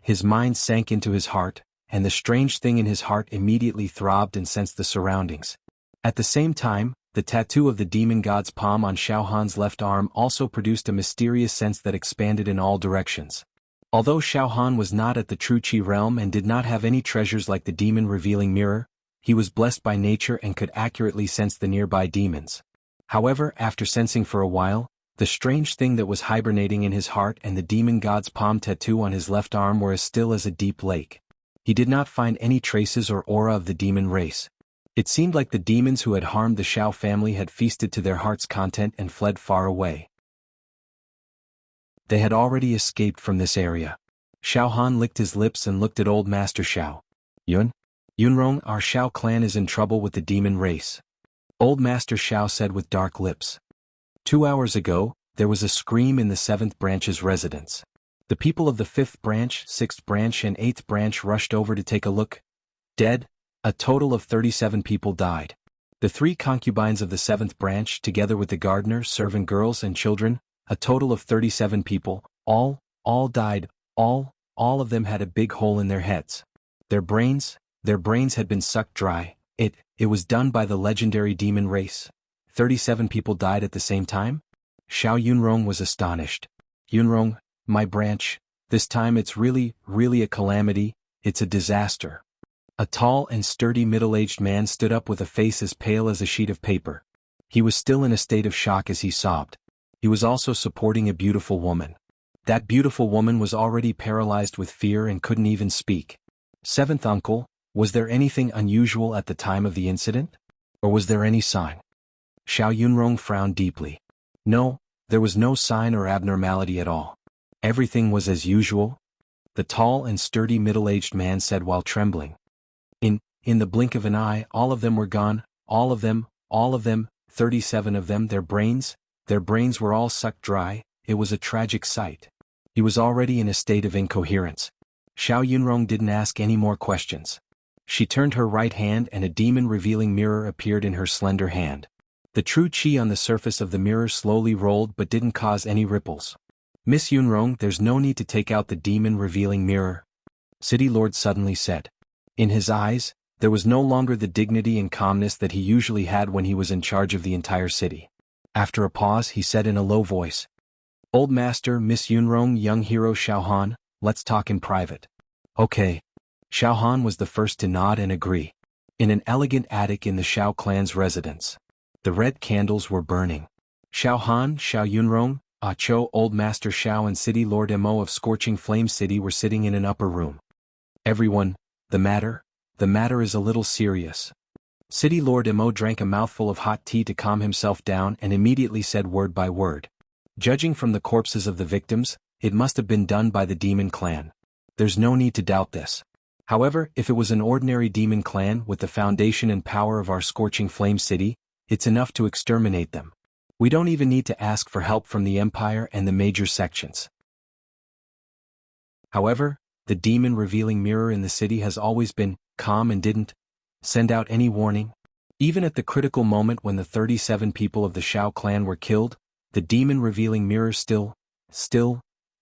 His mind sank into his heart, and the strange thing in his heart immediately throbbed and sensed the surroundings. At the same time, the tattoo of the demon god's palm on Xiao Han's left arm also produced a mysterious sense that expanded in all directions. Although Xiao Han was not at the true Qi realm and did not have any treasures like the demon-revealing mirror, he was blessed by nature and could accurately sense the nearby demons. However, after sensing for a while, the strange thing that was hibernating in his heart and the demon god's palm tattoo on his left arm were as still as a deep lake. He did not find any traces or aura of the demon race. It seemed like the demons who had harmed the Xiao family had feasted to their heart's content and fled far away. They had already escaped from this area. Xiao Han licked his lips and looked at Old Master Xiao. Yunrong, our Xiao clan is in trouble with the demon race. Old Master Xiao said with dark lips. 2 hours ago, there was a scream in the 7th branch's residence. The people of the 5th branch, 6th branch and 8th branch rushed over to take a look. Dead, a total of 37 people died. The 3 concubines of the 7th branch, together with the gardener, servant girls and children, a total of 37 people, all died, all of them had a big hole in their heads. Their brains had been sucked dry. It was done by the legendary demon race. 37 people died at the same time? Xiao Yunrong was astonished. Yunrong, my branch, this time it's really a calamity, it's a disaster. A tall and sturdy middle-aged man stood up with a face as pale as a sheet of paper. He was still in a state of shock as he sobbed. He was also supporting a beautiful woman. That beautiful woman was already paralyzed with fear and couldn't even speak. 7th uncle, was there anything unusual at the time of the incident? Or was there any sign? Xiao Yunrong frowned deeply. No, there was no sign or abnormality at all. Everything was as usual. The tall and sturdy middle-aged man said while trembling. In the blink of an eye, all of them were gone, all of them, 37 of them, their brains were all sucked dry. It was a tragic sight. He was already in a state of incoherence. Xiao Yunrong didn't ask any more questions. She turned her right hand and a demon-revealing mirror appeared in her slender hand. The true qi on the surface of the mirror slowly rolled but didn't cause any ripples. Miss Yunrong, there's no need to take out the demon-revealing mirror, City Lord suddenly said. In his eyes, there was no longer the dignity and calmness that he usually had when he was in charge of the entire city. After a pause, he said in a low voice, Old Master, Miss Yunrong, young hero Xiao Han, let's talk in private. Okay. Xiao Han was the first to nod and agree. In an elegant attic in the Xiao clan's residence. The red candles were burning. Xiao Han, Xiao Yunrong, Ah Cho, Old Master Xiao and City Lord Mo of Scorching Flame City were sitting in an upper room. Everyone, the matter is a little serious. City Lord Mo drank a mouthful of hot tea to calm himself down and immediately said word by word. Judging from the corpses of the victims, it must have been done by the demon clan. There's no need to doubt this. However, if it was an ordinary demon clan with the foundation and power of our Scorching Flame City, it's enough to exterminate them. We don't even need to ask for help from the Empire and the major sections. However, the demon-revealing mirror in the city has always been calm and didn't send out any warning. Even at the critical moment when the 37 people of the Shao clan were killed, the demon-revealing mirror still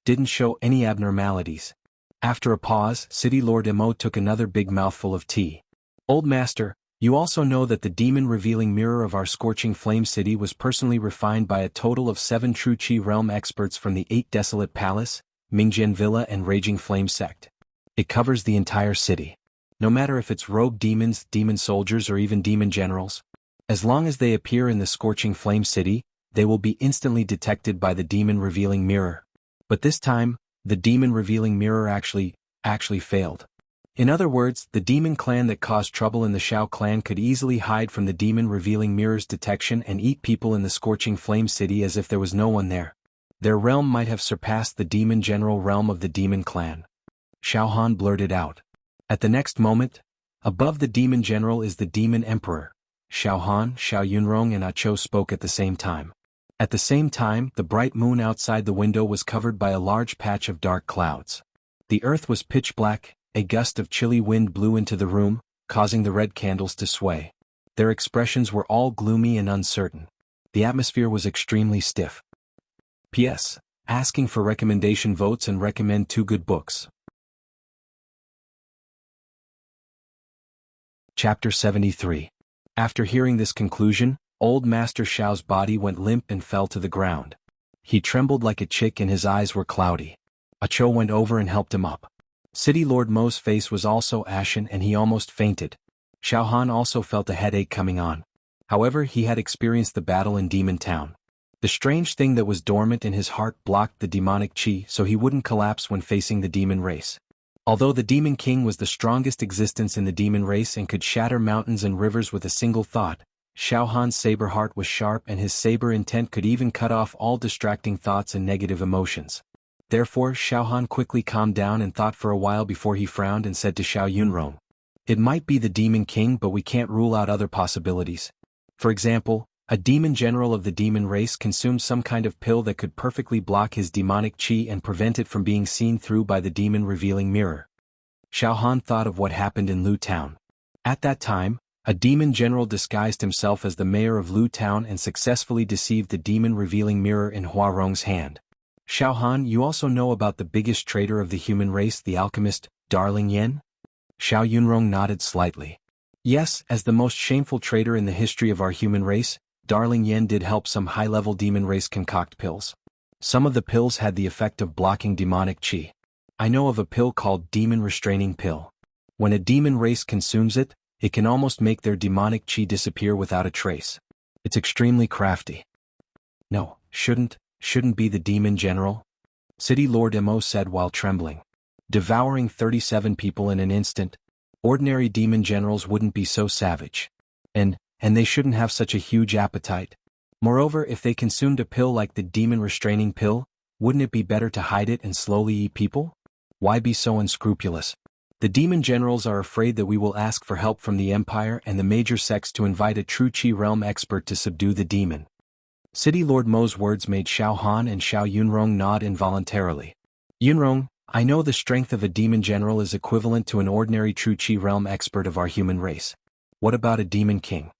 didn't show any abnormalities. After a pause, City Lord Mo took another big mouthful of tea. Old Master, you also know that the demon-revealing mirror of our scorching flame city was personally refined by a total of 7 true Qi realm experts from the 8 Desolate Palace, Mingjian Villa and Raging Flame Sect. It covers the entire city. No matter if it's rogue demons, demon soldiers or even demon generals. As long as they appear in the scorching flame city, they will be instantly detected by the demon-revealing mirror. But this time, the demon-revealing mirror actually failed. In other words, the demon clan that caused trouble in the Shao clan could easily hide from the demon-revealing mirror's detection and eat people in the scorching flame city as if there was no one there. Their realm might have surpassed the demon general realm of the demon clan. Xiao Han blurted out. At the next moment, above the demon general is the demon emperor. Xiao Han, Xiao Yunrong and Ah Cho spoke at the same time. At the same time, the bright moon outside the window was covered by a large patch of dark clouds. The earth was pitch black, a gust of chilly wind blew into the room, causing the red candles to sway. Their expressions were all gloomy and uncertain. The atmosphere was extremely stiff. P.S. Asking for recommendation votes and recommend 2 good books. Chapter 73. After hearing this conclusion, Old Master Xiao's body went limp and fell to the ground. He trembled like a chick and his eyes were cloudy. Ah Cho went over and helped him up. City Lord Mo's face was also ashen and he almost fainted. Xiao Han also felt a headache coming on. However, he had experienced the battle in Demon Town. The strange thing that was dormant in his heart blocked the demonic qi so he wouldn't collapse when facing the demon race. Although the Demon King was the strongest existence in the demon race and could shatter mountains and rivers with a single thought, Xiao Han's saber heart was sharp and his saber intent could even cut off all distracting thoughts and negative emotions. Therefore, Xiao Han quickly calmed down and thought for a while before he frowned and said to Xiao Yunrong, "It might be the Demon King, but we can't rule out other possibilities. For example, a demon general of the demon race consumed some kind of pill that could perfectly block his demonic qi and prevent it from being seen through by the demon-revealing mirror." Xiao Han thought of what happened in Lu Town. At that time, a demon general disguised himself as the mayor of Lu Town and successfully deceived the demon-revealing mirror in Huarong's hand. Xiao Han, you also know about the biggest traitor of the human race, the alchemist, Darling Yen? Xiao Yunrong nodded slightly. Yes, as the most shameful traitor in the history of our human race, Darling Yen did help some high-level demon race concoct pills. Some of the pills had the effect of blocking demonic qi. I know of a pill called Demon Restraining Pill. When a demon race consumes it, it can almost make their demonic qi disappear without a trace. It's extremely crafty. No, shouldn't be the demon general? City Lord Mo said while trembling. Devouring 37 people in an instant, ordinary demon generals wouldn't be so savage. And they shouldn't have such a huge appetite. Moreover, if they consumed a pill like the demon restraining pill, wouldn't it be better to hide it and slowly eat people? Why be so unscrupulous? The demon generals are afraid that we will ask for help from the Empire and the major sects to invite a true Qi realm expert to subdue the demon. City Lord Mo's words made Xiao Han and Xiao Yunrong nod involuntarily. Yunrong, I know the strength of a demon general is equivalent to an ordinary true Qi realm expert of our human race. What about a demon king?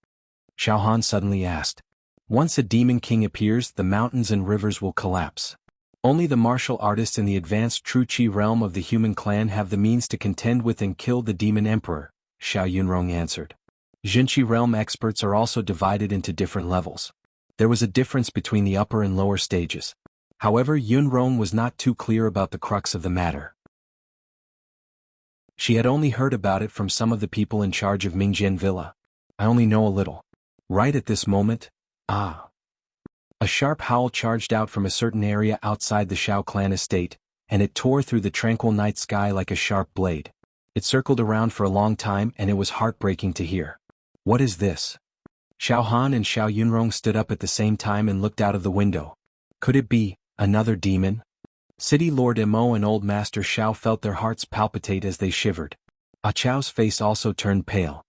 Xiao Han suddenly asked. Once a demon king appears, the mountains and rivers will collapse. Only the martial artists in the advanced true Qi realm of the human clan have the means to contend with and kill the demon emperor, Xiao Yunrong answered. Jinqi realm experts are also divided into different levels. There was a difference between the upper and lower stages. However, Yunrong was not too clear about the crux of the matter. She had only heard about it from some of the people in charge of Mingjian Villa. I only know a little. Right at this moment, a sharp howl charged out from a certain area outside the Shao clan estate, and it tore through the tranquil night sky like a sharp blade. It circled around for a long time and it was heartbreaking to hear. What is this? Xiao Han and Xiao Yunrong stood up at the same time and looked out of the window. Could it be another demon? City Lord Mo and Old Master Xiao felt their hearts palpitate as they shivered. Ah Chao's face also turned pale.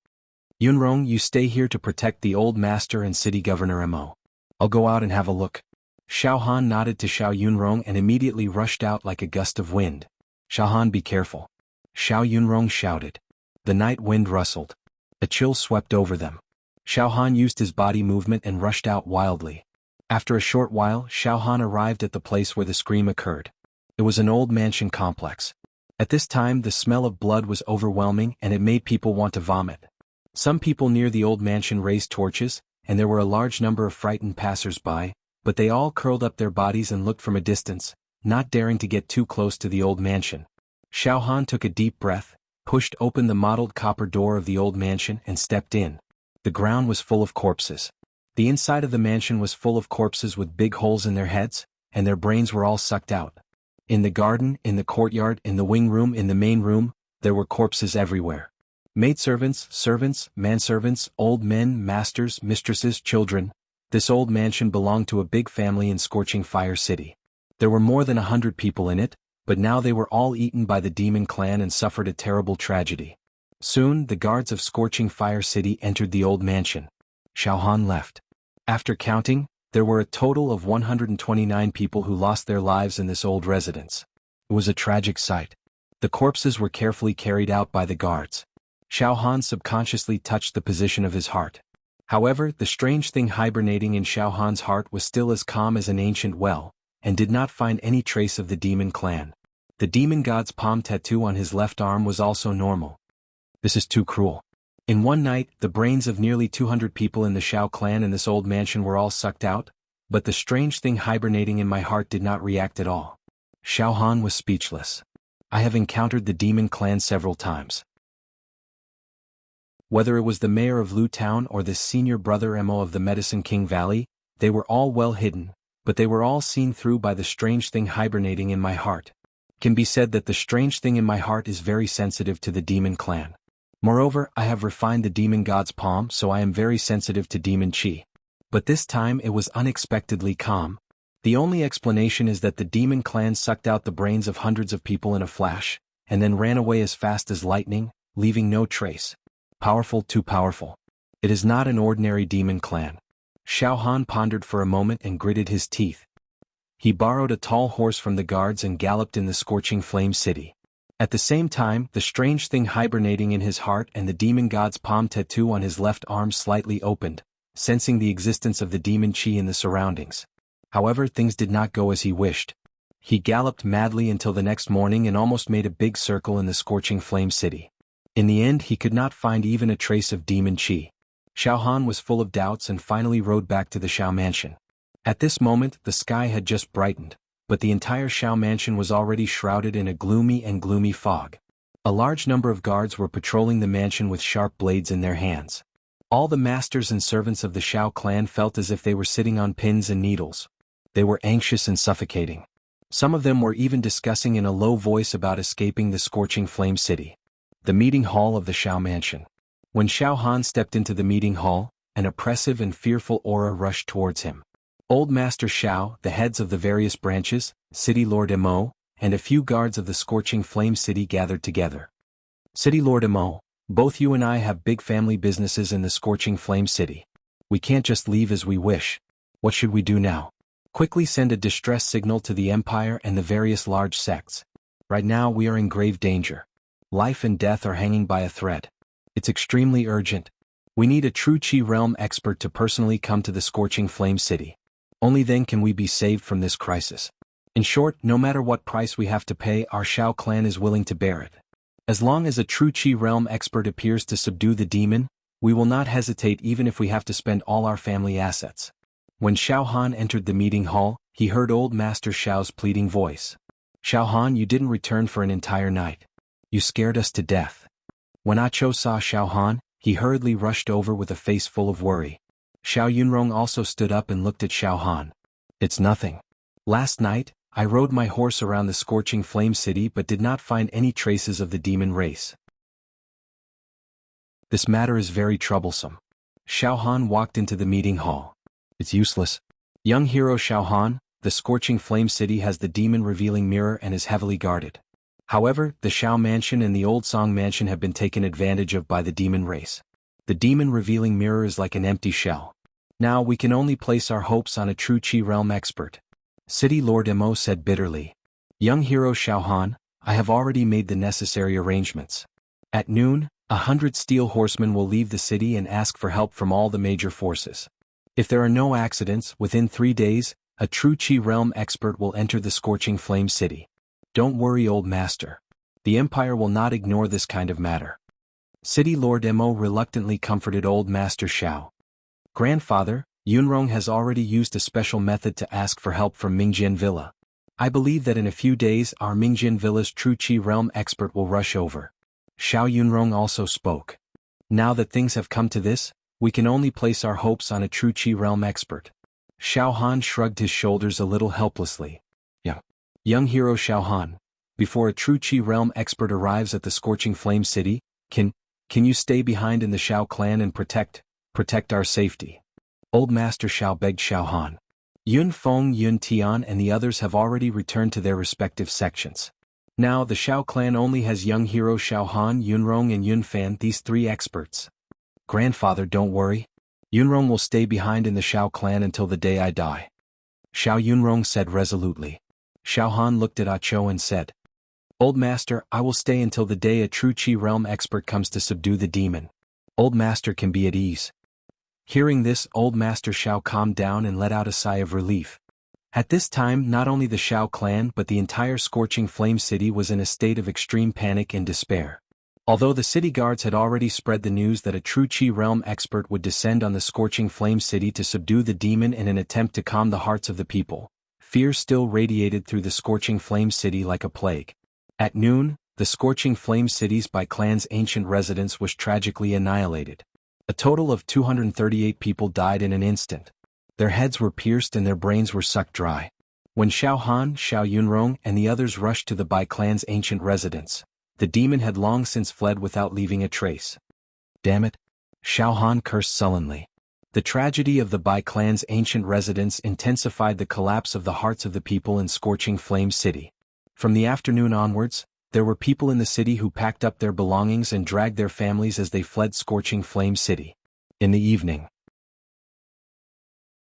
Yunrong, you stay here to protect the old master and city governor Mo. I'll go out and have a look. Xiao Han nodded to Xiao Yunrong and immediately rushed out like a gust of wind. Xiao Han, be careful. Xiao Yunrong shouted. The night wind rustled. A chill swept over them. Xiao Han used his body movement and rushed out wildly. After a short while, Xiao Han arrived at the place where the scream occurred. It was an old mansion complex. At this time, the smell of blood was overwhelming and it made people want to vomit. Some people near the old mansion raised torches, and there were a large number of frightened passers-by, but they all curled up their bodies and looked from a distance, not daring to get too close to the old mansion. Xiao Han took a deep breath, pushed open the mottled copper door of the old mansion and stepped in. The ground was full of corpses. The inside of the mansion was full of corpses with big holes in their heads, and their brains were all sucked out. In the garden, in the courtyard, in the wing room, in the main room, there were corpses everywhere. Maidservants, servants, manservants, old men, masters, mistresses, children. This old mansion belonged to a big family in Scorching Fire City. There were more than 100 people in it, but now they were all eaten by the demon clan and suffered a terrible tragedy. Soon, the guards of Scorching Fire City entered the old mansion. Xiao Han left. After counting, there were a total of 129 people who lost their lives in this old residence. It was a tragic sight. The corpses were carefully carried out by the guards. Xiao Han subconsciously touched the position of his heart. However, the strange thing hibernating in Xiao Han's heart was still as calm as an ancient well, and did not find any trace of the demon clan. The demon god's palm tattoo on his left arm was also normal. This is too cruel. In one night, the brains of nearly 200 people in the Xiao clan in this old mansion were all sucked out, but the strange thing hibernating in my heart did not react at all. Xiao Han was speechless. I have encountered the demon clan several times. Whether it was the mayor of Lu Town or this senior brother Mo of the Medicine King Valley, they were all well hidden, but they were all seen through by the strange thing hibernating in my heart. It can be said that the strange thing in my heart is very sensitive to the demon clan. Moreover, I have refined the demon god's palm, so I am very sensitive to demon chi. But this time it was unexpectedly calm. The only explanation is that the demon clan sucked out the brains of hundreds of people in a flash, and then ran away as fast as lightning, leaving no trace. Powerful, too powerful. It is not an ordinary demon clan. Xiao Han pondered for a moment and gritted his teeth. He borrowed a tall horse from the guards and galloped in the Scorching Flame City. At the same time, the strange thing hibernating in his heart and the demon god's palm tattoo on his left arm slightly opened, sensing the existence of the demon chi in the surroundings. However, things did not go as he wished. He galloped madly until the next morning and almost made a big circle in the Scorching Flame City. In the end, he could not find even a trace of demon chi. Xiao Han was full of doubts and finally rode back to the Xiao mansion. At this moment, the sky had just brightened, but the entire Xiao mansion was already shrouded in a gloomy fog. A large number of guards were patrolling the mansion with sharp blades in their hands. All the masters and servants of the Xiao clan felt as if they were sitting on pins and needles. They were anxious and suffocating. Some of them were even discussing in a low voice about escaping the Scorching Flame City. The meeting hall of the Xiao mansion. When Xiao Han stepped into the meeting hall, an oppressive and fearful aura rushed towards him. Old Master Xiao, the heads of the various branches, City Lord Mo, and a few guards of the Scorching Flame City gathered together. City Lord Mo, both you and I have big family businesses in the Scorching Flame City. We can't just leave as we wish. What should we do now? Quickly send a distress signal to the Empire and the various large sects. Right now we are in grave danger. Life and death are hanging by a thread. It's extremely urgent. We need a true Qi realm expert to personally come to the Scorching Flame City. Only then can we be saved from this crisis. In short, no matter what price we have to pay, our Xiao clan is willing to bear it. As long as a true Qi realm expert appears to subdue the demon, we will not hesitate even if we have to spend all our family assets. When Xiao Han entered the meeting hall, he heard old Master Xiao's pleading voice. Xiao Han, you didn't return for an entire night. You scared us to death. When Acho saw Xiao Han, he hurriedly rushed over with a face full of worry. Xiao Yunrong also stood up and looked at Xiao Han. It's nothing. Last night, I rode my horse around the Scorching Flame City but did not find any traces of the demon race. This matter is very troublesome. Xiao Han walked into the meeting hall. It's useless. Young hero Xiao Han, the Scorching Flame City has the demon-revealing mirror and is heavily guarded. However, the Xiao Mansion and the Old Song Mansion have been taken advantage of by the demon race. The demon revealing mirror is like an empty shell. Now we can only place our hopes on a true Qi realm expert. City Lord Mo said bitterly. Young hero Xiao Han, I have already made the necessary arrangements. At noon, 100 steel horsemen will leave the city and ask for help from all the major forces. If there are no accidents, within 3 days, a true Qi realm expert will enter the scorching flame city. Don't worry, old master. The Empire will not ignore this kind of matter. City Lord Mo reluctantly comforted old Master Xiao. Grandfather, Yunrong has already used a special method to ask for help from Mingjian Villa. I believe that in a few days our Mingjian Villa's true Qi realm expert will rush over. Xiao Yunrong also spoke. Now that things have come to this, we can only place our hopes on a true Qi realm expert. Xiao Han shrugged his shoulders a little helplessly. Yeah. Young hero Xiao Han, before a true Qi realm expert arrives at the scorching flame city, can you stay behind in the Xiao clan and protect our safety? Old Master Xiao begged Xiao Han. Yun Feng, Yun Tian and the others have already returned to their respective sections. Now the Xiao clan only has young hero Xiao Han, Yunrong and Yun Fan, these 3 experts. Grandfather, don't worry. Yunrong will stay behind in the Xiao clan until the day I die. Xiao Yunrong said resolutely. Xiao Han looked at Ah Cho and said, Old Master, I will stay until the day a true Qi realm expert comes to subdue the demon. Old Master can be at ease. Hearing this, Old Master Xiao calmed down and let out a sigh of relief. At this time, not only the Xiao clan but the entire scorching flame city was in a state of extreme panic and despair. Although the city guards had already spread the news that a true Qi realm expert would descend on the scorching flame city to subdue the demon in an attempt to calm the hearts of the people, fear still radiated through the scorching flame city like a plague. At noon, the scorching flame city's by clan's ancient residence was tragically annihilated. A total of 238 people died in an instant. Their heads were pierced and their brains were sucked dry. When Xiao Han, Xiao Yunrong and the others rushed to the Bai clan's ancient residence, the demon had long since fled without leaving a trace. Damn it! Xiao Han cursed sullenly. The tragedy of the Bai clan's ancient residence intensified the collapse of the hearts of the people in scorching flame city. From the afternoon onwards, there were people in the city who packed up their belongings and dragged their families as they fled scorching flame city. In the evening,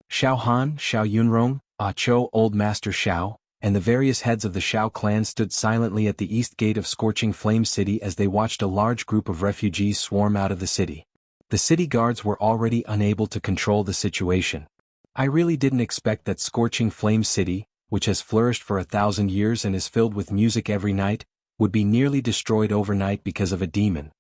Xiao Han, Xiao Yunrong, Ah Cho, Old Master Xiao, and the various heads of the Xiao clan stood silently at the east gate of scorching flame city as they watched a large group of refugees swarm out of the city. The city guards were already unable to control the situation. I really didn't expect that scorching flame city, which has flourished for 1,000 years and is filled with music every night, would be nearly destroyed overnight because of a demon.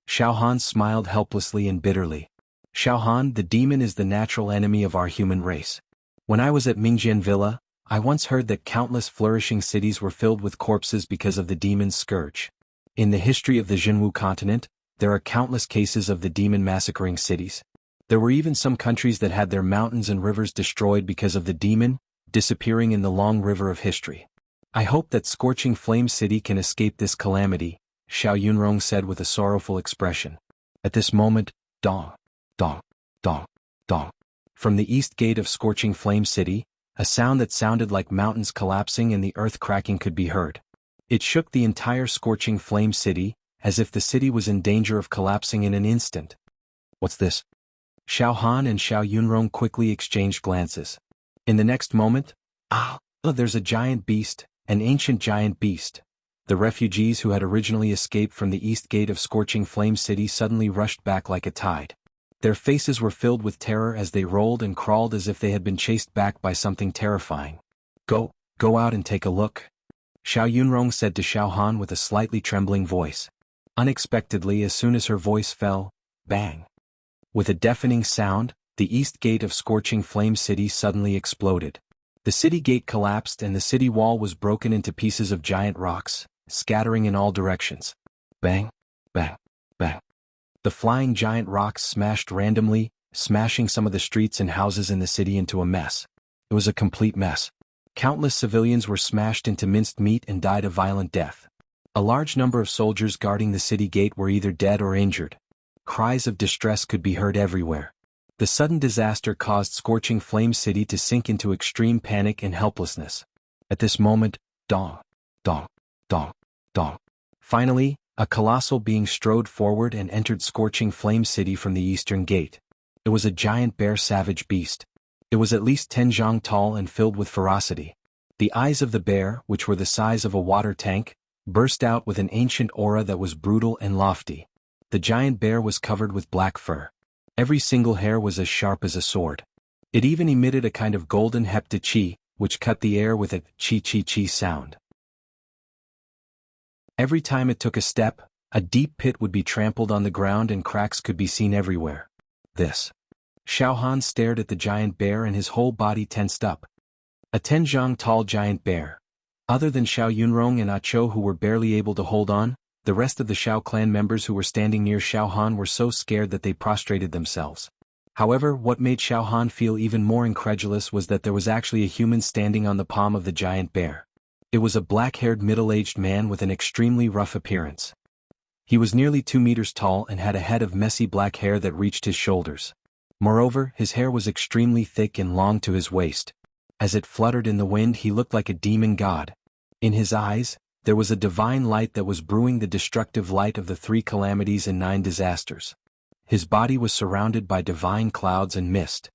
Xiao Han smiled helplessly and bitterly. Xiao Han, the demon is the natural enemy of our human race. When I was at Mingjian Villa, I once heard that countless flourishing cities were filled with corpses because of the demon's scourge. In the history of the Jinwu continent, there are countless cases of the demon massacring cities. There were even some countries that had their mountains and rivers destroyed because of the demon, disappearing in the long river of history. I hope that Scorching Flame City can escape this calamity, Xiao Yunrong said with a sorrowful expression. At this moment, dong, dong, dong, dong. From the east gate of Scorching Flame City, a sound that sounded like mountains collapsing and the earth cracking could be heard. It shook the entire Scorching Flame City, as if the city was in danger of collapsing in an instant. What's this? Xiao Han and Xiao Yunrong quickly exchanged glances. In the next moment, there's a giant beast, an ancient giant beast. The refugees who had originally escaped from the east gate of Scorching Flame City suddenly rushed back like a tide. Their faces were filled with terror as they rolled and crawled as if they had been chased back by something terrifying. Go out and take a look, Xiao Yunrong said to Xiao Han with a slightly trembling voice. Unexpectedly, as soon as her voice fell, bang! With a deafening sound, the east gate of Scorching Flame City suddenly exploded. The city gate collapsed and the city wall was broken into pieces of giant rocks, scattering in all directions. Bang, bang, bang. The flying giant rocks smashed randomly, smashing some of the streets and houses in the city into a mess. It was a complete mess. Countless civilians were smashed into minced meat and died a violent death. A large number of soldiers guarding the city gate were either dead or injured. Cries of distress could be heard everywhere. The sudden disaster caused Scorching Flame City to sink into extreme panic and helplessness. At this moment, dong, dong, dong, dong. Finally, A colossal being strode forward and entered Scorching Flame City from the eastern gate. It was a giant bear savage beast. It was at least 10 zhang tall and filled with ferocity. The eyes of the bear, which were the size of a water tank, burst out with an ancient aura that was brutal and lofty. The giant bear was covered with black fur. Every single hair was as sharp as a sword. It even emitted a kind of golden hepta-chi, which cut the air with a chi-chi-chi sound. Every time it took a step, a deep pit would be trampled on the ground and cracks could be seen everywhere. This. Xiao Han stared at the giant bear and his whole body tensed up. A 10 zhang tall giant bear. Other than Xiao Yunrong and Ah Cho who were barely able to hold on, the rest of the Xiao clan members who were standing near Xiao Han were so scared that they prostrated themselves. However, what made Xiao Han feel even more incredulous was that there was actually a human standing on the palm of the giant bear. It was a black-haired middle-aged man with an extremely rough appearance. He was nearly 2 meters tall and had a head of messy black hair that reached his shoulders. Moreover, his hair was extremely thick and long to his waist. As it fluttered in the wind, he looked like a demon god. In his eyes, there was a divine light that was brewing the destructive light of the 3 calamities and 9 disasters. His body was surrounded by divine clouds and mist.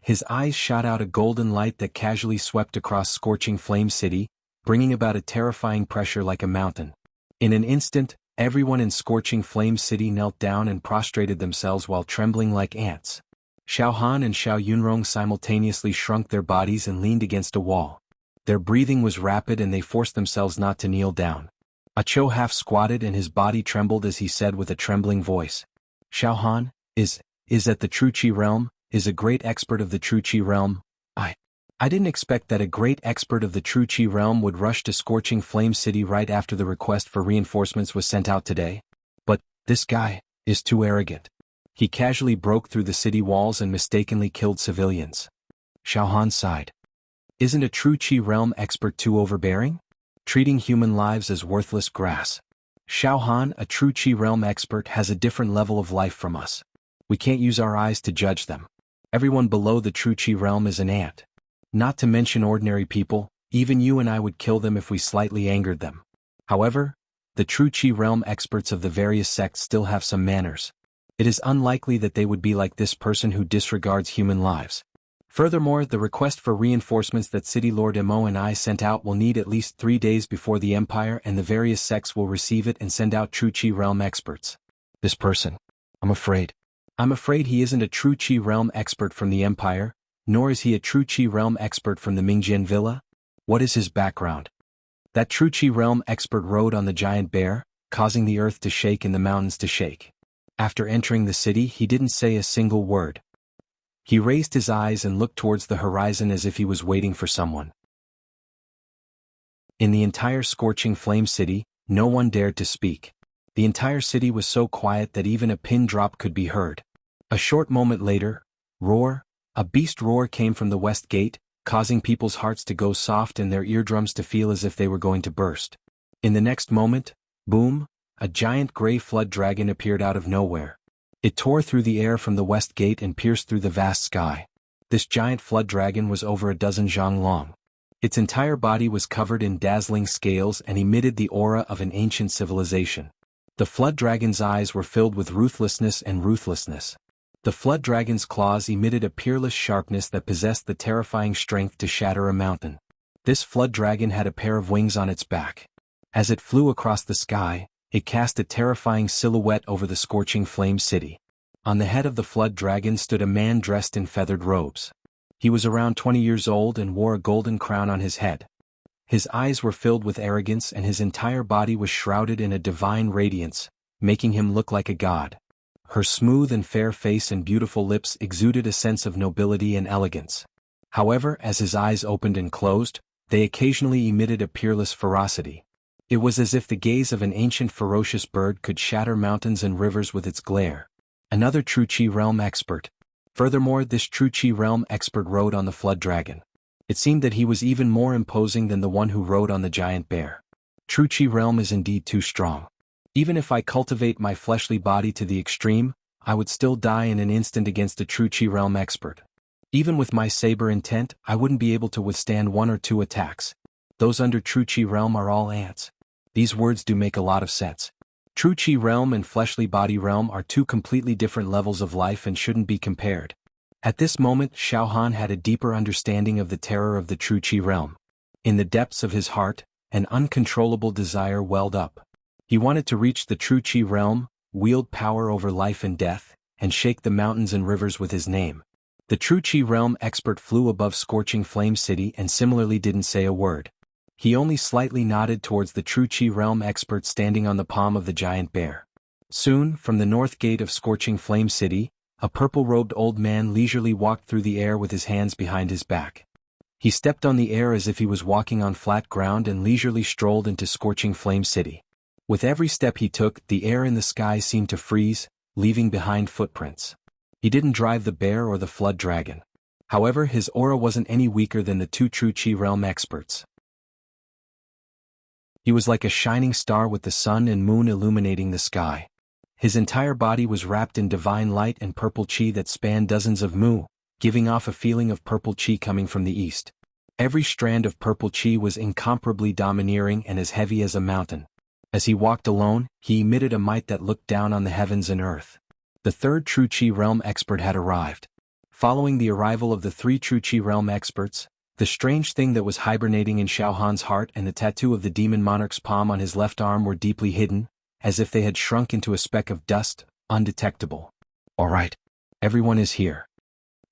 His eyes shot out a golden light that casually swept across Scorching Flame City, bringing about a terrifying pressure like a mountain. In an instant, everyone in Scorching Flame City knelt down and prostrated themselves while trembling like ants. Xiao Han and Xiao Yunrong simultaneously shrunk their bodies and leaned against a wall. Their breathing was rapid and they forced themselves not to kneel down. Ah Cho half squatted and his body trembled as he said with a trembling voice. Xiao Han, is at the True Qi realm, is a great expert of the True Qi realm. I didn't expect that a great expert of the True Qi realm would rush to Scorching Flame City right after the request for reinforcements was sent out today. But, this guy, is too arrogant. He casually broke through the city walls and mistakenly killed civilians. Xiao Han sighed. Isn't a True Qi realm expert too overbearing? Treating human lives as worthless grass. Xiao Han, a True Qi realm expert, has a different level of life from us. We can't use our eyes to judge them. Everyone below the True Qi realm is an ant. Not to mention ordinary people, even you and I would kill them if we slightly angered them. However, the True Qi realm experts of the various sects still have some manners. It is unlikely that they would be like this person who disregards human lives. Furthermore, the request for reinforcements that City Lord Mo and I sent out will need at least 3 days before the Empire and the various sects will receive it and send out True Qi realm experts. This person. I'm afraid he isn't a True Qi realm expert from the Empire, nor is he a True Qi realm expert from the Mingjian Villa. What is his background? That True Qi realm expert rode on the giant bear, causing the earth to shake and the mountains to shake. After entering the city, he didn't say a single word. He raised his eyes and looked towards the horizon as if he was waiting for someone. In the entire Scorching Flame City, no one dared to speak. The entire city was so quiet that even a pin drop could be heard. A short moment later, a beast roar came from the west gate, causing people's hearts to go soft and their eardrums to feel as if they were going to burst. In the next moment, boom, a giant gray flood dragon appeared out of nowhere. It tore through the air from the west gate and pierced through the vast sky. This giant flood dragon was over a dozen zhang long. Its entire body was covered in dazzling scales and emitted the aura of an ancient civilization. The flood dragon's eyes were filled with ruthlessness and ruthlessness. The flood dragon's claws emitted a peerless sharpness that possessed the terrifying strength to shatter a mountain. This flood dragon had a pair of wings on its back. As it flew across the sky, it cast a terrifying silhouette over the Scorching Flame City. On the head of the flood dragon stood a man dressed in feathered robes. He was around 20 years old and wore a golden crown on his head. His eyes were filled with arrogance and his entire body was shrouded in a divine radiance, making him look like a god. Her smooth and fair face and beautiful lips exuded a sense of nobility and elegance. However, as his eyes opened and closed, they occasionally emitted a peerless ferocity. It was as if the gaze of an ancient ferocious bird could shatter mountains and rivers with its glare. Another True Qi realm expert. Furthermore, this True Qi realm expert rode on the flood dragon. It seemed that he was even more imposing than the one who rode on the giant bear. True Qi realm is indeed too strong. Even if I cultivate my fleshly body to the extreme, I would still die in an instant against a True Qi realm expert. Even with my saber intent, I wouldn't be able to withstand 1 or 2 attacks. Those under True Qi realm are all ants. These words do make a lot of sense. True Qi realm and fleshly body realm are two completely different levels of life and shouldn't be compared. At this moment, Xiao Han had a deeper understanding of the terror of the true Qi realm. In the depths of his heart, an uncontrollable desire welled up. He wanted to reach the true Qi realm, wield power over life and death, and shake the mountains and rivers with his name. The true Qi realm expert flew above Scorching Flame City and similarly didn't say a word. He only slightly nodded towards the true Qi realm expert standing on the palm of the giant bear. Soon, from the north gate of Scorching Flame City, a purple-robed old man leisurely walked through the air with his hands behind his back. He stepped on the air as if he was walking on flat ground and leisurely strolled into Scorching Flame City. With every step he took, the air in the sky seemed to freeze, leaving behind footprints. He didn't drive the bear or the flood dragon. However, his aura wasn't any weaker than the two true Qi realm experts. He was like a shining star with the sun and moon illuminating the sky. His entire body was wrapped in divine light and purple Qi that spanned dozens of mu, giving off a feeling of purple Qi coming from the east. Every strand of purple Qi was incomparably domineering and as heavy as a mountain. As he walked alone, he emitted a might that looked down on the heavens and earth. The third true Qi realm expert had arrived. Following the arrival of the three true Qi realm experts, the strange thing that was hibernating in Xiao Han's heart and the tattoo of the demon monarch's palm on his left arm were deeply hidden, as if they had shrunk into a speck of dust, undetectable. All right. Everyone is here.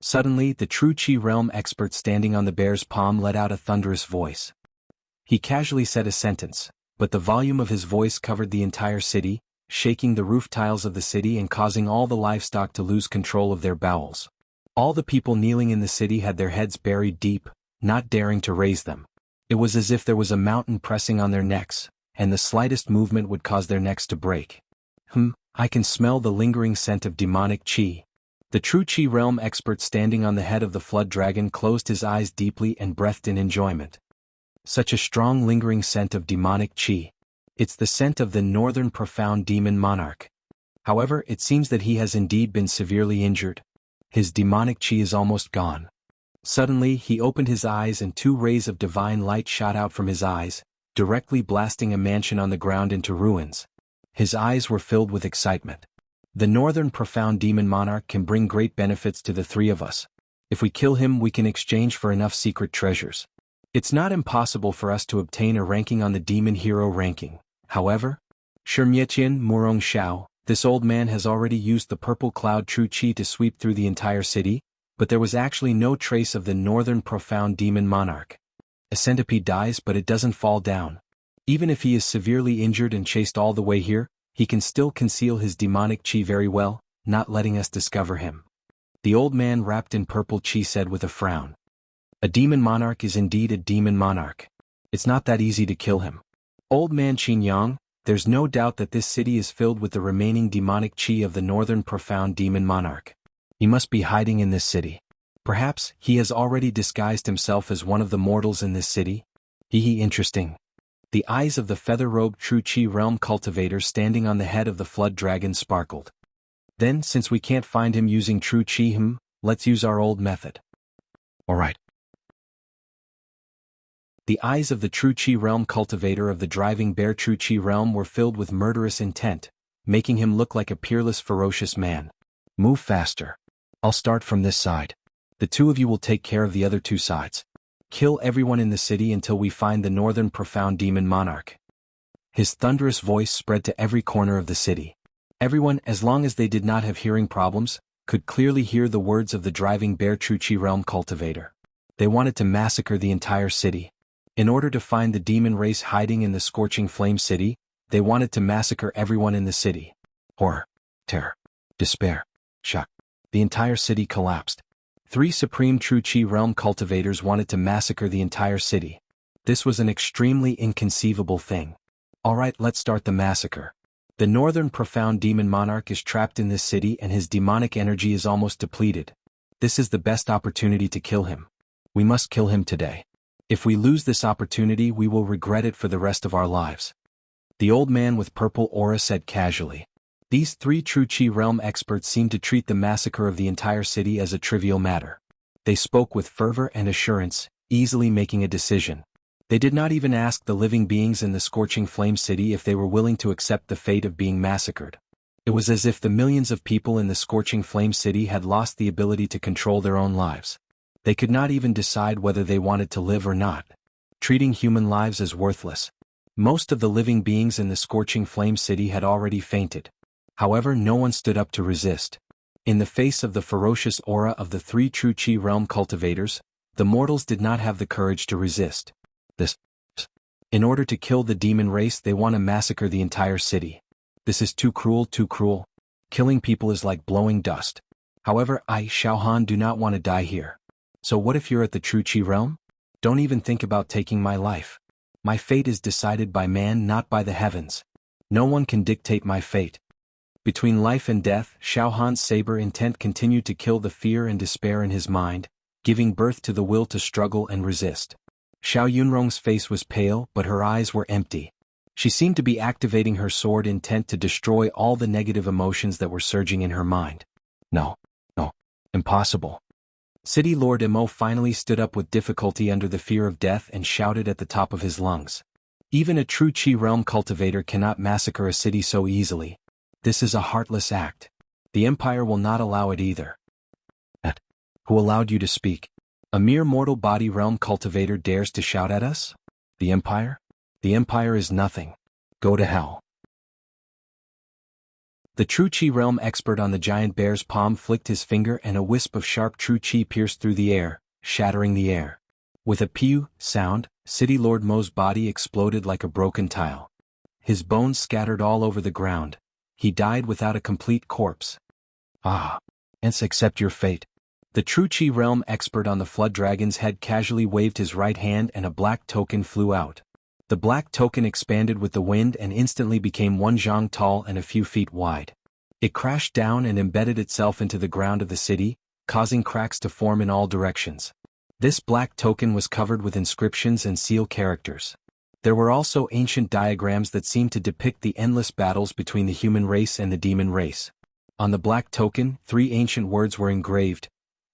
Suddenly, the true Qi realm expert standing on the bear's palm let out a thunderous voice. He casually said a sentence, but the volume of his voice covered the entire city, shaking the roof tiles of the city and causing all the livestock to lose control of their bowels. All the people kneeling in the city had their heads buried deep, not daring to raise them. It was as if there was a mountain pressing on their necks, and the slightest movement would cause their necks to break. I can smell the lingering scent of demonic Qi. The true Qi realm expert standing on the head of the flood dragon closed his eyes deeply and breathed in enjoyment. Such a strong lingering scent of demonic Qi. It's the scent of the northern profound demon monarch. However, it seems that he has indeed been severely injured. His demonic Qi is almost gone. Suddenly, he opened his eyes and two rays of divine light shot out from his eyes, directly blasting a mansion on the ground into ruins. His eyes were filled with excitement. The northern profound demon monarch can bring great benefits to the three of us. If we kill him, we can exchange for enough secret treasures. It's not impossible for us to obtain a ranking on the demon hero ranking. However, Shimietian Murong Xiao, this old man has already used the purple cloud true Qi to sweep through the entire city, but there was actually no trace of the northern profound demon monarch. A centipede dies but it doesn't fall down. Even if he is severely injured and chased all the way here, he can still conceal his demonic Qi very well, not letting us discover him. The old man wrapped in purple Qi said with a frown. A demon monarch is indeed a demon monarch. It's not that easy to kill him. Old man Qinyang, there's no doubt that this city is filled with the remaining demonic Qi of the northern profound demon monarch. He must be hiding in this city. Perhaps he has already disguised himself as one of the mortals in this city. Interesting. The eyes of the feather-robed true Qi realm cultivator standing on the head of the flood dragon sparkled. Then, since we can't find him using true Qi, let's use our old method. All right. The eyes of the true Qi realm cultivator of the driving bear true Qi realm were filled with murderous intent, making him look like a peerless ferocious man. Move faster. I'll start from this side. The two of you will take care of the other two sides. Kill everyone in the city until we find the northern profound demon monarch. His thunderous voice spread to every corner of the city. Everyone, as long as they did not have hearing problems, could clearly hear the words of the driving bear true Qi realm cultivator. They wanted to massacre the entire city. In order to find the demon race hiding in the Scorching Flame City, they wanted to massacre everyone in the city. Horror, terror, despair, shock. The entire city collapsed. 3 supreme true Qi realm cultivators wanted to massacre the entire city. This was an extremely inconceivable thing. Alright, let's start the massacre. The northern profound demon monarch is trapped in this city and his demonic energy is almost depleted. This is the best opportunity to kill him. We must kill him today. If we lose this opportunity, we will regret it for the rest of our lives. The old man with purple aura said casually. These 3 true Qi realm experts seemed to treat the massacre of the entire city as a trivial matter. They spoke with fervor and assurance, easily making a decision. They did not even ask the living beings in the scorching flame city if they were willing to accept the fate of being massacred. It was as if the millions of people in the scorching flame city had lost the ability to control their own lives. They could not even decide whether they wanted to live or not, treating human lives as worthless. Most of the living beings in the scorching flame city had already fainted. However, no one stood up to resist. In the face of the ferocious aura of the three true Qi realm cultivators, the mortals did not have the courage to resist. In order to kill the demon race, they want to massacre the entire city. This is too cruel, too cruel. Killing people is like blowing dust. However, I, Xiaohan, do not want to die here. So what if you're at the true Qi realm? Don't even think about taking my life. My fate is decided by man, not by the heavens. No one can dictate my fate. Between life and death, Xiaohan's saber intent continued to kill the fear and despair in his mind, giving birth to the will to struggle and resist. Xiao Yunrong's face was pale, but her eyes were empty. She seemed to be activating her sword intent to destroy all the negative emotions that were surging in her mind. No. Impossible. City Lord Emo finally stood up with difficulty under the fear of death and shouted at the top of his lungs. Even a true Qi realm cultivator cannot massacre a city so easily. This is a heartless act. The Empire will not allow it either. Who allowed you to speak? A mere mortal body realm cultivator dares to shout at us? The Empire? The Empire is nothing. Go to hell. The true Qi realm expert on the giant bear's palm flicked his finger and a wisp of sharp true Qi pierced through the air, shattering the air. With a pew sound, City Lord Mo's body exploded like a broken tile. His bones scattered all over the ground. He died without a complete corpse. Hence accept your fate. The true Qi realm expert on the flood dragon's head casually waved his right hand and a black token flew out. The black token expanded with the wind and instantly became 1 zhang tall and a few feet wide. It crashed down and embedded itself into the ground of the city, causing cracks to form in all directions. This black token was covered with inscriptions and seal characters. There were also ancient diagrams that seemed to depict the endless battles between the human race and the demon race. On the black token, 3 ancient words were engraved.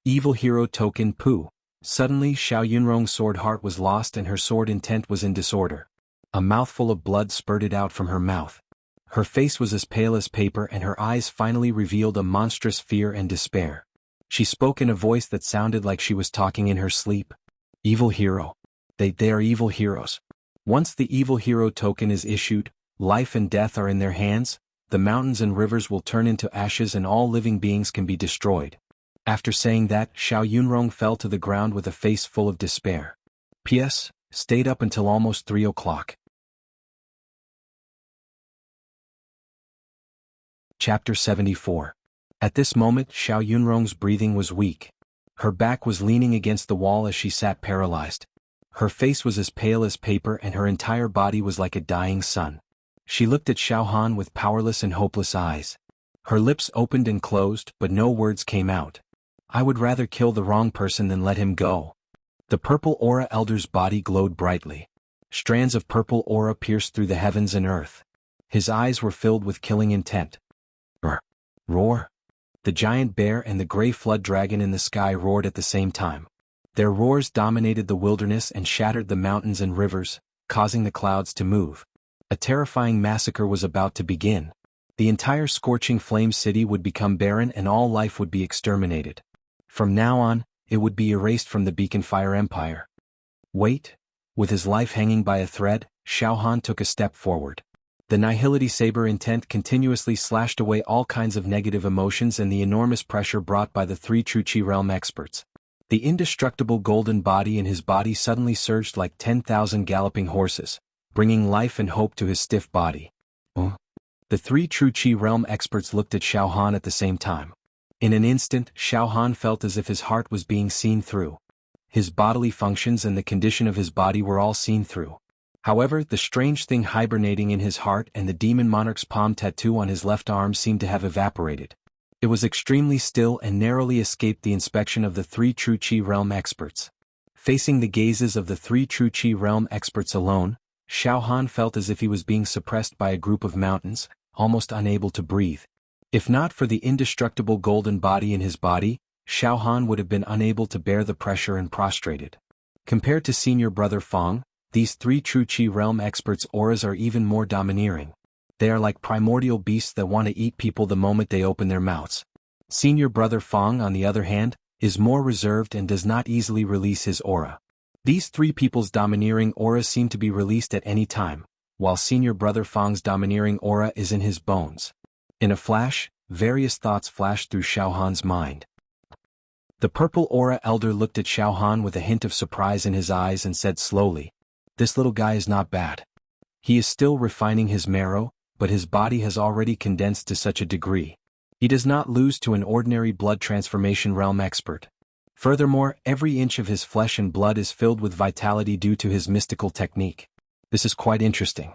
Evil Hero Token Pu. Suddenly Xiao Yunrong's sword heart was lost and her sword intent was in disorder. A mouthful of blood spurted out from her mouth. Her face was as pale as paper and her eyes finally revealed a monstrous fear and despair. She spoke in a voice that sounded like she was talking in her sleep. Evil hero. They are evil heroes. Once the evil hero token is issued, life and death are in their hands, the mountains and rivers will turn into ashes and all living beings can be destroyed. After saying that, Xiao Yunrong fell to the ground with a face full of despair. P.S. Stayed up until almost 3 o'clock. Chapter 74. At this moment, Xiao Yunrong's breathing was weak. Her back was leaning against the wall as she sat paralyzed. Her face was as pale as paper and her entire body was like a dying sun. She looked at Xiao Han with powerless and hopeless eyes. Her lips opened and closed, but no words came out. I would rather kill the wrong person than let him go. The purple aura elder's body glowed brightly. Strands of purple aura pierced through the heavens and earth. His eyes were filled with killing intent. Roar. The giant bear and the gray flood dragon in the sky roared at the same time. Their roars dominated the wilderness and shattered the mountains and rivers, causing the clouds to move. A terrifying massacre was about to begin. The entire scorching flame city would become barren and all life would be exterminated. From now on, it would be erased from the Beacon Fire Empire. Wait. With his life hanging by a thread, Xiao Han took a step forward. The Nihility Saber intent continuously slashed away all kinds of negative emotions and the enormous pressure brought by the 3 true Qi realm experts. The indestructible golden body in his body suddenly surged like 10,000 galloping horses, bringing life and hope to his stiff body. The 3 true Qi realm experts looked at Xiao Han at the same time. In an instant, Xiao Han felt as if his heart was being seen through. His bodily functions and the condition of his body were all seen through. However, the strange thing hibernating in his heart and the demon monarch's palm tattoo on his left arm seemed to have evaporated. It was extremely still and narrowly escaped the inspection of the 3 true Qi realm experts. Facing the gazes of the 3 true Qi realm experts alone, Xiao Han felt as if he was being suppressed by a group of mountains, almost unable to breathe. If not for the indestructible golden body in his body, Xiao Han would have been unable to bear the pressure and prostrated. Compared to senior brother Fong, these three true Qi realm experts' auras are even more domineering. They are like primordial beasts that want to eat people the moment they open their mouths. Senior brother Fong, on the other hand, is more reserved and does not easily release his aura. These three people's domineering auras seem to be released at any time, while senior brother Fong's domineering aura is in his bones. In a flash, various thoughts flashed through Xiao Han's mind. The purple aura elder looked at Xiao Han with a hint of surprise in his eyes and said slowly, "This little guy is not bad. He is still refining his marrow, but his body has already condensed to such a degree. He does not lose to an ordinary blood transformation realm expert. Furthermore, every inch of his flesh and blood is filled with vitality due to his mystical technique. This is quite interesting."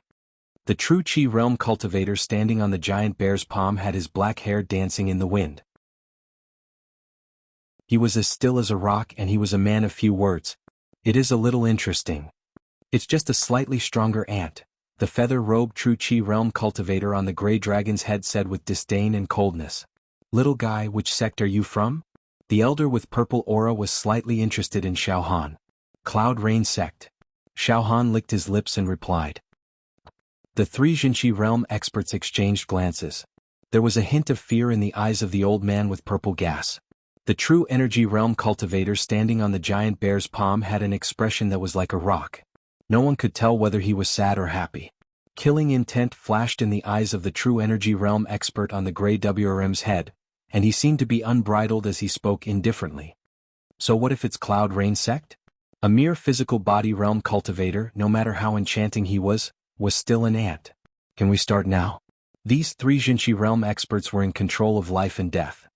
The true Qi realm cultivator standing on the giant bear's palm had his black hair dancing in the wind. He was as still as a rock and he was a man of few words. "It is a little interesting. It's just a slightly stronger ant," the feather-robed true Qi realm cultivator on the gray dragon's head said with disdain and coldness. "Little guy, which sect are you from?" The elder with purple aura was slightly interested in Xiao Han. "Cloud Rain sect." Xiao Han licked his lips and replied. The three Jinqi realm experts exchanged glances. There was a hint of fear in the eyes of the old man with purple gas. The true energy realm cultivator standing on the giant bear's palm had an expression that was like a rock. No one could tell whether he was sad or happy. Killing intent flashed in the eyes of the true energy realm expert on the gray WRM's head, and he seemed to be unbridled as he spoke indifferently. "So what if it's Cloud Rain sect?" A mere physical body realm cultivator, no matter how enchanting he was still an ant. "Can we start now?" These three Jinqi realm experts were in control of life and death.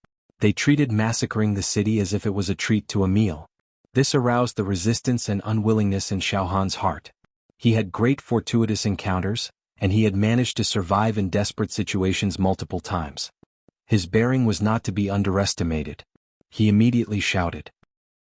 They treated massacring the city as if it was a treat to a meal. This aroused the resistance and unwillingness in Xiao Han's heart. He had great fortuitous encounters, and he had managed to survive in desperate situations multiple times. His bearing was not to be underestimated. He immediately shouted,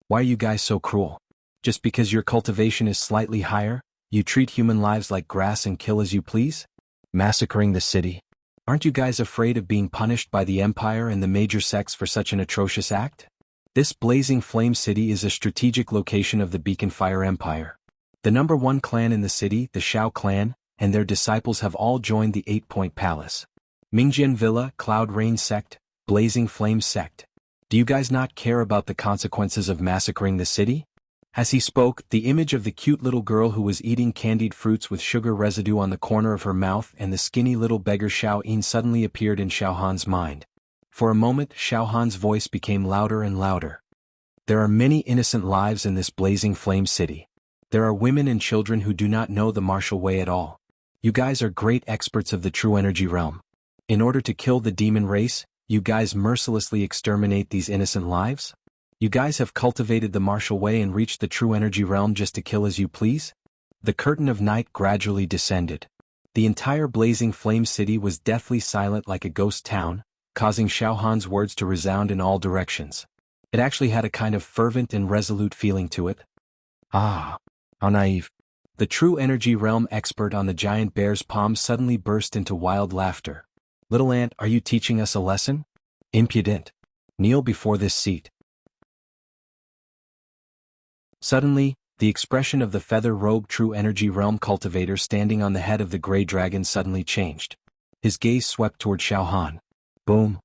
"Why are you guys so cruel? Just because your cultivation is slightly higher, you treat human lives like grass and kill as you please? Massacring the city? Aren't you guys afraid of being punished by the Empire and the major sects for such an atrocious act? This blazing flame city is a strategic location of the Beacon Fire Empire. The #1 clan in the city, the Shao clan, and their disciples have all joined the 8-Point Palace. Mingjian Villa, Cloud Rain sect, Blazing Flame sect. Do you guys not care about the consequences of massacring the city?" As he spoke, the image of the cute little girl who was eating candied fruits with sugar residue on the corner of her mouth and the skinny little beggar Xiao Yin suddenly appeared in Xiao Han's mind. For a moment, Xiao Han's voice became louder and louder. "There are many innocent lives in this blazing flame city. There are women and children who do not know the martial way at all. You guys are great experts of the true energy realm. In order to kill the demon race, you guys mercilessly exterminate these innocent lives? You guys have cultivated the martial way and reached the true energy realm just to kill as you please?" The curtain of night gradually descended. The entire blazing flame city was deathly silent like a ghost town, causing Xiao Han's words to resound in all directions. It actually had a kind of fervent and resolute feeling to it. "Ah, how naive." The true energy realm expert on the giant bear's palm suddenly burst into wild laughter. "Little ant, are you teaching us a lesson? Impudent. Kneel before this seat." Suddenly, the expression of the feather-robed true energy realm cultivator standing on the head of the gray dragon suddenly changed. His gaze swept toward Xiao Han. Boom.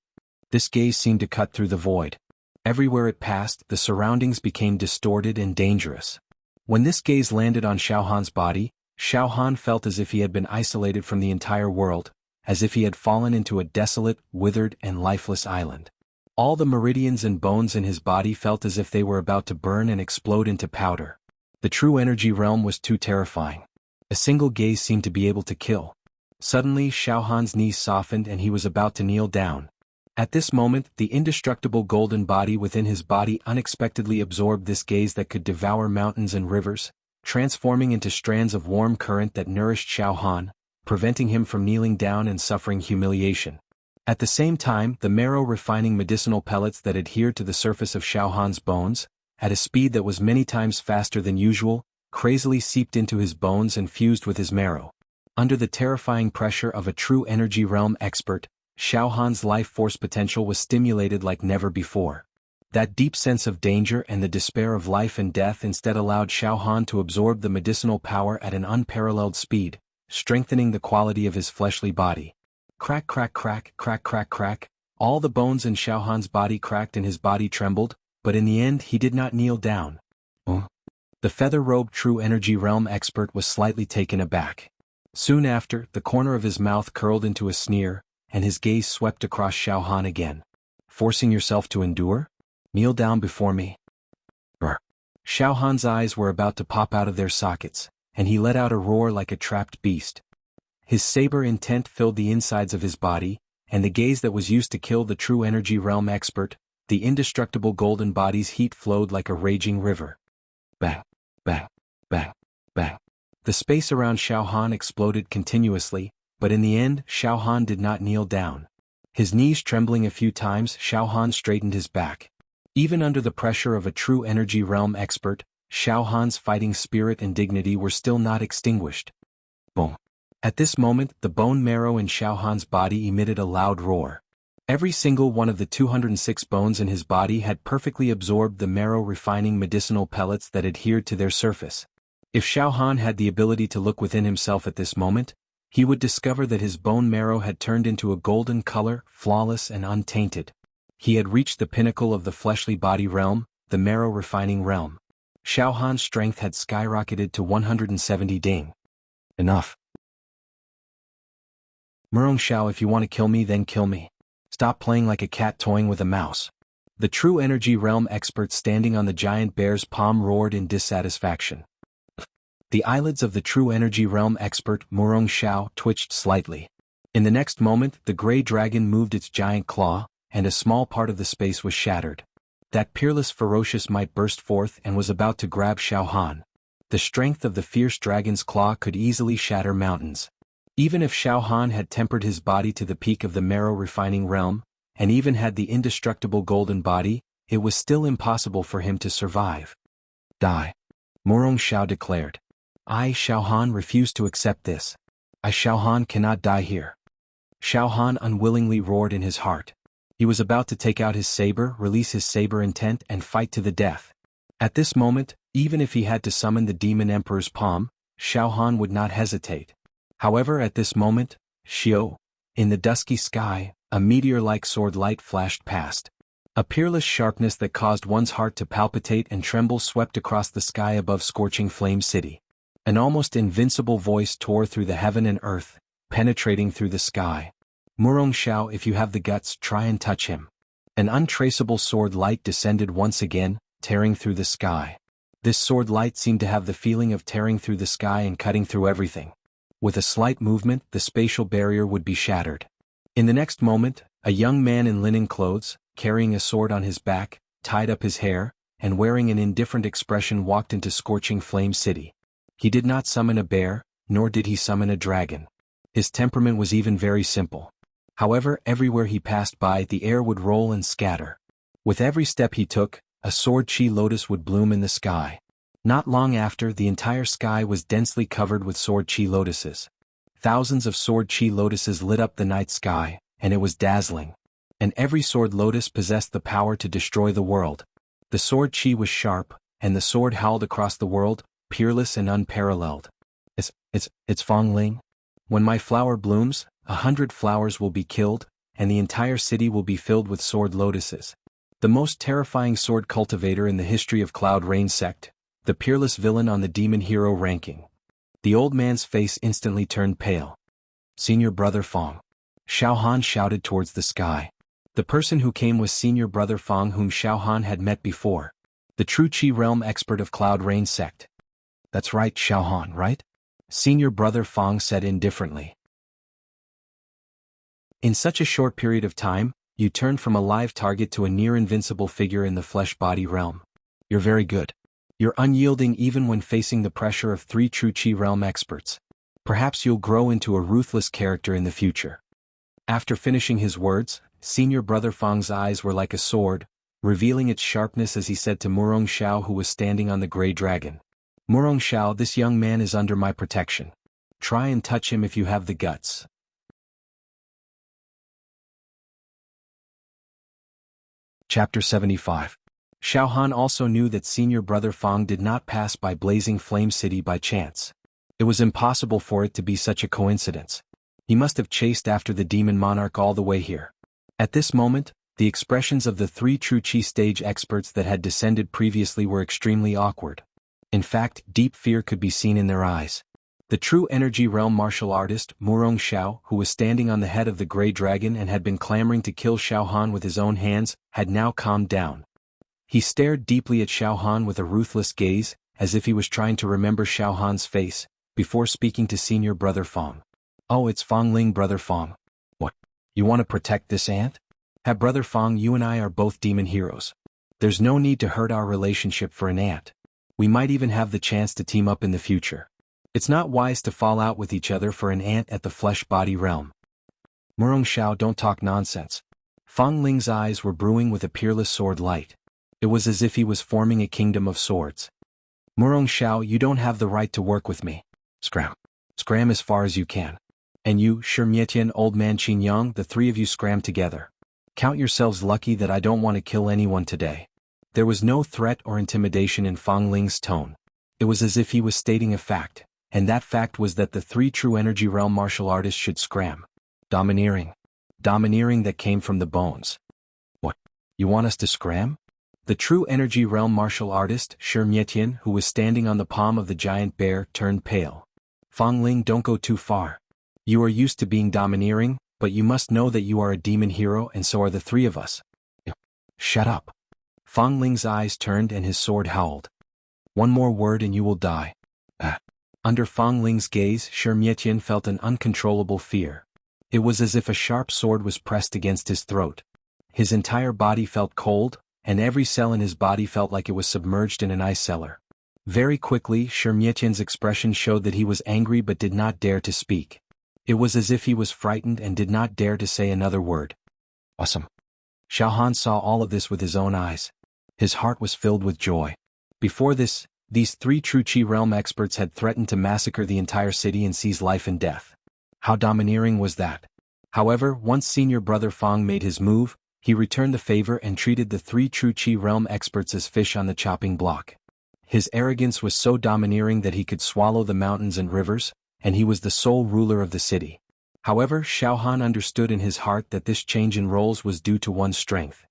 This gaze seemed to cut through the void. Everywhere it passed, the surroundings became distorted and dangerous. When this gaze landed on Xiao Han's body, Xiao Han felt as if he had been isolated from the entire world, as if he had fallen into a desolate, withered, and lifeless island. All the meridians and bones in his body felt as if they were about to burn and explode into powder. The true energy realm was too terrifying. A single gaze seemed to be able to kill. Suddenly, Xiao Han's knees softened and he was about to kneel down. At this moment, the indestructible golden body within his body unexpectedly absorbed this gaze that could devour mountains and rivers, transforming into strands of warm current that nourished Xiao Han, preventing him from kneeling down and suffering humiliation. At the same time, the marrow-refining medicinal pellets that adhered to the surface of Xiao Han's bones, at a speed that was many times faster than usual, crazily seeped into his bones and fused with his marrow. Under the terrifying pressure of a true energy realm expert, Xiao Han's life force potential was stimulated like never before. That deep sense of danger and the despair of life and death instead allowed Xiao Han to absorb the medicinal power at an unparalleled speed, strengthening the quality of his fleshly body. Crack, crack, crack, crack, crack, crack. All the bones in Xiao Han's body cracked and his body trembled, but in the end he did not kneel down. The feather-robed true energy realm expert was slightly taken aback. Soon after, the corner of his mouth curled into a sneer, and his gaze swept across Xiao Han again. Forcing yourself to endure? Kneel down before me. Brr. Xiao Han's eyes were about to pop out of their sockets, and he let out a roar like a trapped beast. His saber intent filled the insides of his body, and the gaze that was used to kill the true energy realm expert, the indestructible golden body's heat flowed like a raging river. Bang, bang, bang, bang. The space around Xiao Han exploded continuously, but in the end, Xiao Han did not kneel down. His knees trembling a few times, Xiao Han straightened his back. Even under the pressure of a true energy realm expert, Xiao Han's fighting spirit and dignity were still not extinguished. Boom. At this moment, the bone marrow in Xiao Han's body emitted a loud roar. Every single one of the 206 bones in his body had perfectly absorbed the marrow-refining medicinal pellets that adhered to their surface. If Xiao Han had the ability to look within himself at this moment, he would discover that his bone marrow had turned into a golden color, flawless and untainted. He had reached the pinnacle of the fleshly body realm, the marrow-refining realm. Xiao Han's strength had skyrocketed to 170 ding. Enough. Murong Xiao, if you want to kill me, then kill me. Stop playing like a cat toying with a mouse. The true energy realm expert standing on the giant bear's palm roared in dissatisfaction. The eyelids of the true energy realm expert, Murong Xiao, twitched slightly. In the next moment, the gray dragon moved its giant claw, and a small part of the space was shattered. That peerless ferocious might burst forth and was about to grab Xiao Han. The strength of the fierce dragon's claw could easily shatter mountains. Even if Xiao Han had tempered his body to the peak of the marrow-refining realm, and even had the indestructible golden body, it was still impossible for him to survive. Die. Murong Xiao declared. I, Xiao Han, refuse to accept this. Xiao Han cannot die here. Xiao Han unwillingly roared in his heart. He was about to take out his saber, release his saber intent, and fight to the death. At this moment, even if he had to summon the Demon Emperor's palm, Xiao Han would not hesitate. However, at this moment, in the dusky sky, a meteor-like sword light flashed past. A peerless sharpness that caused one's heart to palpitate and tremble swept across the sky above Scorching Flame City. An almost invincible voice tore through the heaven and earth, penetrating through the sky. Murong Xiao, if you have the guts, try and touch him. An untraceable sword light descended once again, tearing through the sky. This sword light seemed to have the feeling of tearing through the sky and cutting through everything. With a slight movement, the spatial barrier would be shattered. In the next moment, a young man in linen clothes, carrying a sword on his back, tied up his hair, and wearing an indifferent expression walked into Scorching Flame City. He did not summon a bear, nor did he summon a dragon. His temperament was even very simple. However, everywhere he passed by, the air would roll and scatter. With every step he took, a sword chi lotus would bloom in the sky. Not long after, the entire sky was densely covered with sword chi lotuses. Thousands of sword chi lotuses lit up the night sky, and it was dazzling. And every sword lotus possessed the power to destroy the world. The sword chi was sharp, and the sword howled across the world, peerless and unparalleled. It's Fong Ling. When my flower blooms, 100 flowers will be killed, and the entire city will be filled with sword lotuses. The most terrifying sword cultivator in the history of Cloud Rain Sect, the peerless villain on the demon hero ranking. The old man's face instantly turned pale. Senior Brother Fong. Xiao Han shouted towards the sky. The person who came was Senior Brother Fong, whom Xiao Han had met before. The true Chi Realm expert of Cloud Rain Sect. That's right, Xiao Han, right? Senior Brother Fong said indifferently. In such a short period of time, you turned from a live target to a near-invincible figure in the flesh-body realm. You're very good. You're unyielding even when facing the pressure of 3 true Chi Realm experts. Perhaps you'll grow into a ruthless character in the future. After finishing his words, Senior Brother Fong's eyes were like a sword, revealing its sharpness as he said to Murong Xiao, who was standing on the gray dragon. Murong Xiao, this young man is under my protection. Try and touch him if you have the guts. Chapter 75. Xiaohan also knew that senior brother Fang did not pass by Blazing Flame City by chance. It was impossible for it to be such a coincidence. He must have chased after the demon monarch all the way here. At this moment, the expressions of the three true Qi stage experts that had descended previously were extremely awkward. In fact, deep fear could be seen in their eyes. The true energy realm martial artist, Murong Xiao, who was standing on the head of the gray dragon and had been clamoring to kill Xiaohan with his own hands, had now calmed down. He stared deeply at Xiaohan with a ruthless gaze, as if he was trying to remember Xiaohan's face, before speaking to senior brother Fang. "Oh, it's Fang Ling, brother Fang. What? You want to protect this ant? Brother Fang, you and I are both demon heroes. There's no need to hurt our relationship for an ant. We might even have the chance to team up in the future. It's not wise to fall out with each other for an ant at the flesh-body realm." Murong Xiao, don't talk nonsense. Fang Ling's eyes were brewing with a peerless sword light. It was as if he was forming a kingdom of swords. "Murong Xiao, you don't have the right to work with me. Scram. Scram as far as you can. And you, Shi Mietian, old man Qin Yang, the three of you scram together. Count yourselves lucky that I don't want to kill anyone today." There was no threat or intimidation in Fang Ling's tone. It was as if he was stating a fact, and that fact was that the three true energy realm martial artists should scram. Domineering. Domineering that came from the bones. "What? You want us to scram?" The true energy realm martial artist, Shi Mietian, who was standing on the palm of the giant bear, turned pale. "Fang Ling, don't go too far. You are used to being domineering, but you must know that you are a demon hero and so are the three of us." "Shut up." Fang Ling's eyes turned and his sword howled. "One more word and you will die." Under Fang Ling's gaze, Shi Mietian felt an uncontrollable fear. It was as if a sharp sword was pressed against his throat. His entire body felt cold, and every cell in his body felt like it was submerged in an ice cellar. Very quickly, Shi Mietian's expression showed that he was angry but did not dare to speak. It was as if he was frightened and did not dare to say another word. "Awesome." Xiaohan saw all of this with his own eyes. His heart was filled with joy. Before this, these three true Qi realm experts had threatened to massacre the entire city and seize life and death. How domineering was that? However, once senior brother Fang made his move, he returned the favor and treated the three true Qi realm experts as fish on the chopping block. His arrogance was so domineering that he could swallow the mountains and rivers, and he was the sole ruler of the city. However, Xiaohan understood in his heart that this change in roles was due to one's strength.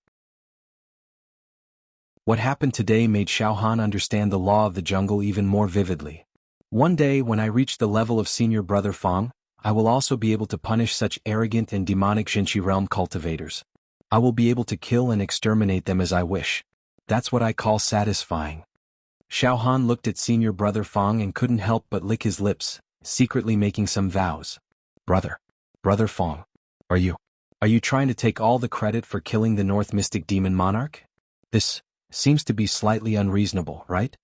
What happened today made Xiaohan understand the law of the jungle even more vividly. One day when I reach the level of senior brother Fang, I will also be able to punish such arrogant and demonic Jinqi realm cultivators. I will be able to kill and exterminate them as I wish. That's what I call satisfying. Xiaohan looked at senior brother Fang and couldn't help but lick his lips, secretly making some vows. Brother Fang, are you trying to take all the credit for killing the North Mystic Demon Monarch? This seems to be slightly unreasonable, right?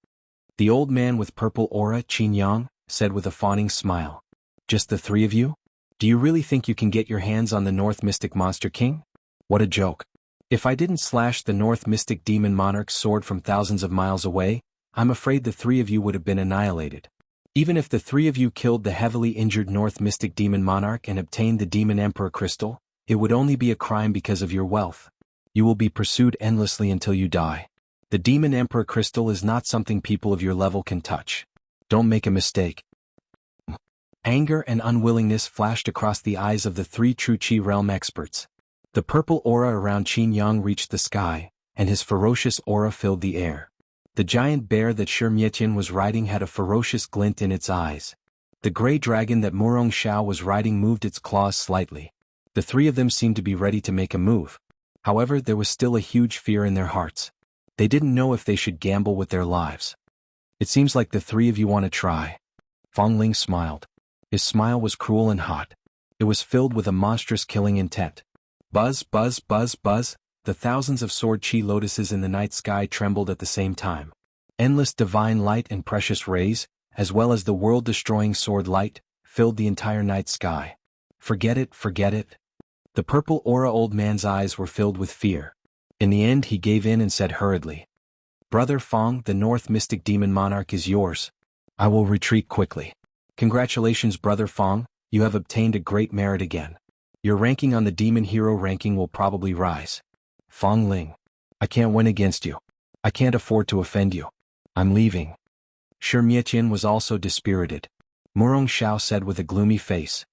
The old man with purple aura, Qin Yang, said with a fawning smile. Just the three of you? Do you really think you can get your hands on the North Mystic Monster King? What a joke. If I didn't slash the North Mystic Demon Monarch's sword from thousands of miles away, I'm afraid the three of you would have been annihilated. Even if the three of you killed the heavily injured North Mystic Demon Monarch and obtained the Demon Emperor Crystal, it would only be a crime because of your wealth. You will be pursued endlessly until you die. The Demon Emperor Crystal is not something people of your level can touch. Don't make a mistake. Anger and unwillingness flashed across the eyes of the three true Qi realm experts. The purple aura around Qin Yang reached the sky, and his ferocious aura filled the air. The giant bear that Shi Mietian was riding had a ferocious glint in its eyes. The gray dragon that Murong Xiao was riding moved its claws slightly. The three of them seemed to be ready to make a move. However, there was still a huge fear in their hearts. They didn't know if they should gamble with their lives. It seems like the three of you want to try. Fang Ling smiled. His smile was cruel and hot. It was filled with a monstrous killing intent. Buzz, buzz, buzz, buzz, the thousands of sword chi lotuses in the night sky trembled at the same time. Endless divine light and precious rays, as well as the world-destroying sword light, filled the entire night sky. Forget it, forget it. The purple aura old man's eyes were filled with fear. In the end he gave in and said hurriedly. Brother Fang, the North Mystic Demon Monarch is yours. I will retreat quickly. Congratulations Brother Fang, you have obtained a great merit again. Your ranking on the Demon Hero ranking will probably rise. Fang Ling. I can't win against you. I can't afford to offend you. I'm leaving. Shi Mietian was also dispirited. Murong Xiao said with a gloomy face.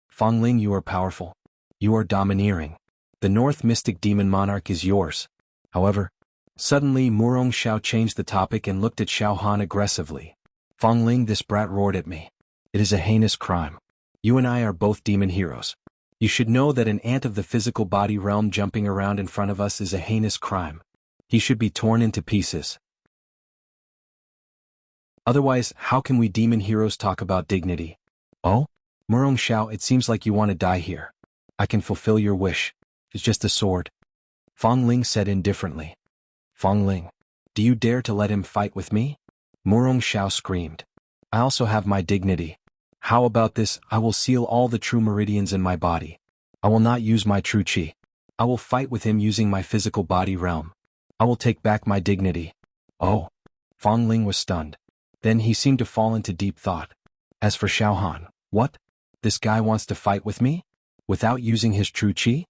Fangling, you are powerful. You are domineering. The North Mystic Demon Monarch is yours. However, suddenly Murong Xiao changed the topic and looked at Xiao Han aggressively. Fangling, this brat roared at me. It is a heinous crime. You and I are both demon heroes. You should know that an ant of the physical body realm jumping around in front of us is a heinous crime. He should be torn into pieces. Otherwise, how can we demon heroes talk about dignity? Oh? Murong Xiao, it seems like you want to die here. I can fulfill your wish. It's just a sword. Fangling said indifferently. Fangling, do you dare to let him fight with me? Murong Xiao screamed. I also have my dignity. How about this? I will seal all the true meridians in my body. I will not use my true chi. I will fight with him using my physical body realm. I will take back my dignity. Oh. Fangling was stunned. Then he seemed to fall into deep thought. As for Xiao Han, what? This guy wants to fight with me? Without using his true chi?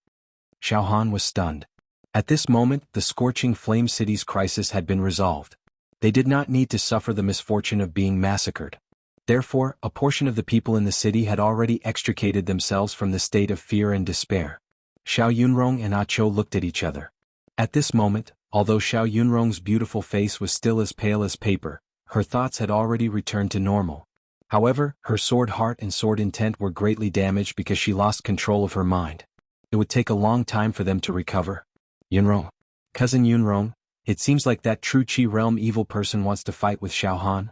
Xiao Han was stunned. At this moment, the scorching Flame City's crisis had been resolved. They did not need to suffer the misfortune of being massacred. Therefore, a portion of the people in the city had already extricated themselves from the state of fear and despair. Xiao Yunrong and Ah Cho looked at each other. At this moment, although Xiao Yunrong's beautiful face was still as pale as paper, her thoughts had already returned to normal. However, her sword heart and sword intent were greatly damaged because she lost control of her mind. It would take a long time for them to recover. Yunrong. Cousin Yunrong, it seems like that true Chi realm evil person wants to fight with Xiao Han.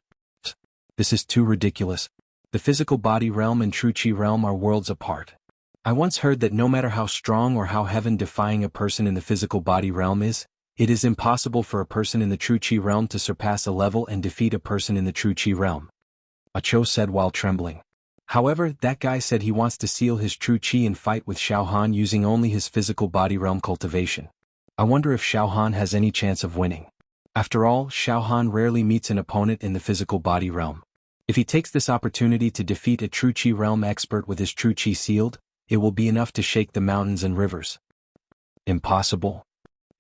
This is too ridiculous. The physical body realm and true Chi realm are worlds apart. I once heard that no matter how strong or how heaven-defying a person in the physical body realm is, it is impossible for a person in the true Chi realm to surpass a level and defeat a person in the true Chi realm. Ah Cho said while trembling. However, that guy said he wants to seal his true Chi and fight with Xiao Han using only his physical body realm cultivation. I wonder if Xiao Han has any chance of winning. After all, Xiao Han rarely meets an opponent in the physical body realm. If he takes this opportunity to defeat a true Chi realm expert with his true Chi sealed, it will be enough to shake the mountains and rivers. Impossible?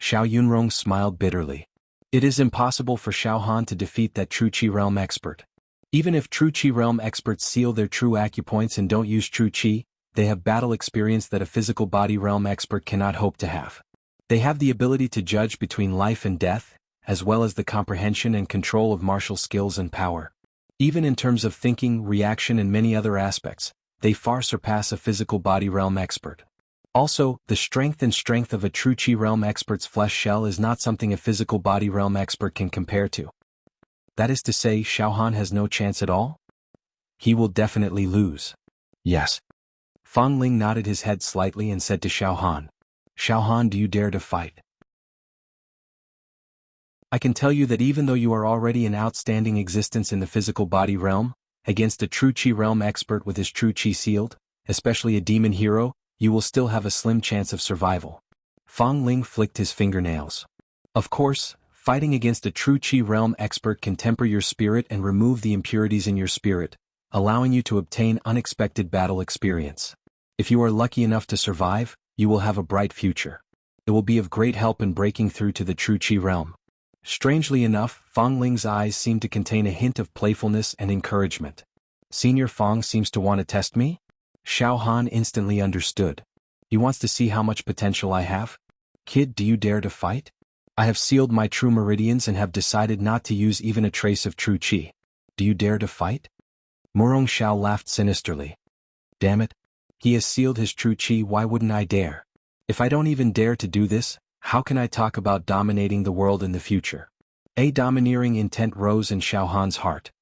Xiao Yunrong smiled bitterly. It is impossible for Xiao Han to defeat that true Chi realm expert. Even if true Chi realm experts seal their true acupoints and don't use true Chi, they have battle experience that a physical body realm expert cannot hope to have. They have the ability to judge between life and death, as well as the comprehension and control of martial skills and power. Even in terms of thinking, reaction and many other aspects, they far surpass a physical body realm expert. Also, the strength of a true Chi realm expert's flesh shell is not something a physical body realm expert can compare to. That is to say, Xiao Han has no chance at all? He will definitely lose. Yes. Fangling nodded his head slightly and said to Xiao Han, Xiao Han, do you dare to fight? I can tell you that even though you are already an outstanding existence in the physical body realm, against a true Chi realm expert with his true Chi sealed, especially a demon hero, you will still have a slim chance of survival. Fangling flicked his fingernails. Of course, fighting against a true Chi realm expert can temper your spirit and remove the impurities in your spirit, allowing you to obtain unexpected battle experience. If you are lucky enough to survive, you will have a bright future. It will be of great help in breaking through to the true Chi realm. Strangely enough, Fangling's eyes seemed to contain a hint of playfulness and encouragement. Senior Fang seems to want to test me? Xiao Han instantly understood. He wants to see how much potential I have? Kid, do you dare to fight? I have sealed my true meridians and have decided not to use even a trace of true Chi. Do you dare to fight? Murong Xiao laughed sinisterly. Damn it. He has sealed his true Chi, why wouldn't I dare? If I don't even dare to do this, how can I talk about dominating the world in the future? A domineering intent rose in Xiao Han's heart.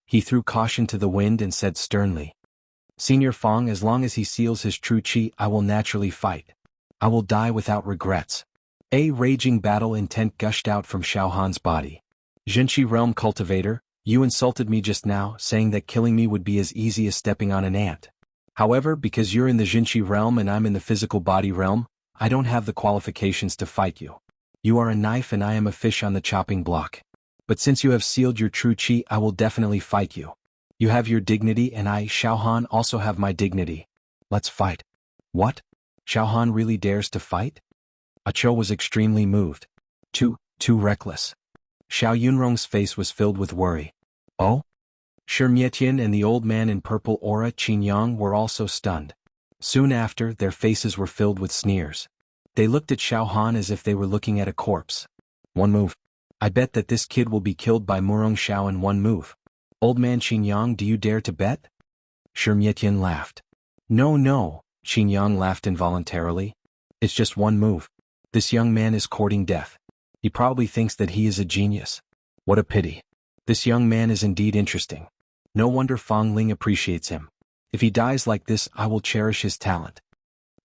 He threw caution to the wind and said sternly, Senior Fang, as long as he seals his true Chi, I will naturally fight. I will die without regrets. A raging battle intent gushed out from Xiao Han's body. Jinchi Realm Cultivator, you insulted me just now, saying that killing me would be as easy as stepping on an ant. However, because you're in the Jinchi Realm and I'm in the physical body realm, I don't have the qualifications to fight you. You are a knife and I am a fish on the chopping block. But since you have sealed your true Chi, I will definitely fight you. You have your dignity and I, Xiao Han, also have my dignity. Let's fight. What? Xiao Han really dares to fight? Ah Cho was extremely moved. 2. Too reckless. Xiao Yunrong's face was filled with worry. Oh? Shi Mietian and the old man in purple aura Qin Yang were also stunned. Soon after, their faces were filled with sneers. They looked at Xiao Han as if they were looking at a corpse. One move. I bet that this kid will be killed by Murong Xiao in one move. Old man Qin Yang, do you dare to bet? Shi Mietian laughed. No, Qin Yang laughed involuntarily. It's just one move. This young man is courting death. He probably thinks that he is a genius. What a pity. This young man is indeed interesting. No wonder Fang Ling appreciates him. If he dies like this, I will cherish his talent.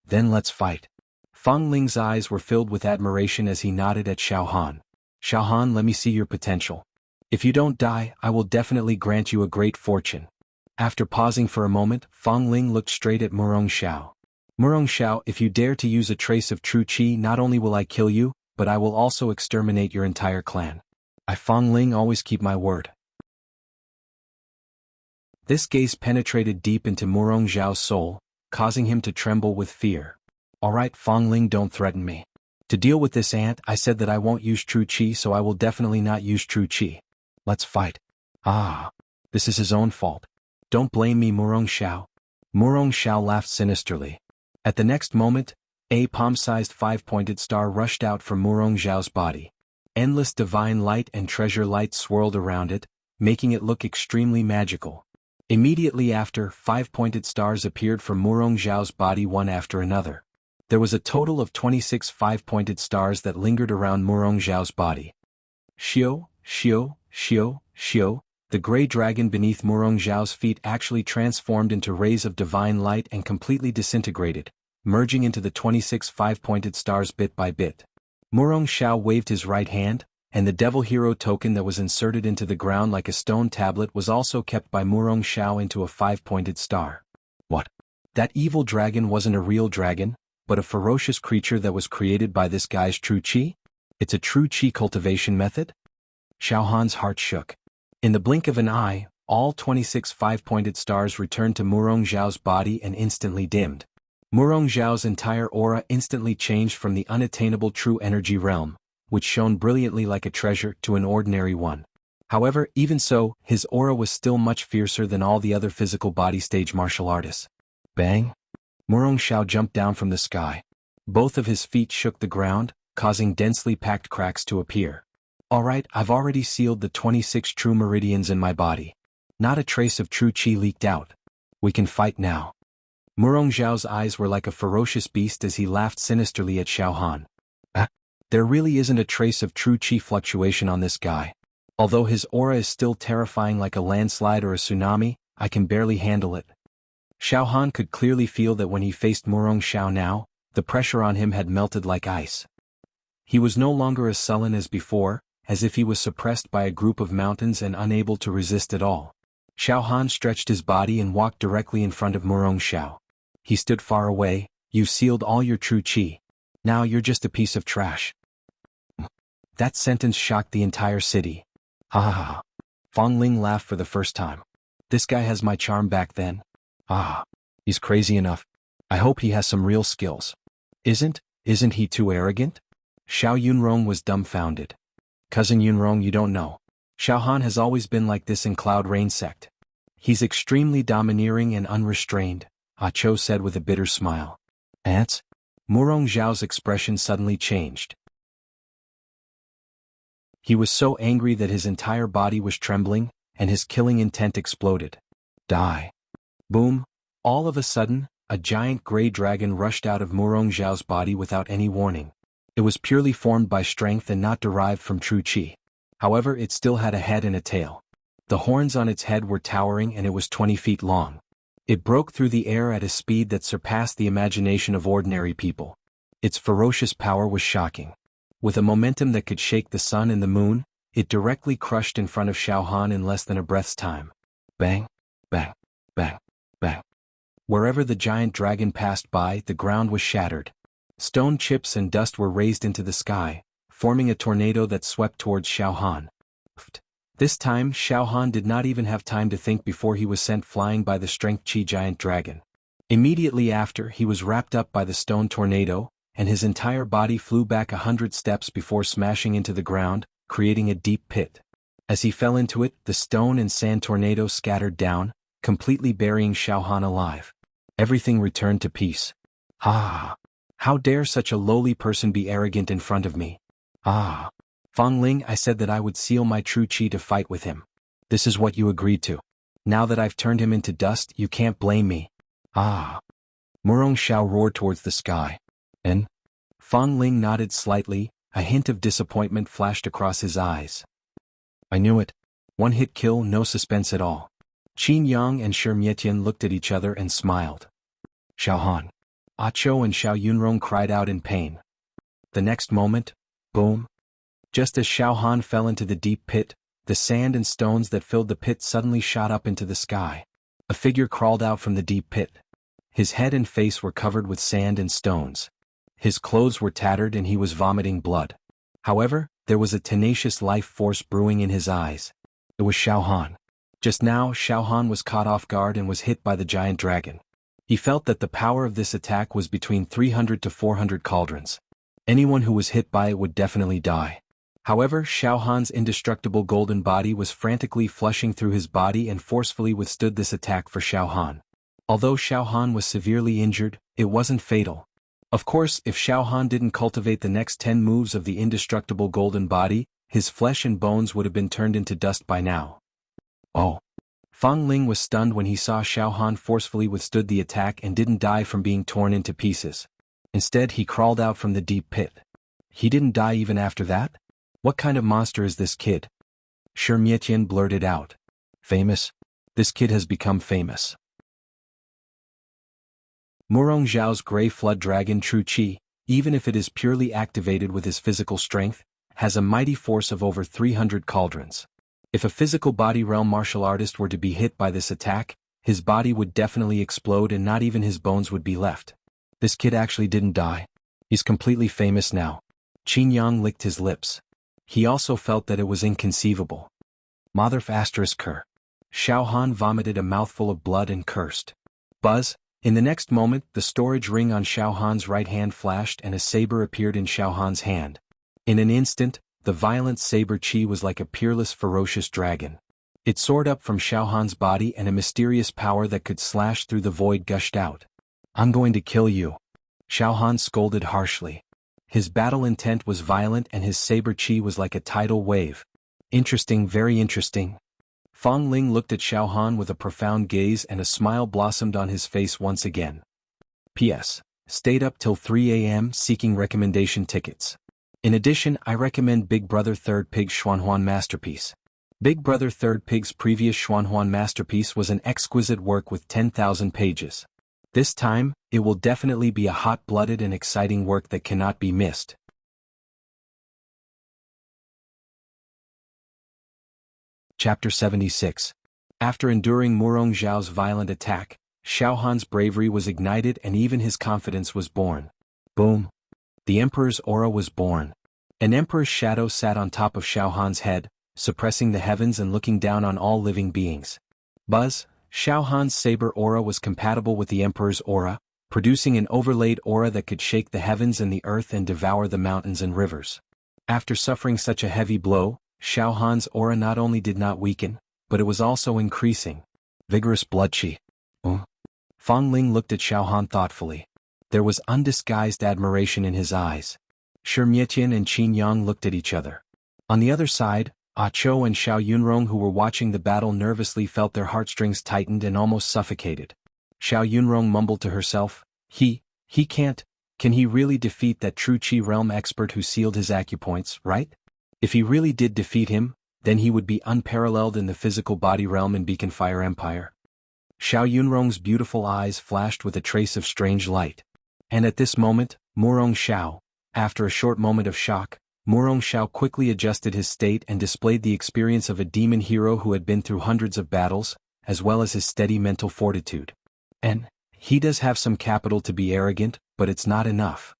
Then let's fight. Fang Ling's eyes were filled with admiration as he nodded at Xiao Han. Xiao Han, let me see your potential. If you don't die, I will definitely grant you a great fortune. After pausing for a moment, Fang Ling looked straight at Murong Xiao. Murong Xiao, if you dare to use a trace of true qi, not only will I kill you, but I will also exterminate your entire clan. I Fang Ling always keep my word. This gaze penetrated deep into Murong Xiao's soul, causing him to tremble with fear. Alright Fang Ling, don't threaten me. To deal with this ant, I said that I won't use true qi, so I will definitely not use true qi. Let's fight. This is his own fault. Don't blame me, Murong Xiao. Murong Xiao laughed sinisterly. At the next moment, a palm-sized five-pointed star rushed out from Murong Xiao's body. Endless divine light and treasure light swirled around it, making it look extremely magical. Immediately after, five-pointed stars appeared from Murong Xiao's body one after another. There was a total of 26 five-pointed stars that lingered around Murong Xiao's body. Xiao, Xiao, Xiao, Xiao, the gray dragon beneath Murong Xiao's feet actually transformed into rays of divine light and completely disintegrated, merging into the 26 five-pointed stars bit by bit. Murong Xiao waved his right hand, and the devil hero token that was inserted into the ground like a stone tablet was also kept by Murong Xiao into a five-pointed star. What? That evil dragon wasn't a real dragon, but a ferocious creature that was created by this guy's true qi? It's a true qi cultivation method? Xiao Han's heart shook. In the blink of an eye, all 26 five-pointed stars returned to Murong Xiao's body and instantly dimmed. Murong Xiao's entire aura instantly changed from the unattainable true energy realm, which shone brilliantly like a treasure, to an ordinary one. However, even so, his aura was still much fiercer than all the other physical body stage martial artists. Bang! Murong Xiao jumped down from the sky. Both of his feet shook the ground, causing densely packed cracks to appear. Alright, I've already sealed the 26 true meridians in my body. Not a trace of true qi leaked out. We can fight now. Murong Xiao's eyes were like a ferocious beast as he laughed sinisterly at Xiao Han. There really isn't a trace of true qi fluctuation on this guy. Although his aura is still terrifying like a landslide or a tsunami, I can barely handle it. Xiao Han could clearly feel that when he faced Murong Xiao now, the pressure on him had melted like ice. He was no longer as sullen as before, as if he was suppressed by a group of mountains and unable to resist at all. Xiao Han stretched his body and walked directly in front of Murong Xiao. He stood far away. You've sealed all your true qi. Now you're just a piece of trash. That sentence shocked the entire city. Ha ha ha. Fang Ling laughed for the first time. This guy has my charm back then. He's crazy enough. I hope he has some real skills. Isn't he too arrogant? Xiao Yunrong was dumbfounded. Cousin Yunrong, you don't know. Xiao Han has always been like this in Cloud Rain sect. He's extremely domineering and unrestrained, Ah Cho said with a bitter smile. Ants? Murong Xiao's expression suddenly changed. He was so angry that his entire body was trembling, and his killing intent exploded. Die. Boom. All of a sudden, a giant gray dragon rushed out of Murong Xiao's body without any warning. It was purely formed by strength and not derived from true qi. However, it still had a head and a tail. The horns on its head were towering and it was 20 feet long. It broke through the air at a speed that surpassed the imagination of ordinary people. Its ferocious power was shocking. With a momentum that could shake the sun and the moon, it directly crushed in front of Xiao Han in less than a breath's time. Bang, bang, bang, bang. Wherever the giant dragon passed by, the ground was shattered. Stone chips and dust were raised into the sky, forming a tornado that swept towards Xiao Han. This time, Xiao Han did not even have time to think before he was sent flying by the strength qi giant dragon. Immediately after, he was wrapped up by the stone tornado, and his entire body flew back 100 steps before smashing into the ground, creating a deep pit. As he fell into it, the stone and sand tornado scattered down, completely burying Xiaohan alive. Everything returned to peace. Ah! How dare such a lowly person be arrogant in front of me? Ah! Fang Ling, I said that I would seal my true qi to fight with him. This is what you agreed to. Now that I've turned him into dust, you can't blame me. Ah! Murong Xiao roared towards the sky. And? Fang Ling nodded slightly, a hint of disappointment flashed across his eyes. I knew it. One hit kill, no suspense at all. Qin Yang and Shi Mietian looked at each other and smiled. Xiaohan. Acho and Xiao Yunrong cried out in pain. The next moment, boom. Just as Xiaohan fell into the deep pit, the sand and stones that filled the pit suddenly shot up into the sky. A figure crawled out from the deep pit. His head and face were covered with sand and stones. His clothes were tattered and he was vomiting blood. However, there was a tenacious life force brewing in his eyes. It was Xiaohan. Just now, Xiaohan was caught off guard and was hit by the giant dragon. He felt that the power of this attack was between 300 to 400 cauldrons. Anyone who was hit by it would definitely die. However, Xiaohan's indestructible golden body was frantically flushing through his body and forcefully withstood this attack for Xiaohan. Although Xiaohan was severely injured, it wasn't fatal. Of course, if Xiaohan didn't cultivate the next 10 moves of the indestructible golden body, his flesh and bones would have been turned into dust by now. Oh! Fang Ling was stunned when he saw Xiaohan forcefully withstood the attack and didn't die from being torn into pieces. Instead, he crawled out from the deep pit. He didn't die even after that? What kind of monster is this kid? Shi Mietian blurted out. Famous? This kid has become famous. Murong Zhao's Grey Flood Dragon True Qi, even if it is purely activated with his physical strength, has a mighty force of over 300 cauldrons. If a physical body realm martial artist were to be hit by this attack, his body would definitely explode and not even his bones would be left. This kid actually didn't die. He's completely famous now. Qin Yang licked his lips. He also felt that it was inconceivable. Motherf asterisk her. Xiaohan vomited a mouthful of blood and cursed. Buzz! In the next moment, the storage ring on Xiaohan's right hand flashed and a saber appeared in Xiaohan's hand. In an instant, the violent saber qi was like a peerless ferocious dragon. It soared up from Xiaohan's body and a mysterious power that could slash through the void gushed out. I'm going to kill you. Xiaohan scolded harshly. His battle intent was violent and his saber qi was like a tidal wave. Interesting, very interesting. Fang Ling looked at Xiaohan with a profound gaze and a smile blossomed on his face once again. P.S. Stayed up till 3 a.m. seeking recommendation tickets. In addition, I recommend Big Brother Third Pig's Xuanhuan masterpiece. Big Brother Third Pig's previous Xuanhuan masterpiece was an exquisite work with 10,000 pages. This time, it will definitely be a hot-blooded and exciting work that cannot be missed. Chapter 76. After enduring Murong Zhao's violent attack, Xiaohan's bravery was ignited and even his confidence was born. Boom! The Emperor's aura was born. An Emperor's shadow sat on top of Xiaohan's head, suppressing the heavens and looking down on all living beings. Buzz! Xiaohan's saber aura was compatible with the Emperor's aura, producing an overlaid aura that could shake the heavens and the earth and devour the mountains and rivers. After suffering such a heavy blow, Xiaohan's aura not only did not weaken, but it was also increasing. Vigorous blood qi. Fang Ling looked at Xiaohan thoughtfully. There was undisguised admiration in his eyes. Shi Mietian and Qin Yang looked at each other. On the other side, Acho and Xiao Yunrong who were watching the battle nervously felt their heartstrings tightened and almost suffocated. Xiao Yunrong mumbled to herself, he can't, can he really defeat that true Qi realm expert who sealed his acupoints, right? If he really did defeat him, then he would be unparalleled in the physical body realm in Beacon Fire Empire. Xiao Yunrong's beautiful eyes flashed with a trace of strange light. And at this moment, Murong Xiao, after a short moment of shock, Murong Xiao quickly adjusted his state and displayed the experience of a demon hero who had been through hundreds of battles, as well as his steady mental fortitude. And he does have some capital to be arrogant, but it's not enough.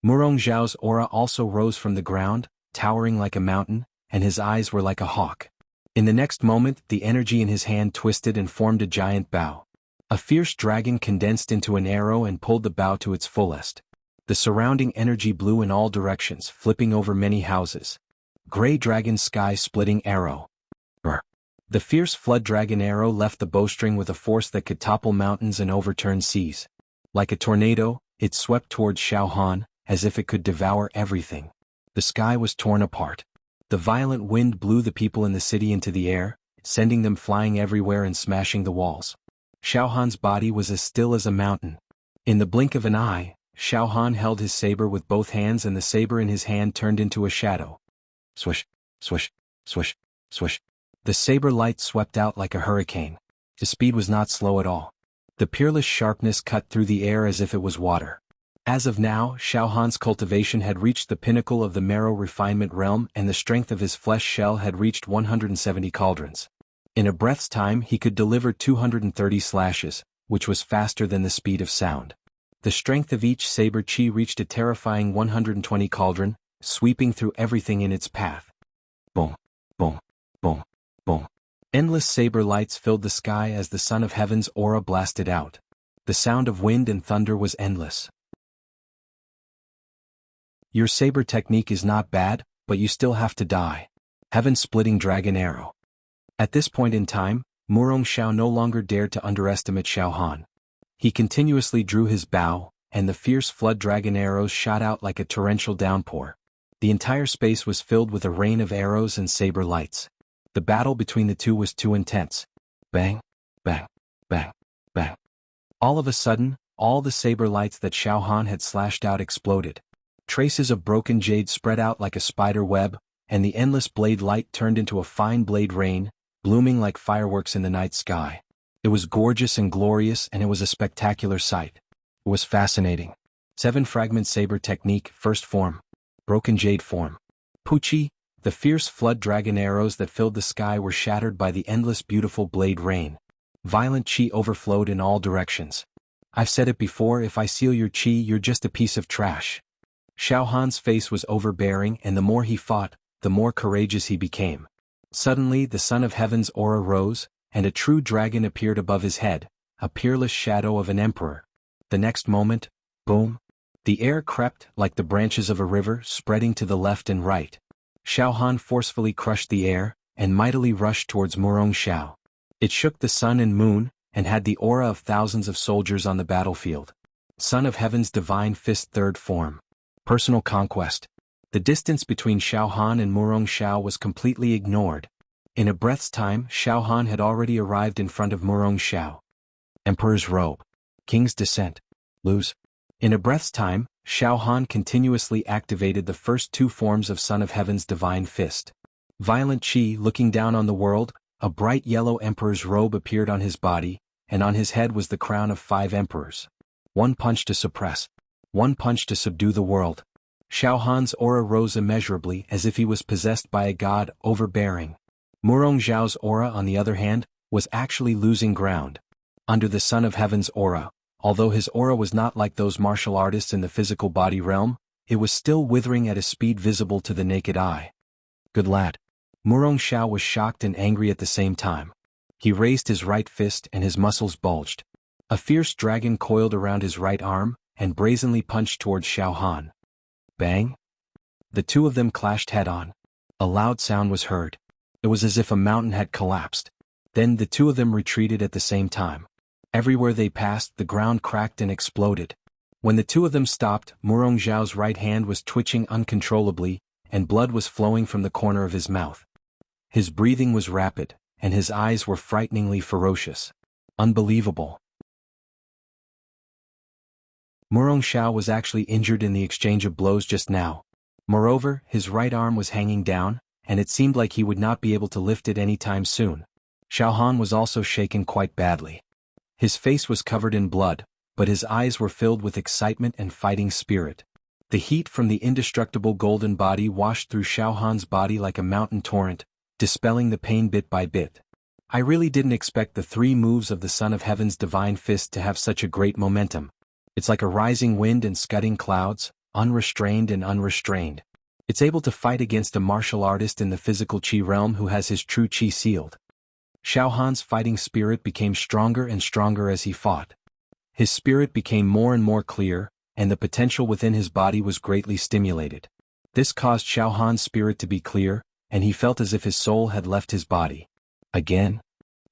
Murong Xiao's aura also rose from the ground, towering like a mountain, and his eyes were like a hawk. In the next moment, the energy in his hand twisted and formed a giant bow. A fierce dragon condensed into an arrow and pulled the bow to its fullest. The surrounding energy blew in all directions, flipping over many houses. Gray dragon sky splitting arrow. Brr. The fierce flood dragon arrow left the bowstring with a force that could topple mountains and overturn seas. Like a tornado, it swept towards Xiao Han, as if it could devour everything. The sky was torn apart. The violent wind blew the people in the city into the air, sending them flying everywhere and smashing the walls. Xiao Han's body was as still as a mountain. In the blink of an eye, Xiao Han held his saber with both hands, and the saber in his hand turned into a shadow. Swish, swish, swish, swish. The saber light swept out like a hurricane. His speed was not slow at all. The peerless sharpness cut through the air as if it was water. As of now, Xiao Han's cultivation had reached the pinnacle of the marrow refinement realm, and the strength of his flesh shell had reached 170 cauldrons. In a breath's time he could deliver 230 slashes, which was faster than the speed of sound. The strength of each saber chi reached a terrifying 120 cauldron, sweeping through everything in its path. Boom, boom, boom, boom. Endless saber lights filled the sky as the Son of Heaven's aura blasted out. The sound of wind and thunder was endless. Your saber technique is not bad, but you still have to die. Heaven-splitting dragon arrow. At this point in time, Murong Xiao no longer dared to underestimate Xiao Han. He continuously drew his bow, and the fierce flood dragon arrows shot out like a torrential downpour. The entire space was filled with a rain of arrows and saber lights. The battle between the two was too intense. Bang, bang, bang, bang. All of a sudden, all the saber lights that Xiao Han had slashed out exploded. Traces of broken jade spread out like a spider web, and the endless blade light turned into a fine blade rain, blooming like fireworks in the night sky. It was gorgeous and glorious, and it was a spectacular sight. It was fascinating. 7-fragment saber technique, first form. Broken jade form. Puchi, the fierce flood dragon arrows that filled the sky were shattered by the endless beautiful blade rain. Violent chi overflowed in all directions. I've said it before, if I seal your chi, you're just a piece of trash. Xiao Han's face was overbearing, and the more he fought, the more courageous he became. Suddenly the Son of Heaven's aura rose, and a true dragon appeared above his head, a peerless shadow of an emperor. The next moment, boom! The air crept like the branches of a river, spreading to the left and right. Xiao Han forcefully crushed the air, and mightily rushed towards Murong Xiao. It shook the sun and moon, and had the aura of thousands of soldiers on the battlefield. Son of Heaven's divine fist, third form. Personal conquest. The distance between Xiao Han and Murong Xiao was completely ignored. In a breath's time, Xiao Han had already arrived in front of Murong Xiao. Emperor's robe. King's descent. Lose. In a breath's time, Xiao Han continuously activated the first two forms of Son of Heaven's divine fist. Violent chi looking down on the world, a bright yellow emperor's robe appeared on his body, and on his head was the crown of 5 emperors. One punch to suppress. One punch to subdue the world. Xiao Han's aura rose immeasurably as if he was possessed by a god, overbearing. Murong Xiao's aura, on the other hand, was actually losing ground. Under the Son of Heaven's aura, although his aura was not like those martial artists in the physical body realm, it was still withering at a speed visible to the naked eye. Good lad. Murong Xiao was shocked and angry at the same time. He raised his right fist and his muscles bulged. A fierce dragon coiled around his right arm, and brazenly punched towards Xiao Han. Bang! The two of them clashed head-on. A loud sound was heard. It was as if a mountain had collapsed. Then the two of them retreated at the same time. Everywhere they passed, the ground cracked and exploded. When the two of them stopped, Murong Xiao's right hand was twitching uncontrollably, and blood was flowing from the corner of his mouth. His breathing was rapid, and his eyes were frighteningly ferocious. Unbelievable. Murong Xiao was actually injured in the exchange of blows just now. Moreover, his right arm was hanging down, and it seemed like he would not be able to lift it any time soon. Xiao Han was also shaken quite badly. His face was covered in blood, but his eyes were filled with excitement and fighting spirit. The heat from the indestructible golden body washed through Xiao Han's body like a mountain torrent, dispelling the pain bit by bit. I really didn't expect the 3 moves of the Son of Heaven's divine fist to have such a great momentum. It's like a rising wind and scudding clouds, unrestrained and unrestrained. It's able to fight against a martial artist in the physical chi realm who has his true chi sealed. Xiao Han's fighting spirit became stronger and stronger as he fought. His spirit became more and more clear, and the potential within his body was greatly stimulated. This caused Xiao Han's spirit to be clear, and he felt as if his soul had left his body. Again?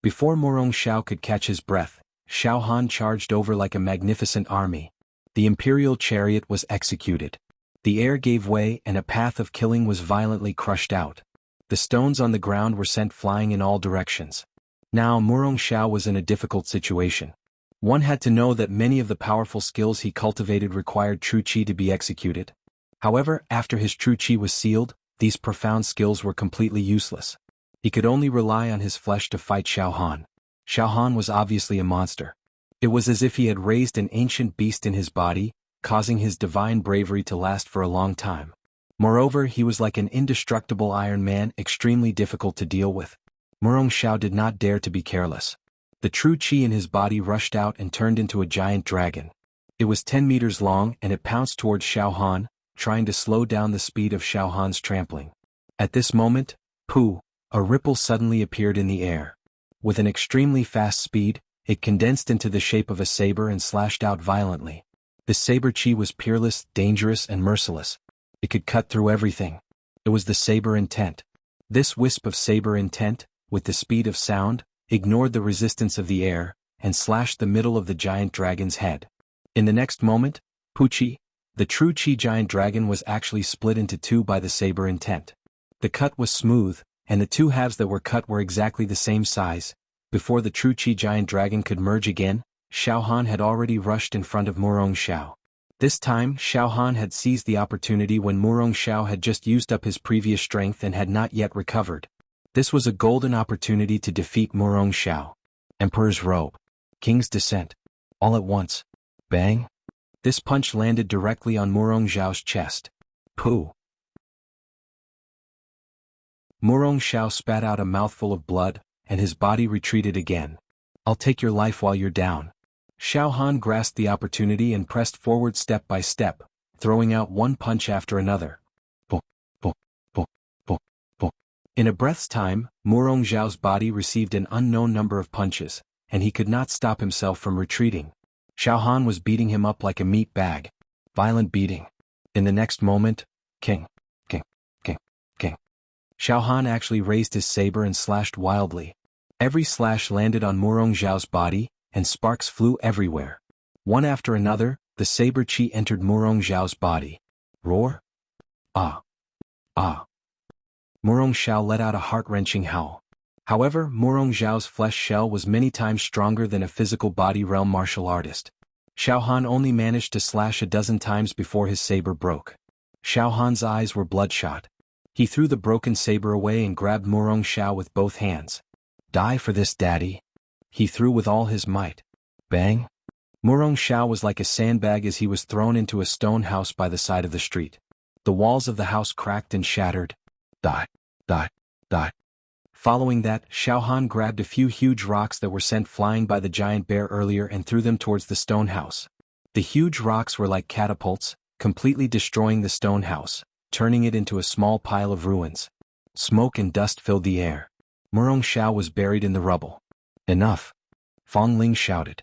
Before Morong Xiao could catch his breath, Xiao Han charged over like a magnificent army. The imperial chariot was executed. The air gave way and a path of killing was violently crushed out. The stones on the ground were sent flying in all directions. Now Morong Xiao was in a difficult situation. One had to know that many of the powerful skills he cultivated required true qi to be executed. However, after his true qi was sealed, these profound skills were completely useless. He could only rely on his flesh to fight Xiao Han. Xiao Han was obviously a monster. It was as if he had raised an ancient beast in his body, causing his divine bravery to last for a long time. Moreover, he was like an indestructible Iron Man, extremely difficult to deal with. Morong Xiao did not dare to be careless. The true qi in his body rushed out and turned into a giant dragon. It was 10 meters long and it pounced towards Xiao Han, trying to slow down the speed of Xiao Han's trampling. At this moment, pooh, a ripple suddenly appeared in the air. With an extremely fast speed, it condensed into the shape of a saber and slashed out violently. The saber qi was peerless, dangerous, and merciless. It could cut through everything. It was the saber intent. This wisp of saber intent, with the speed of sound, ignored the resistance of the air, and slashed the middle of the giant dragon's head. In the next moment, Puchi, the true qi giant dragon, was actually split into two by the saber intent. The cut was smooth, and the two halves that were cut were exactly the same size. Before the true qi giant dragon could merge again, Xiao Han had already rushed in front of Morong Xiao. This time, Xiao Han had seized the opportunity when Morong Xiao had just used up his previous strength and had not yet recovered. This was a golden opportunity to defeat Morong Xiao. Emperor's robe. King's descent. All at once. Bang! This punch landed directly on Morong Xiao's chest. Pooh! Morong Xiao spat out a mouthful of blood, and his body retreated again. I'll take your life while you're down. Xiao Han grasped the opportunity and pressed forward step by step, throwing out one punch after another. Bo, bo, bo, bo, bo. In a breath's time, Morong Xiao's body received an unknown number of punches, and he could not stop himself from retreating. Xiao Han was beating him up like a meat bag. Violent beating. In the next moment, king, king, king, king. Xiao Han actually raised his saber and slashed wildly. Every slash landed on Morong Xiao's body, and sparks flew everywhere. One after another, the saber qi entered Morong Xiao's body. Roar! Ah! Ah! Morong Xiao let out a heart-wrenching howl. However, Morong Xiao's flesh shell was many times stronger than a physical body realm martial artist. Xiao Han only managed to slash a dozen times before his saber broke. Xiao Han's eyes were bloodshot. He threw the broken saber away and grabbed Morong Xiao with both hands. Die for this, daddy. He threw with all his might. Bang! Morong Xiao was like a sandbag as he was thrown into a stone house by the side of the street. The walls of the house cracked and shattered. Die! Die! Die! Following that, Xiao Han grabbed a few huge rocks that were sent flying by the giant bear earlier and threw them towards the stone house. The huge rocks were like catapults, completely destroying the stone house, turning it into a small pile of ruins. Smoke and dust filled the air. Morong Xiao was buried in the rubble. Enough! Fong Ling shouted.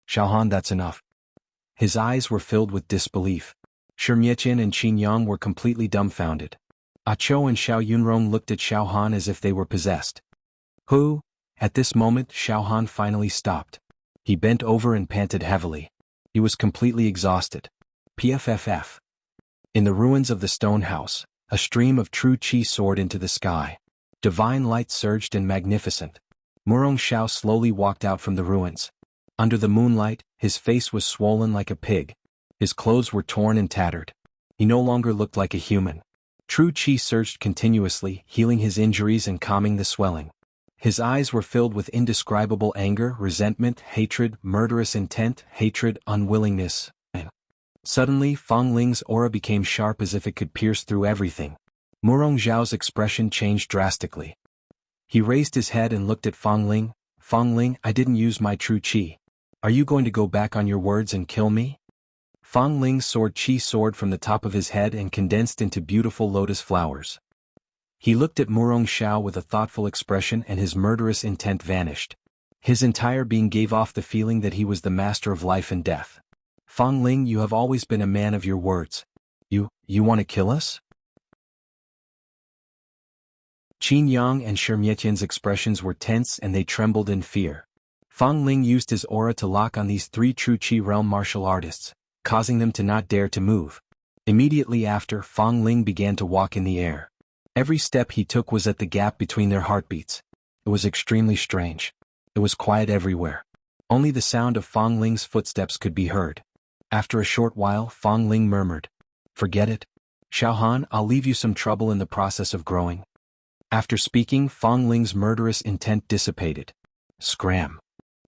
Xiao Han, that's enough. His eyes were filled with disbelief. Shi Mietian and Qin Yang were completely dumbfounded. Ah Chou and Xiao Yunrong looked at Xiao Han as if they were possessed. Who? At this moment, Xiao Han finally stopped. He bent over and panted heavily. He was completely exhausted. PFFF. In the ruins of the stone house, a stream of true qi soared into the sky. Divine light surged and magnificent. Morong Xiao slowly walked out from the ruins. Under the moonlight, his face was swollen like a pig. His clothes were torn and tattered. He no longer looked like a human. True qi surged continuously, healing his injuries and calming the swelling. His eyes were filled with indescribable anger, resentment, hatred, murderous intent, hatred, unwillingness, and suddenly Fong Ling's aura became sharp as if it could pierce through everything. Morong Xiao's expression changed drastically. He raised his head and looked at Fong Ling. Fong Ling, I didn't use my true qi. Are you going to go back on your words and kill me? Fong Ling's sword qi soared from the top of his head and condensed into beautiful lotus flowers. He looked at Morong Xiao with a thoughtful expression and his murderous intent vanished. His entire being gave off the feeling that he was the master of life and death. Fang Ling, you have always been a man of your words. You want to kill us? Qin Yang and Shermietian's expressions were tense and they trembled in fear. Fang Ling used his aura to lock on these three true Qi realm martial artists, causing them to not dare to move. Immediately after, Fang Ling began to walk in the air. Every step he took was at the gap between their heartbeats. It was extremely strange. It was quiet everywhere. Only the sound of Fang Ling's footsteps could be heard. After a short while, Fang Ling murmured, "Forget it. Xiaohan, I'll leave you some trouble in the process of growing." After speaking, Fang Ling's murderous intent dissipated. Scram.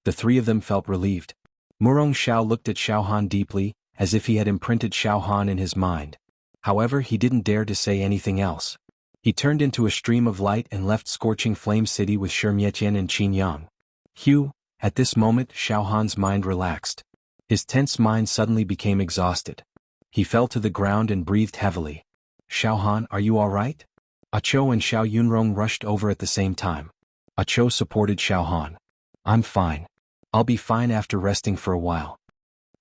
The three of them felt relieved. Murong Xiao looked at Xiaohan deeply, as if he had imprinted Xiaohan in his mind. However, he didn't dare to say anything else. He turned into a stream of light and left Scorching Flame City with Shermietian and Qin Yang. Hugh, at this moment Xiaohan's mind relaxed. His tense mind suddenly became exhausted. He fell to the ground and breathed heavily. "Xiaohan, are you all right?" Acho and Xiao Yunrong rushed over at the same time. Acho supported Xiaohan. "I'm fine. I'll be fine after resting for a while."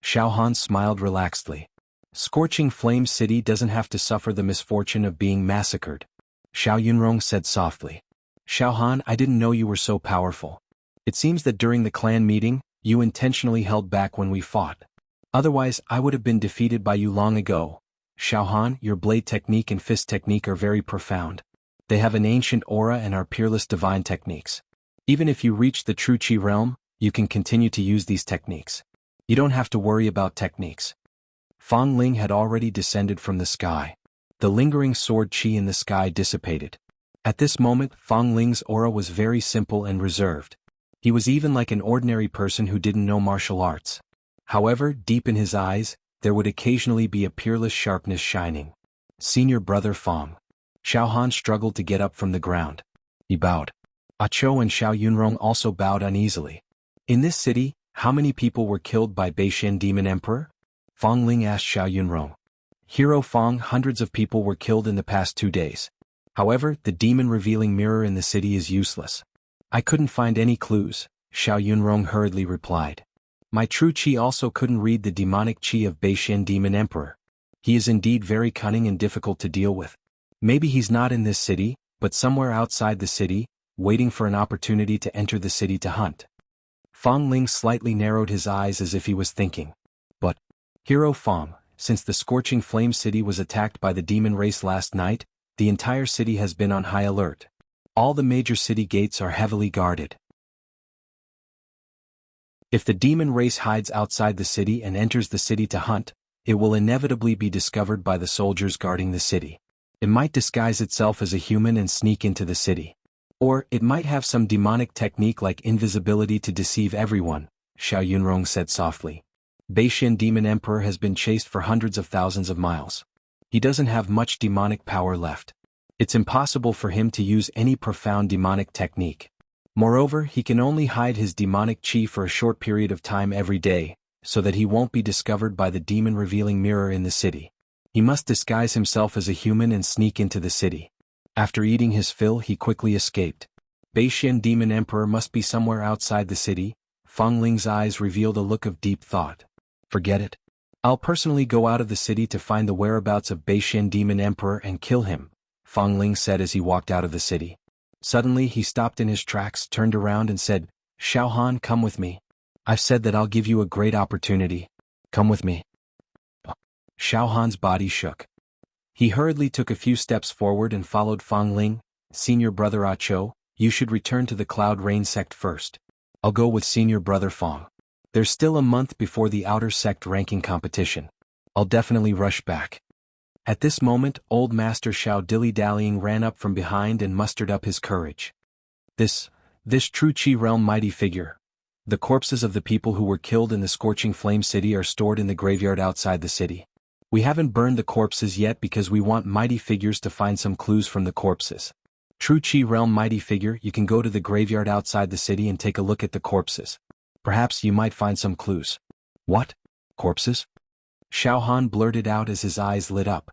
Xiaohan smiled relaxedly. Scorching Flame City doesn't have to suffer the misfortune of being massacred. Xiao Yunrong said softly. "Xiaohan, I didn't know you were so powerful. It seems that during the clan meeting, you intentionally held back when we fought. Otherwise, I would have been defeated by you long ago. Xiaohan, your blade technique and fist technique are very profound. They have an ancient aura and are peerless divine techniques. Even if you reach the true Qi realm, you can continue to use these techniques. You don't have to worry about techniques." Fang Ling had already descended from the sky. The lingering sword Qi in the sky dissipated. At this moment, Fang Ling's aura was very simple and reserved. He was even like an ordinary person who didn't know martial arts. However, deep in his eyes, there would occasionally be a peerless sharpness shining. "Senior brother Fang." Xiaohan struggled to get up from the ground. He bowed. Acho and Xiao Yunrong also bowed uneasily. "In this city, how many people were killed by Beishan Demon Emperor?" Fang Ling asked Xiao Yunrong. "Hero Fang, hundreds of people were killed in the past 2 days. However, the demon-revealing mirror in the city is useless." "I couldn't find any clues," Xiao Yunrong hurriedly replied. "My true Qi also couldn't read the demonic Qi of Beishan Demon Emperor. He is indeed very cunning and difficult to deal with. Maybe he's not in this city, but somewhere outside the city, waiting for an opportunity to enter the city to hunt." Fang Ling slightly narrowed his eyes as if he was thinking. "But, Hero Fang, since the Scorching Flame City was attacked by the demon race last night, the entire city has been on high alert. All the major city gates are heavily guarded. If the demon race hides outside the city and enters the city to hunt, it will inevitably be discovered by the soldiers guarding the city. It might disguise itself as a human and sneak into the city. Or, it might have some demonic technique like invisibility to deceive everyone," Xiao Yunrong said softly. "Beishan Demon Emperor has been chased for hundreds of thousands of miles. He doesn't have much demonic power left. It's impossible for him to use any profound demonic technique. Moreover, he can only hide his demonic Qi for a short period of time every day, so that he won't be discovered by the demon-revealing mirror in the city. He must disguise himself as a human and sneak into the city." After eating his fill, he quickly escaped. Beishan Demon Emperor must be somewhere outside the city. Fang Ling's eyes revealed a look of deep thought. "Forget it. I'll personally go out of the city to find the whereabouts of Beishan Demon Emperor and kill him," Fang Ling said as he walked out of the city. Suddenly he stopped in his tracks, turned around and said, "Xiaohan, come with me. I've said that I'll give you a great opportunity. Come with me." Xiaohan's body shook. He hurriedly took a few steps forward and followed Fang Ling. "Senior brother Acho, you should return to the Cloud Rain sect first. I'll go with senior brother Fang. There's still a month before the outer sect ranking competition. I'll definitely rush back." At this moment, old Master Xiao dilly-dallying ran up from behind and mustered up his courage. This true Qi realm mighty figure. The corpses of the people who were killed in the Scorching Flame City are stored in the graveyard outside the city. We haven't burned the corpses yet because we want mighty figures to find some clues from the corpses. True Qi realm mighty figure, you can go to the graveyard outside the city and take a look at the corpses. Perhaps you might find some clues." "What? Corpses?" Xiaohan blurted out as his eyes lit up.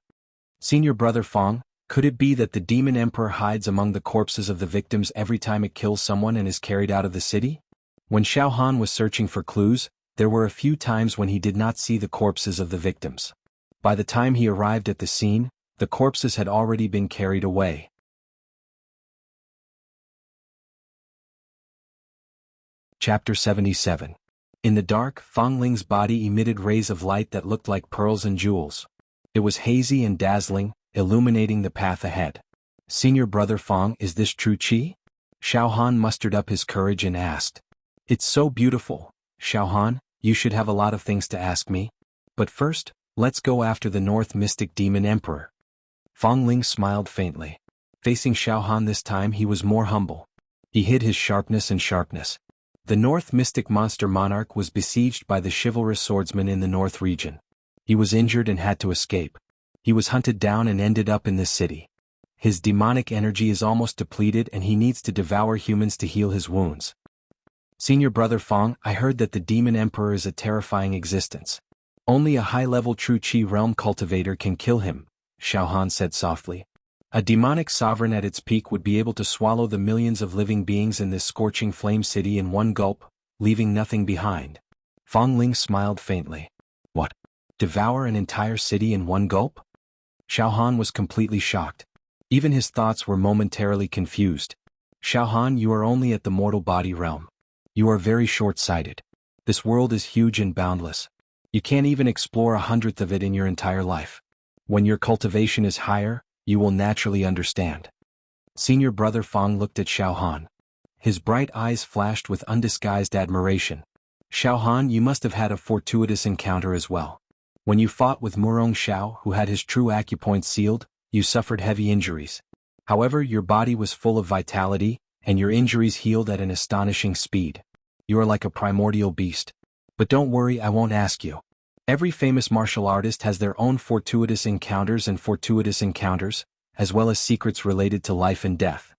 "Senior brother Fang, could it be that the Demon Emperor hides among the corpses of the victims every time it kills someone and is carried out of the city?" When Xiaohan was searching for clues, There were a few times when he did not see the corpses of the victims. By the time he arrived at the scene, the corpses had already been carried away. Chapter 77. In the dark, Fang Ling's body emitted rays of light that looked like pearls and jewels. It was hazy and dazzling, illuminating the path ahead. Senior brother Fang, is this true qi? Xiao Han mustered up his courage and asked. It's so beautiful, Xiao Han, you should have a lot of things to ask me. But first, let's go after the North Mystic Demon Emperor. Fang Ling smiled faintly. Facing Xiao Han this time he was more humble. He hid his sharpness and sharpness. The North Mystic Monster Monarch was besieged by the chivalrous swordsman in the North region. He was injured and had to escape. He was hunted down and ended up in this city. His demonic energy is almost depleted and he needs to devour humans to heal his wounds. Senior brother Fang, I heard that the Demon Emperor is a terrifying existence. Only a high-level true Qi realm cultivator can kill him, Xiao Han said softly. A demonic sovereign at its peak would be able to swallow the millions of living beings in this scorching flame city in one gulp, leaving nothing behind. Fang Ling smiled faintly. What? Devour an entire city in one gulp? Xiao Han was completely shocked. Even his thoughts were momentarily confused. Xiao Han, you are only at the mortal body realm. You are very short-sighted. This world is huge and boundless. You can't even explore 1/100th of it in your entire life. When your cultivation is higher, you will naturally understand. Senior brother Fang looked at Xiao Han. His bright eyes flashed with undisguised admiration. Xiao Han, you must have had a fortuitous encounter as well. When you fought with Murong Xiao, who had his true acupoint sealed, you suffered heavy injuries. However, your body was full of vitality, and your injuries healed at an astonishing speed. You are like a primordial beast. But don't worry, I won't ask you. Every famous martial artist has their own fortuitous encounters, as well as secrets related to life and death.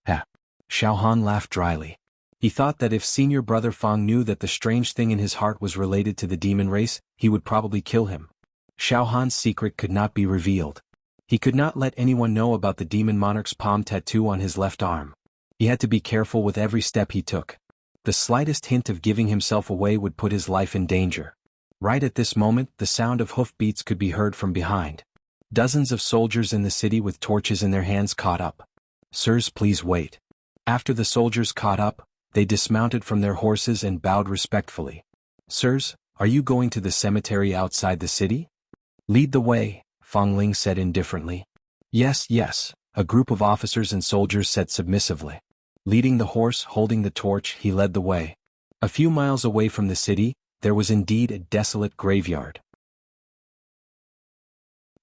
Ha! Xiao Han laughed dryly. He thought that if senior brother Fang knew that the strange thing in his heart was related to the demon race, he would probably kill him. Xiao Han's secret could not be revealed. He could not let anyone know about the demon monarch's palm tattoo on his left arm. He had to be careful with every step he took. The slightest hint of giving himself away would put his life in danger. Right at this moment, the sound of hoofbeats could be heard from behind. Dozens of soldiers in the city with torches in their hands caught up. Sirs, please wait. After the soldiers caught up, they dismounted from their horses and bowed respectfully. Sirs, are you going to the cemetery outside the city? Lead the way, Fang Ling said indifferently. Yes, yes, a group of officers and soldiers said submissively. Leading the horse, holding the torch, he led the way. A few miles away from the city, there was indeed a desolate graveyard.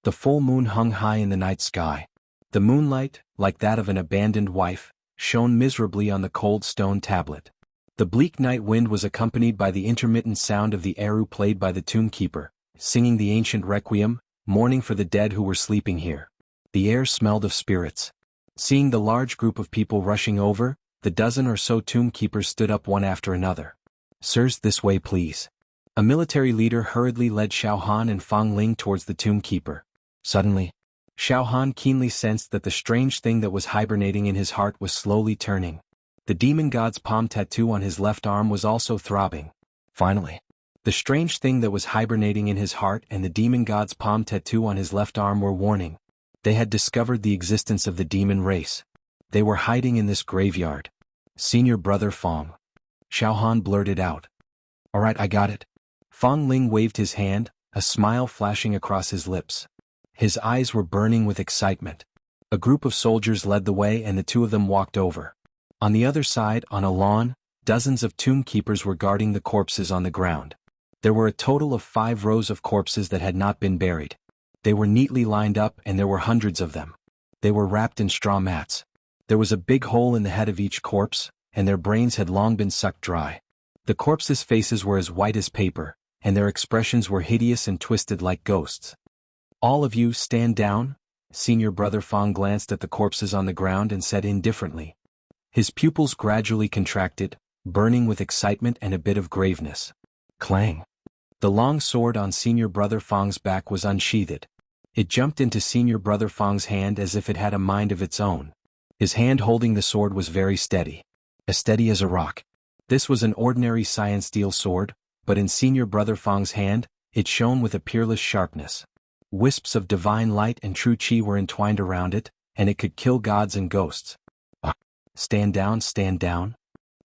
The full moon hung high in the night sky. The moonlight, like that of an abandoned wife, shone miserably on the cold stone tablet. The bleak night wind was accompanied by the intermittent sound of the eru played by the tombkeeper, singing the ancient requiem, mourning for the dead who were sleeping here. The air smelled of spirits. Seeing the large group of people rushing over, the dozen or so tombkeepers stood up one after another. Sirs, this way please. A military leader hurriedly led Xiao Han and Fang Ling towards the tombkeeper. Suddenly, Xiao Han keenly sensed that the strange thing that was hibernating in his heart was slowly turning. The demon god's palm tattoo on his left arm was also throbbing. Finally, the strange thing that was hibernating in his heart and the demon god's palm tattoo on his left arm were warning. They had discovered the existence of the demon race. They were hiding in this graveyard. Senior brother Fang. Xiao Han blurted out. All right, I got it. Fang Ling waved his hand, a smile flashing across his lips. His eyes were burning with excitement. A group of soldiers led the way and the two of them walked over. On the other side, on a lawn, dozens of tombkeepers were guarding the corpses on the ground. There were a total of 5 rows of corpses that had not been buried. They were neatly lined up and there were hundreds of them. They were wrapped in straw mats. There was a big hole in the head of each corpse, and their brains had long been sucked dry. The corpses' faces were as white as paper, and their expressions were hideous and twisted like ghosts. All of you stand down, senior brother Fang glanced at the corpses on the ground and said indifferently. His pupils gradually contracted, burning with excitement and a bit of graveness. Clang. The long sword on senior brother Fang's back was unsheathed. It jumped into senior brother Fang's hand as if it had a mind of its own. His hand holding the sword was very steady. As steady as a rock. This was an ordinary cyan steel sword, but in senior brother Fang's hand, it shone with a peerless sharpness. Wisps of divine light and true chi were entwined around it, and it could kill gods and ghosts. Stand down, stand down.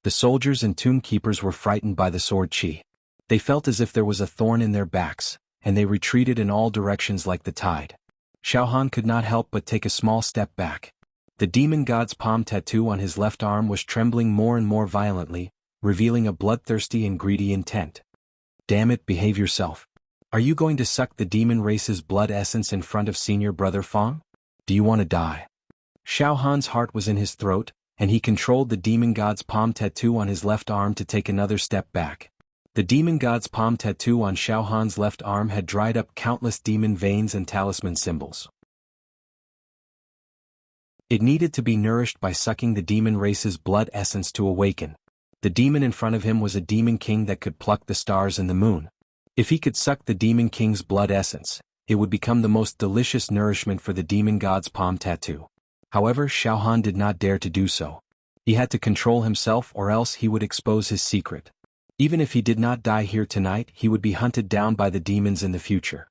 The soldiers and tomb keepers were frightened by the sword chi. They felt as if there was a thorn in their backs, and they retreated in all directions like the tide. Xiaohan could not help but take a small step back. The demon god's palm tattoo on his left arm was trembling more and more violently, revealing a bloodthirsty and greedy intent. Damn it, behave yourself. Are you going to suck the demon race's blood essence in front of senior brother Fang? Do you want to die? Xiaohan's heart was in his throat, and he controlled the demon god's palm tattoo on his left arm to take another step back. The demon god's palm tattoo on Xiaohan's left arm had dried up countless demon veins and talisman symbols. It needed to be nourished by sucking the demon race's blood essence to awaken. The demon in front of him was a demon king that could pluck the stars and the moon. If he could suck the demon king's blood essence, it would become the most delicious nourishment for the demon god's palm tattoo. However, Xiaohan did not dare to do so. He had to control himself or else he would expose his secret. Even if he did not die here tonight, he would be hunted down by the demons in the future.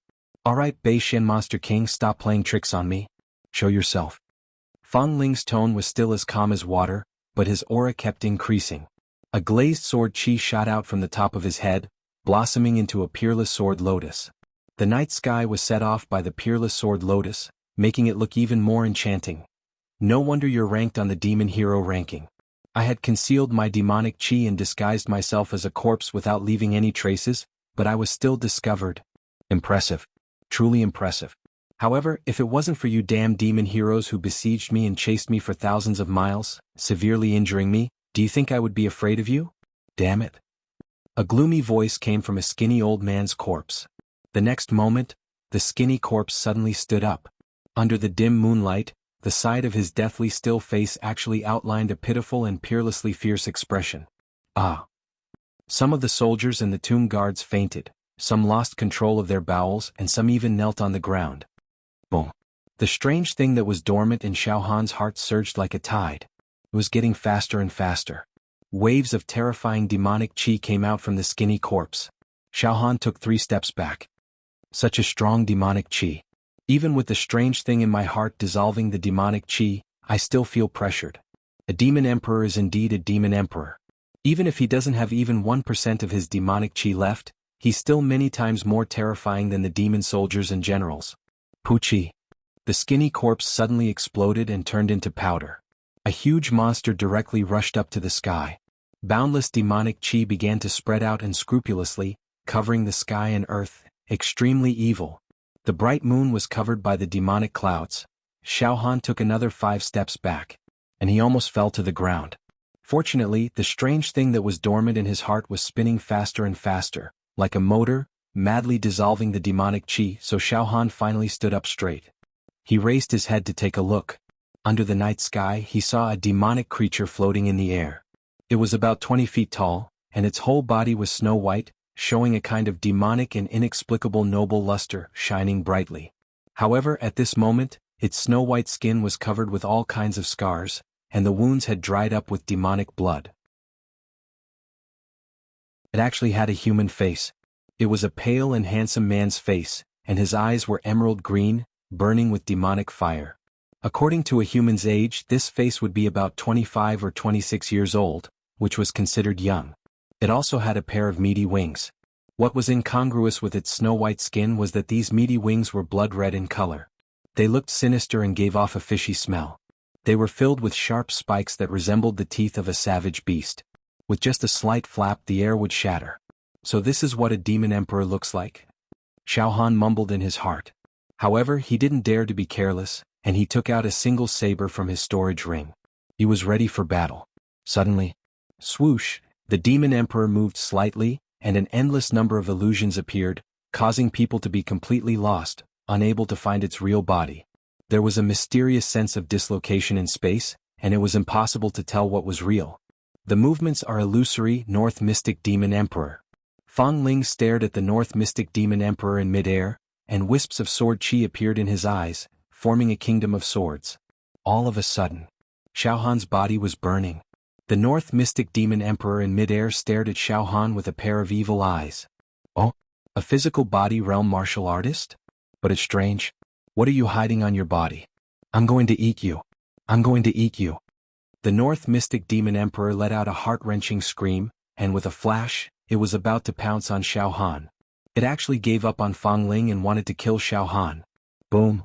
Alright, Bei Shen Monster King, stop playing tricks on me. Show yourself. Fang Ling's tone was still as calm as water, but his aura kept increasing. A glazed sword chi shot out from the top of his head, blossoming into a peerless sword lotus. The night sky was set off by the peerless sword lotus, making it look even more enchanting. No wonder you're ranked on the demon hero ranking. I had concealed my demonic chi and disguised myself as a corpse without leaving any traces, but I was still discovered. Impressive. Truly impressive. However, if it wasn't for you damn demon heroes who besieged me and chased me for thousands of miles, severely injuring me, do you think I would be afraid of you? Damn it. A gloomy voice came from a skinny old man's corpse. The next moment, the skinny corpse suddenly stood up. Under the dim moonlight, the side of his deathly still face actually outlined a pitiful and peerlessly fierce expression. Ah! Some of the soldiers and the tomb guards fainted, some lost control of their bowels and some even knelt on the ground. Boom! The strange thing that was dormant in Xiaohan's heart surged like a tide. It was getting faster and faster. Waves of terrifying demonic chi came out from the skinny corpse. Xiaohan took 3 steps back. Such a strong demonic chi. Even with the strange thing in my heart dissolving the demonic chi, I still feel pressured. A demon emperor is indeed a demon emperor. Even if he doesn't have even 1% of his demonic chi left, he's still many times more terrifying than the demon soldiers and generals. Puchi. The skinny corpse suddenly exploded and turned into powder. A huge monster directly rushed up to the sky. Boundless demonic chi began to spread out unscrupulously, covering the sky and earth, extremely evil. The bright moon was covered by the demonic clouds. Xiaohan took another 5 steps back, and he almost fell to the ground. Fortunately, the strange thing that was dormant in his heart was spinning faster and faster, like a motor, madly dissolving the demonic chi, so Xiaohan finally stood up straight. He raised his head to take a look. Under the night sky, he saw a demonic creature floating in the air. It was about 20 feet tall, and its whole body was snow white, showing a kind of demonic and inexplicable noble luster, shining brightly. However, at this moment, its snow-white skin was covered with all kinds of scars, and the wounds had dried up with demonic blood. It actually had a human face. It was a pale and handsome man's face, and his eyes were emerald green, burning with demonic fire. According to a human's age, this face would be about 25 or 26 years old, which was considered young. It also had a pair of meaty wings. What was incongruous with its snow-white skin was that these meaty wings were blood-red in color. They looked sinister and gave off a fishy smell. They were filled with sharp spikes that resembled the teeth of a savage beast. With just a slight flap, the air would shatter. So this is what a demon emperor looks like? Xiaohan mumbled in his heart. However, he didn't dare to be careless, and he took out a single saber from his storage ring. He was ready for battle. Suddenly, swoosh, the demon emperor moved slightly, and an endless number of illusions appeared, causing people to be completely lost, unable to find its real body. There was a mysterious sense of dislocation in space, and it was impossible to tell what was real. The movements are illusory. North Mystic Demon Emperor. Fang Ling stared at the North Mystic Demon Emperor in midair, and wisps of sword chi appeared in his eyes, forming a kingdom of swords. All of a sudden, Xiaohan's body was burning. The North Mystic Demon Emperor in midair stared at Xiao Han with a pair of evil eyes. Oh? A physical body realm martial artist? But it's strange. What are you hiding on your body? I'm going to eat you. I'm going to eat you. The North Mystic Demon Emperor let out a heart-wrenching scream, and with a flash, it was about to pounce on Xiao Han. It actually gave up on Fang Ling and wanted to kill Xiao Han. Boom.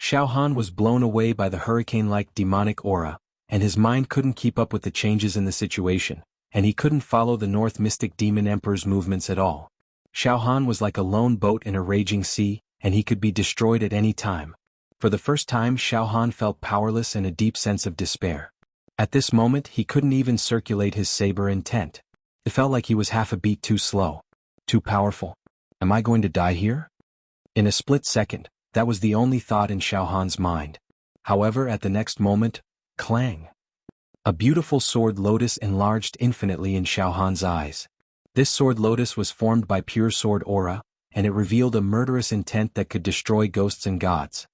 Xiao Han was blown away by the hurricane-like demonic aura, and his mind couldn't keep up with the changes in the situation, and he couldn't follow the North Mystic Demon Emperor's movements at all. Xiao Han was like a lone boat in a raging sea, and he could be destroyed at any time. For the first time, Xiao Han felt powerless and a deep sense of despair. At this moment, he couldn't even circulate his saber intent. It felt like he was half a beat too slow. Too powerful. Am I going to die here? In a split second, that was the only thought in Xiao Han's mind. However, at the next moment, clang. A beautiful sword lotus enlarged infinitely in Xiao Han's eyes. This sword lotus was formed by pure sword aura, and it revealed a murderous intent that could destroy ghosts and gods.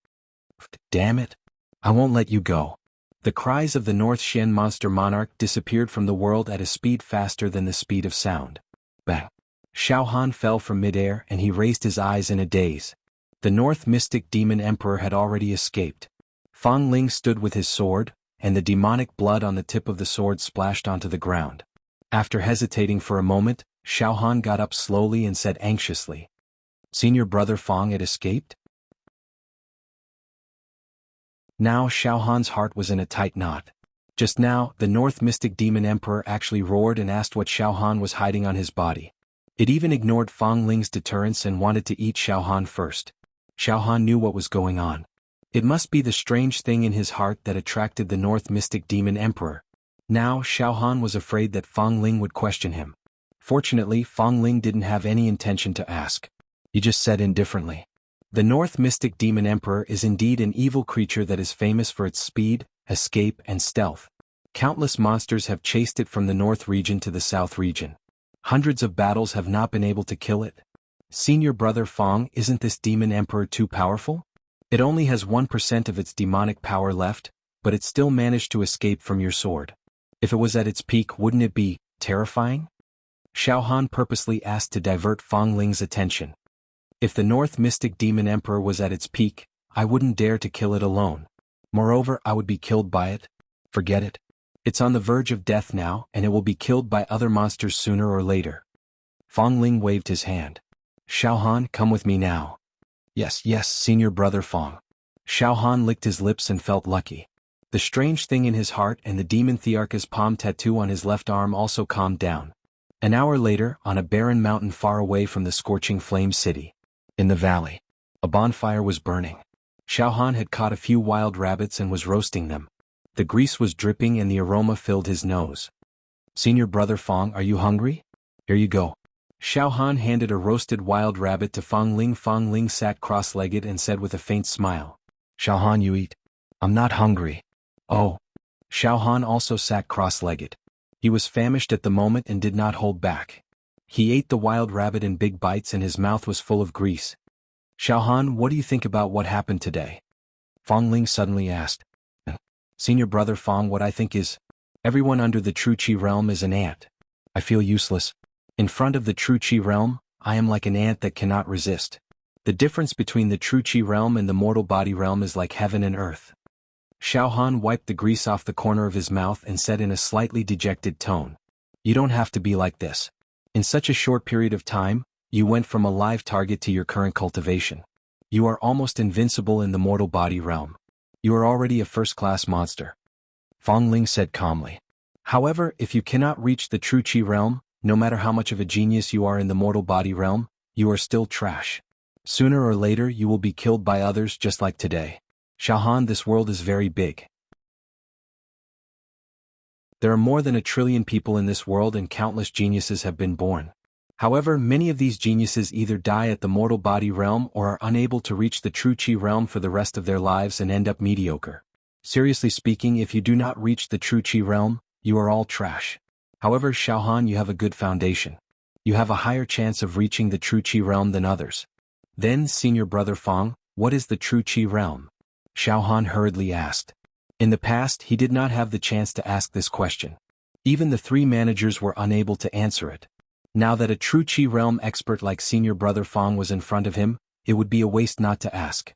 Damn it! I won't let you go. The cries of the North Shen monster monarch disappeared from the world at a speed faster than the speed of sound. Bang! Xiao Han fell from midair and he raised his eyes in a daze. The North Mystic Demon Emperor had already escaped. Fang Ling stood with his sword, and the demonic blood on the tip of the sword splashed onto the ground. After hesitating for a moment, Xiao Han got up slowly and said anxiously, "Senior brother Fang had escaped?" Now Xiao Han's heart was in a tight knot. Just now, the North Mystic Demon Emperor actually roared and asked what Xiao Han was hiding on his body. It even ignored Fang Ling's deterrence and wanted to eat Xiao Han first. Xiao Han knew what was going on. It must be the strange thing in his heart that attracted the North Mystic Demon Emperor. Now Xiao Han was afraid that Fang Ling would question him. Fortunately, Fang Ling didn't have any intention to ask. He just said indifferently, "The North Mystic Demon Emperor is indeed an evil creature that is famous for its speed, escape, and stealth. Countless monsters have chased it from the North region to the South region. Hundreds of battles have not been able to kill it. Senior brother Fang, isn't this Demon Emperor too powerful? It only has 1% of its demonic power left, but it still managed to escape from your sword. If it was at its peak, wouldn't it be terrifying?" Xiao Han purposely asked to divert Fang Ling's attention. "If the North Mystic Demon Emperor was at its peak, I wouldn't dare to kill it alone. Moreover, I would be killed by it. Forget it. It's on the verge of death now, and it will be killed by other monsters sooner or later." Fang Ling waved his hand. "Xiao Han, come with me now." Yes, senior brother Fang." Xiao Han licked his lips and felt lucky. The strange thing in his heart and the demon Thearka's palm tattoo on his left arm also calmed down. An hour later, on a barren mountain far away from the scorching flame city. In the valley, a bonfire was burning. Xiao Han had caught a few wild rabbits and was roasting them. The grease was dripping and the aroma filled his nose. "Senior brother Fang, are you hungry? Here you go." Xiao Han handed a roasted wild rabbit to Fang Ling. Fang Ling sat cross-legged and said with a faint smile, "Xiao Han, you eat." "I'm not hungry." "Oh." Xiao Han also sat cross-legged. He was famished at the moment and did not hold back. He ate the wild rabbit in big bites and his mouth was full of grease. "Xiao Han, what do you think about what happened today?" Fang Ling suddenly asked. "Senior brother Fang, what I think is, everyone under the True Qi realm is an ant. I feel useless. In front of the True Qi realm, I am like an ant that cannot resist. The difference between the True Qi realm and the mortal body realm is like heaven and earth." Xiao Han wiped the grease off the corner of his mouth and said in a slightly dejected tone, "You don't have to be like this. In such a short period of time, you went from a live target to your current cultivation. You are almost invincible in the mortal body realm. You are already a first-class monster." Fang Ling said calmly. "However, if you cannot reach the True Qi realm, no matter how much of a genius you are in the mortal body realm, you are still trash. Sooner or later you will be killed by others just like today. Xiao Han, this world is very big. There are more than 1 trillion people in this world and countless geniuses have been born. However, many of these geniuses either die at the mortal body realm or are unable to reach the True Qi realm for the rest of their lives and end up mediocre. Seriously speaking, if you do not reach the True Qi realm, you are all trash. However, Xiao Han, you have a good foundation. You have a higher chance of reaching the True Qi realm than others." "Then, senior brother Fang, what is the True Qi realm?" Xiao Han hurriedly asked. In the past, he did not have the chance to ask this question. Even the three managers were unable to answer it. Now that a true Qi realm expert like senior brother Fong was in front of him, it would be a waste not to ask.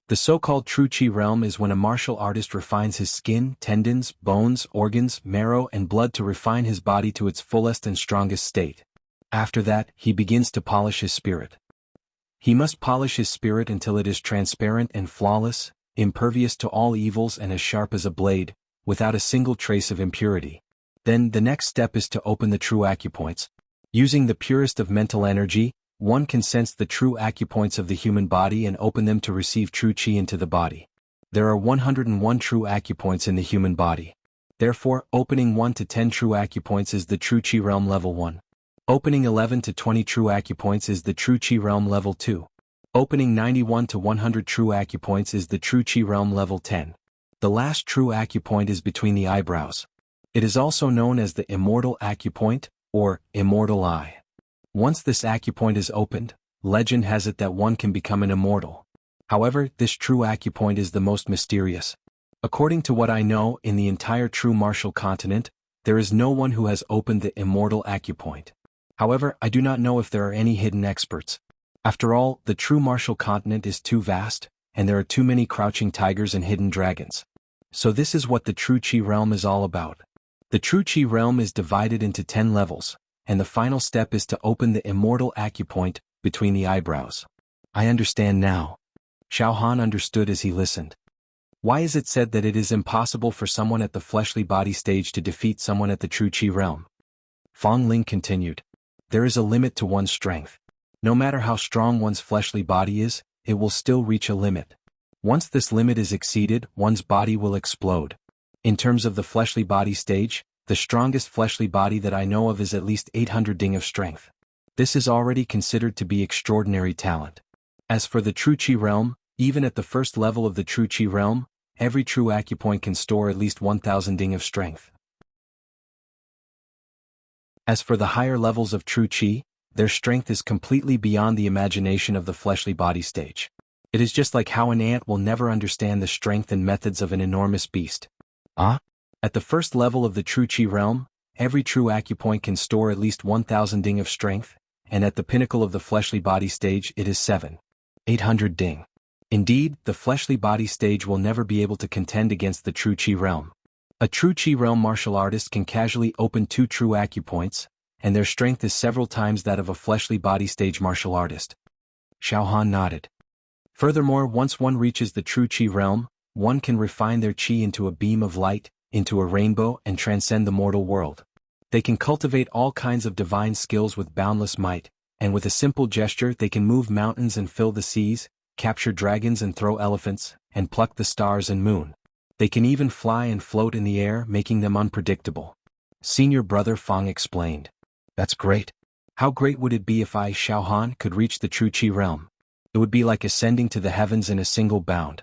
The so-called true Qi realm is when a martial artist refines his skin, tendons, bones, organs, marrow and blood to refine his body to its fullest and strongest state. After that, he begins to polish his spirit. He must polish his spirit until it is transparent and flawless, impervious to all evils and as sharp as a blade, without a single trace of impurity. Then the next step is to open the true acupoints. Using the purest of mental energy, one can sense the true acupoints of the human body and open them to receive true Qi into the body. There are 101 true acupoints in the human body. Therefore, opening 1 to 10 true acupoints is the true Qi realm level 1. Opening 11 to 20 true acupoints is the true Qi realm level 2. Opening 91 to 100 true acupoints is the true Qi realm level 10. The last true acupoint is between the eyebrows. It is also known as the immortal acupoint, or immortal eye. Once this acupoint is opened, legend has it that one can become an immortal. However, this true acupoint is the most mysterious. According to what I know, in the entire true martial continent, there is no one who has opened the immortal acupoint. However, I do not know if there are any hidden experts. After all, the true martial continent is too vast, and there are too many crouching tigers and hidden dragons. So this is what the true Qi realm is all about. The true Qi realm is divided into 10 levels, and the final step is to open the immortal acupoint between the eyebrows. I understand now. Xiao Han understood as he listened. Why is it said that it is impossible for someone at the fleshly body stage to defeat someone at the true Qi realm? Fong Ling continued. There is a limit to one's strength. No matter how strong one's fleshly body is, it will still reach a limit. Once this limit is exceeded, one's body will explode. In terms of the fleshly body stage, the strongest fleshly body that I know of is at least 800 ding of strength. This is already considered to be extraordinary talent. As for the true Qi realm, even at the first level of the true Qi realm, every true acupoint can store at least 1000 ding of strength. As for the higher levels of true Qi, their strength is completely beyond the imagination of the fleshly body stage. It is just like how an ant will never understand the strength and methods of an enormous beast. At the first level of the true Qi realm, every true acupoint can store at least 1000 ding of strength, and at the pinnacle of the fleshly body stage it is 800 ding. Indeed, the fleshly body stage will never be able to contend against the true Qi realm. A true Qi realm martial artist can casually open 2 true acupoints, and their strength is several times that of a fleshly body stage martial artist. Xiao Han nodded. Furthermore, once one reaches the true Qi realm, one can refine their Qi into a beam of light, into a rainbow and transcend the mortal world. They can cultivate all kinds of divine skills with boundless might, and with a simple gesture they can move mountains and fill the seas, capture dragons and throw elephants, and pluck the stars and moon. They can even fly and float in the air, making them unpredictable. Senior brother Fong explained. That's great. How great would it be if I, Xiao Han, could reach the true Qi realm? It would be like ascending to the heavens in a single bound.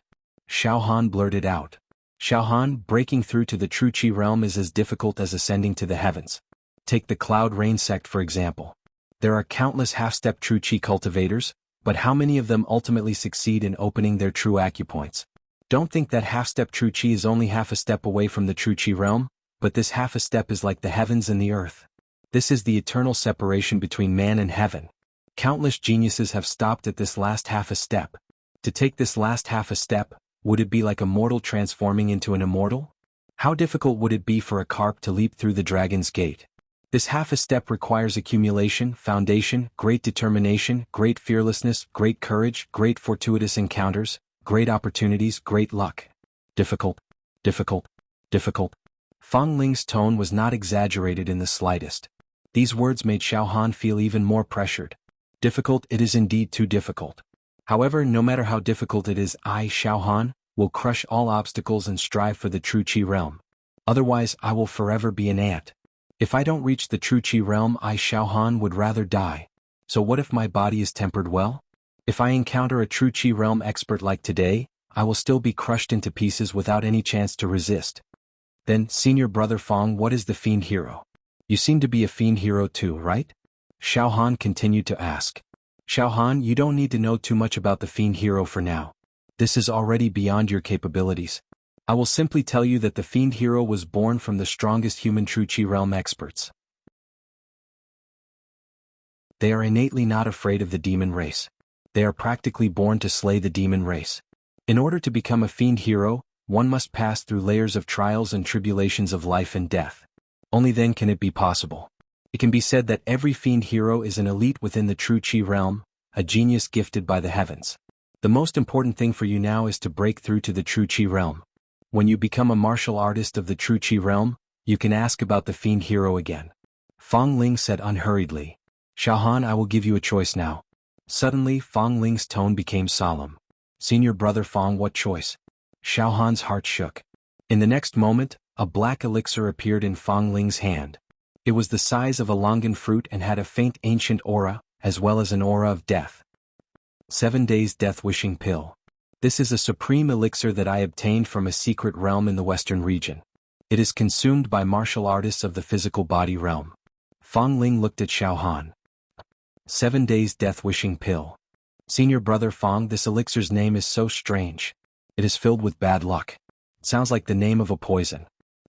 Xiao Han blurted out. Xiao Han, breaking through to the true Qi realm is as difficult as ascending to the heavens. Take the Cloud Rain sect for example. There are countless half-step true Qi cultivators, but how many of them ultimately succeed in opening their true acupoints? Don't think that half-step true Qi is only half a step away from the true Qi realm, but this half a step is like the heavens and the earth. This is the eternal separation between man and heaven. Countless geniuses have stopped at this last half a step. To take this last half a step, would it be like a mortal transforming into an immortal? How difficult would it be for a carp to leap through the dragon's gate? This half a step requires accumulation, foundation, great determination, great fearlessness, great courage, great fortuitous encounters, great opportunities, great luck. Difficult, difficult, difficult. Fong Ling's tone was not exaggerated in the slightest. These words made Xiao Han feel even more pressured. Difficult, it is indeed too difficult. However, no matter how difficult it is, I, Xiao Han, will crush all obstacles and strive for the true Qi realm. Otherwise, I will forever be an ant. If I don't reach the true Qi realm, I, Xiao Han, would rather die. So what if my body is tempered well? If I encounter a true Qi realm expert like today, I will still be crushed into pieces without any chance to resist. Then, senior brother Fong, what is the fiend hero? You seem to be a fiend hero too, right? Xiao Han continued to ask. Xiao Han, you don't need to know too much about the fiend hero for now. This is already beyond your capabilities. I will simply tell you that the fiend hero was born from the strongest human true Qi realm experts. They are innately not afraid of the demon race. They are practically born to slay the demon race. In order to become a fiend hero, one must pass through layers of trials and tribulations of life and death. Only then can it be possible. It can be said that every fiend hero is an elite within the true Qi realm, a genius gifted by the heavens. The most important thing for you now is to break through to the true Qi realm. When you become a martial artist of the true Qi realm, you can ask about the fiend hero again. Fong Ling said unhurriedly. Xiaohan, I will give you a choice now. Suddenly, Fong Ling's tone became solemn. Senior brother Fong, what choice? Xiaohan's heart shook. In the next moment, a black elixir appeared in Fong Ling's hand. It was the size of a longan fruit and had a faint ancient aura, as well as an aura of death. 7 days death wishing pill. This is a supreme elixir that I obtained from a secret realm in the western region. It is consumed by martial artists of the physical body realm. Fong Ling looked at Xiaohan. 7 days death wishing pill. Senior brother Fong, this elixir's name is so strange. It is filled with bad luck. It sounds like the name of a poison.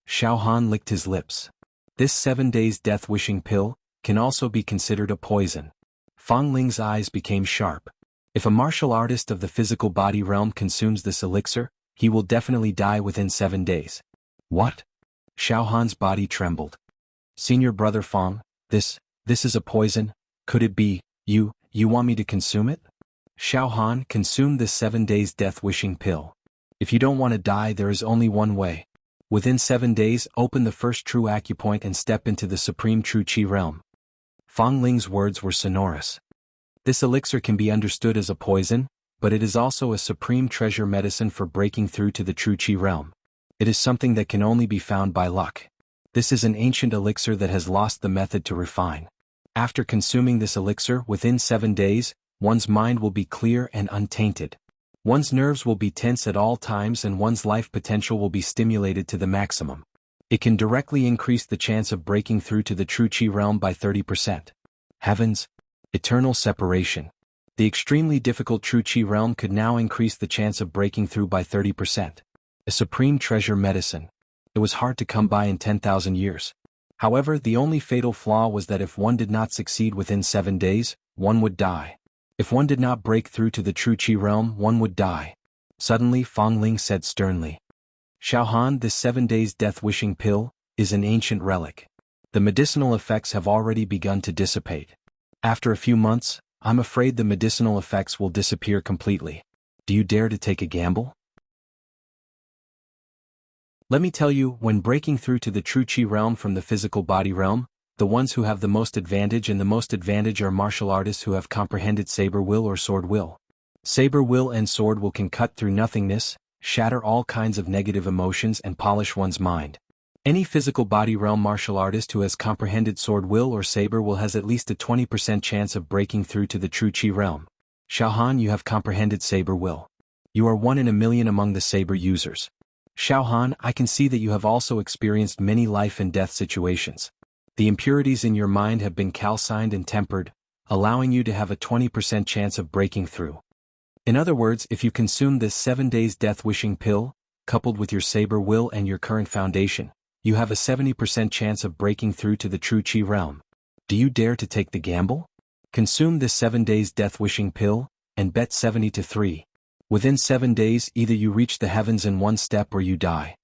Xiaohan licked his lips. This 7 days death wishing pill can also be considered a poison. Fong Ling's eyes became sharp. If a martial artist of the physical body realm consumes this elixir, he will definitely die within 7 days. What? Xiaohan's body trembled. Senior brother Fong, this is a poison. Could it be, you want me to consume it? Xiaohan, consume this 7 days death wishing pill. If you don't want to die, there is only one way. Within 7 days, open the first true acupoint and step into the supreme true Qi realm. Fong Ling's words were sonorous. This elixir can be understood as a poison, but it is also a supreme treasure medicine for breaking through to the true Qi realm. It is something that can only be found by luck. This is an ancient elixir that has lost the method to refine. After consuming this elixir within 7 days, one's mind will be clear and untainted. One's nerves will be tense at all times and one's life potential will be stimulated to the maximum. It can directly increase the chance of breaking through to the true Qi realm by 30%. Heavens! Eternal separation. The extremely difficult true Qi realm could now increase the chance of breaking through by 30%. A supreme treasure medicine. It was hard to come by in 10,000 years. However, the only fatal flaw was that if one did not succeed within 7 days, one would die. If one did not break through to the true Qi realm, one would die. Suddenly Fong Ling said sternly. Xiaohan, this 7 days death wishing pill is an ancient relic. The medicinal effects have already begun to dissipate. After a few months, I'm afraid the medicinal effects will disappear completely. Do you dare to take a gamble? Let me tell you, when breaking through to the true Qi realm from the physical body realm, the ones who have the most advantage are martial artists who have comprehended saber will or sword will. Saber will and sword will can cut through nothingness, shatter all kinds of negative emotions and polish one's mind. Any physical body realm martial artist who has comprehended sword will or saber will has at least a 20% chance of breaking through to the true Qi realm. Xiaohan, you have comprehended saber will. You are 1 in a million among the saber users. Xiaohan, I can see that you have also experienced many life and death situations. The impurities in your mind have been calcined and tempered, allowing you to have a 20% chance of breaking through. In other words, if you consume this 7 days death wishing pill, coupled with your saber will and your current foundation, you have a 70% chance of breaking through to the true Qi realm. Do you dare to take the gamble? Consume this 7 days death wishing pill, and bet 70 to 3. Within 7 days, either you reach the heavens in one step or you die.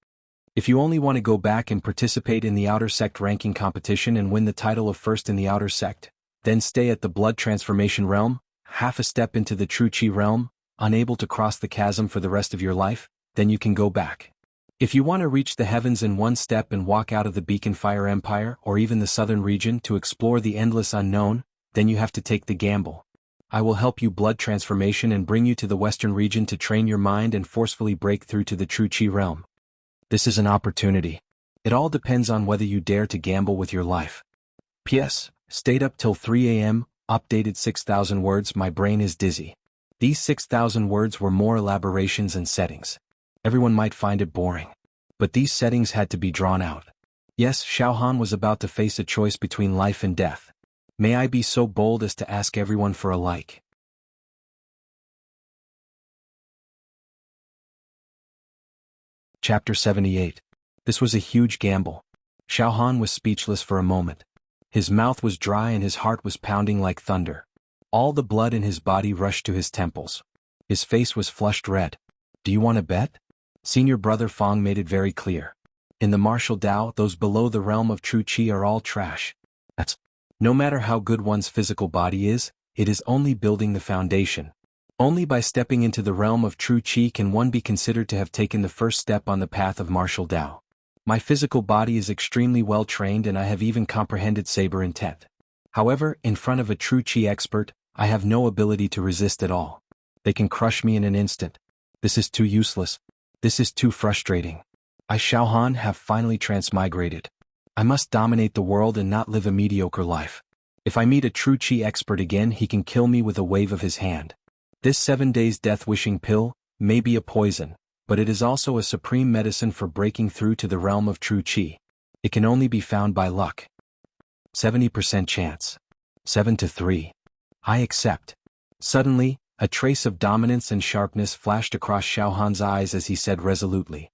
If you only want to go back and participate in the outer sect ranking competition and win the title of first in the outer sect, then stay at the blood transformation realm, half a step into the true Qi realm, unable to cross the chasm for the rest of your life, then you can go back. If you want to reach the heavens in one step and walk out of the Beacon Fire Empire or even the southern region to explore the endless unknown, then you have to take the gamble. I will help you blood transformation and bring you to the western region to train your mind and forcefully break through to the true Qi realm. This is an opportunity. It all depends on whether you dare to gamble with your life. P.S. Stayed up till 3 a.m., updated 6,000 words, my brain is dizzy. These 6,000 words were more elaborations and settings. Everyone might find it boring. But these settings had to be drawn out. Yes, Xiaohan was about to face a choice between life and death. May I be so bold as to ask everyone for a like? Chapter 78. This was a huge gamble. Xiaohan was speechless for a moment. His mouth was dry and his heart was pounding like thunder. All the blood in his body rushed to his temples. His face was flushed red. Do you want to bet? Senior brother Fong made it very clear. In the martial Tao, those below the realm of true Qi are all trash. No matter how good one's physical body is, it is only building the foundation. Only by stepping into the realm of true Qi can one be considered to have taken the first step on the path of martial Tao. My physical body is extremely well trained and I have even comprehended saber intent. However, in front of a true Qi expert, I have no ability to resist at all. They can crush me in an instant. This is too useless. This is too frustrating. I Xiaohan have finally transmigrated. I must dominate the world and not live a mediocre life. If I meet a true Qi expert again, he can kill me with a wave of his hand. This 7 days death-wishing pill may be a poison, but it is also a supreme medicine for breaking through to the realm of true Qi. It can only be found by luck. 70% chance. 7-3. I accept. Suddenly, a trace of dominance and sharpness flashed across Xiaohan's eyes as he said resolutely.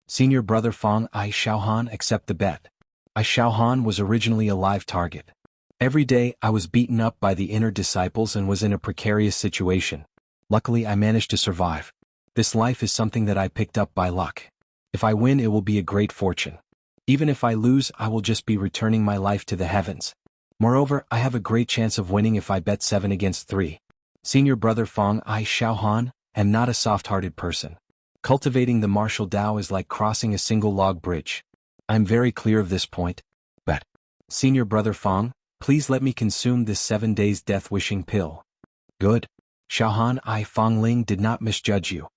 Senior brother Fong, I Xiaohan accept the bet. I Xiaohan was originally a live target. Every day I was beaten up by the inner disciples and was in a precarious situation. Luckily I managed to survive. This life is something that I picked up by luck. If I win, it will be a great fortune. Even if I lose, I will just be returning my life to the heavens. Moreover, I have a great chance of winning if I bet 7-3. Senior brother Fong, I Xiaohan am not a soft-hearted person. Cultivating the martial Tao is like crossing a single log bridge. I am very clear of this point. But, Senior brother Fong, please let me consume this 7 days death-wishing pill. Good. Xiaohan, I Fong Ling did not misjudge you.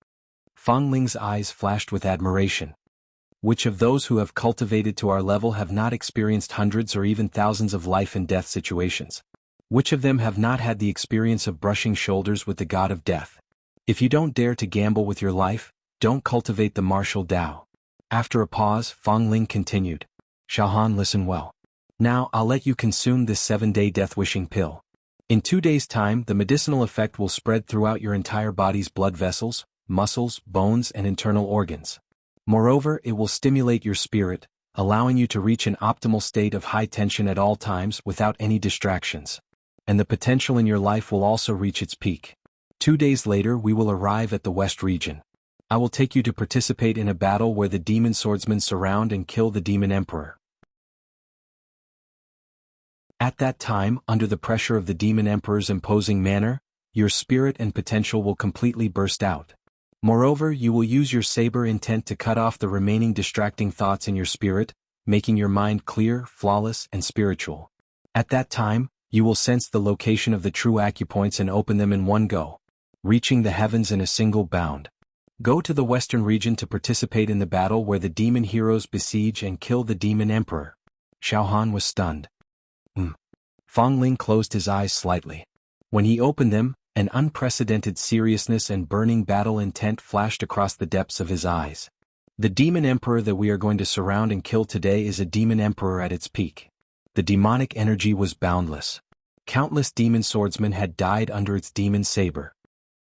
Fong Ling's eyes flashed with admiration. Which of those who have cultivated to our level have not experienced hundreds or even thousands of life and death situations? Which of them have not had the experience of brushing shoulders with the god of death? If you don't dare to gamble with your life, don't cultivate the martial Tao. After a pause, Fong Ling continued. Xiaohan, listen well. Now I'll let you consume this 7-day death-wishing pill. In 2 days' time, the medicinal effect will spread throughout your entire body's blood vessels, muscles, bones, and internal organs. Moreover, it will stimulate your spirit, allowing you to reach an optimal state of high tension at all times without any distractions. And the potential in your life will also reach its peak. 2 days later, we will arrive at the West region. I will take you to participate in a battle where the demon swordsmen surround and kill the demon emperor. At that time, under the pressure of the demon emperor's imposing manner, your spirit and potential will completely burst out. Moreover, you will use your saber intent to cut off the remaining distracting thoughts in your spirit, making your mind clear, flawless, and spiritual. At that time, you will sense the location of the true acupoints and open them in one go, reaching the heavens in a single bound. Go to the Western region to participate in the battle where the demon heroes besiege and kill the demon emperor. Xiaohan was stunned. Fong Ling closed his eyes slightly. When he opened them, an unprecedented seriousness and burning battle intent flashed across the depths of his eyes. The demon emperor that we are going to surround and kill today is a demon emperor at its peak. The demonic energy was boundless. Countless demon swordsmen had died under its demon saber.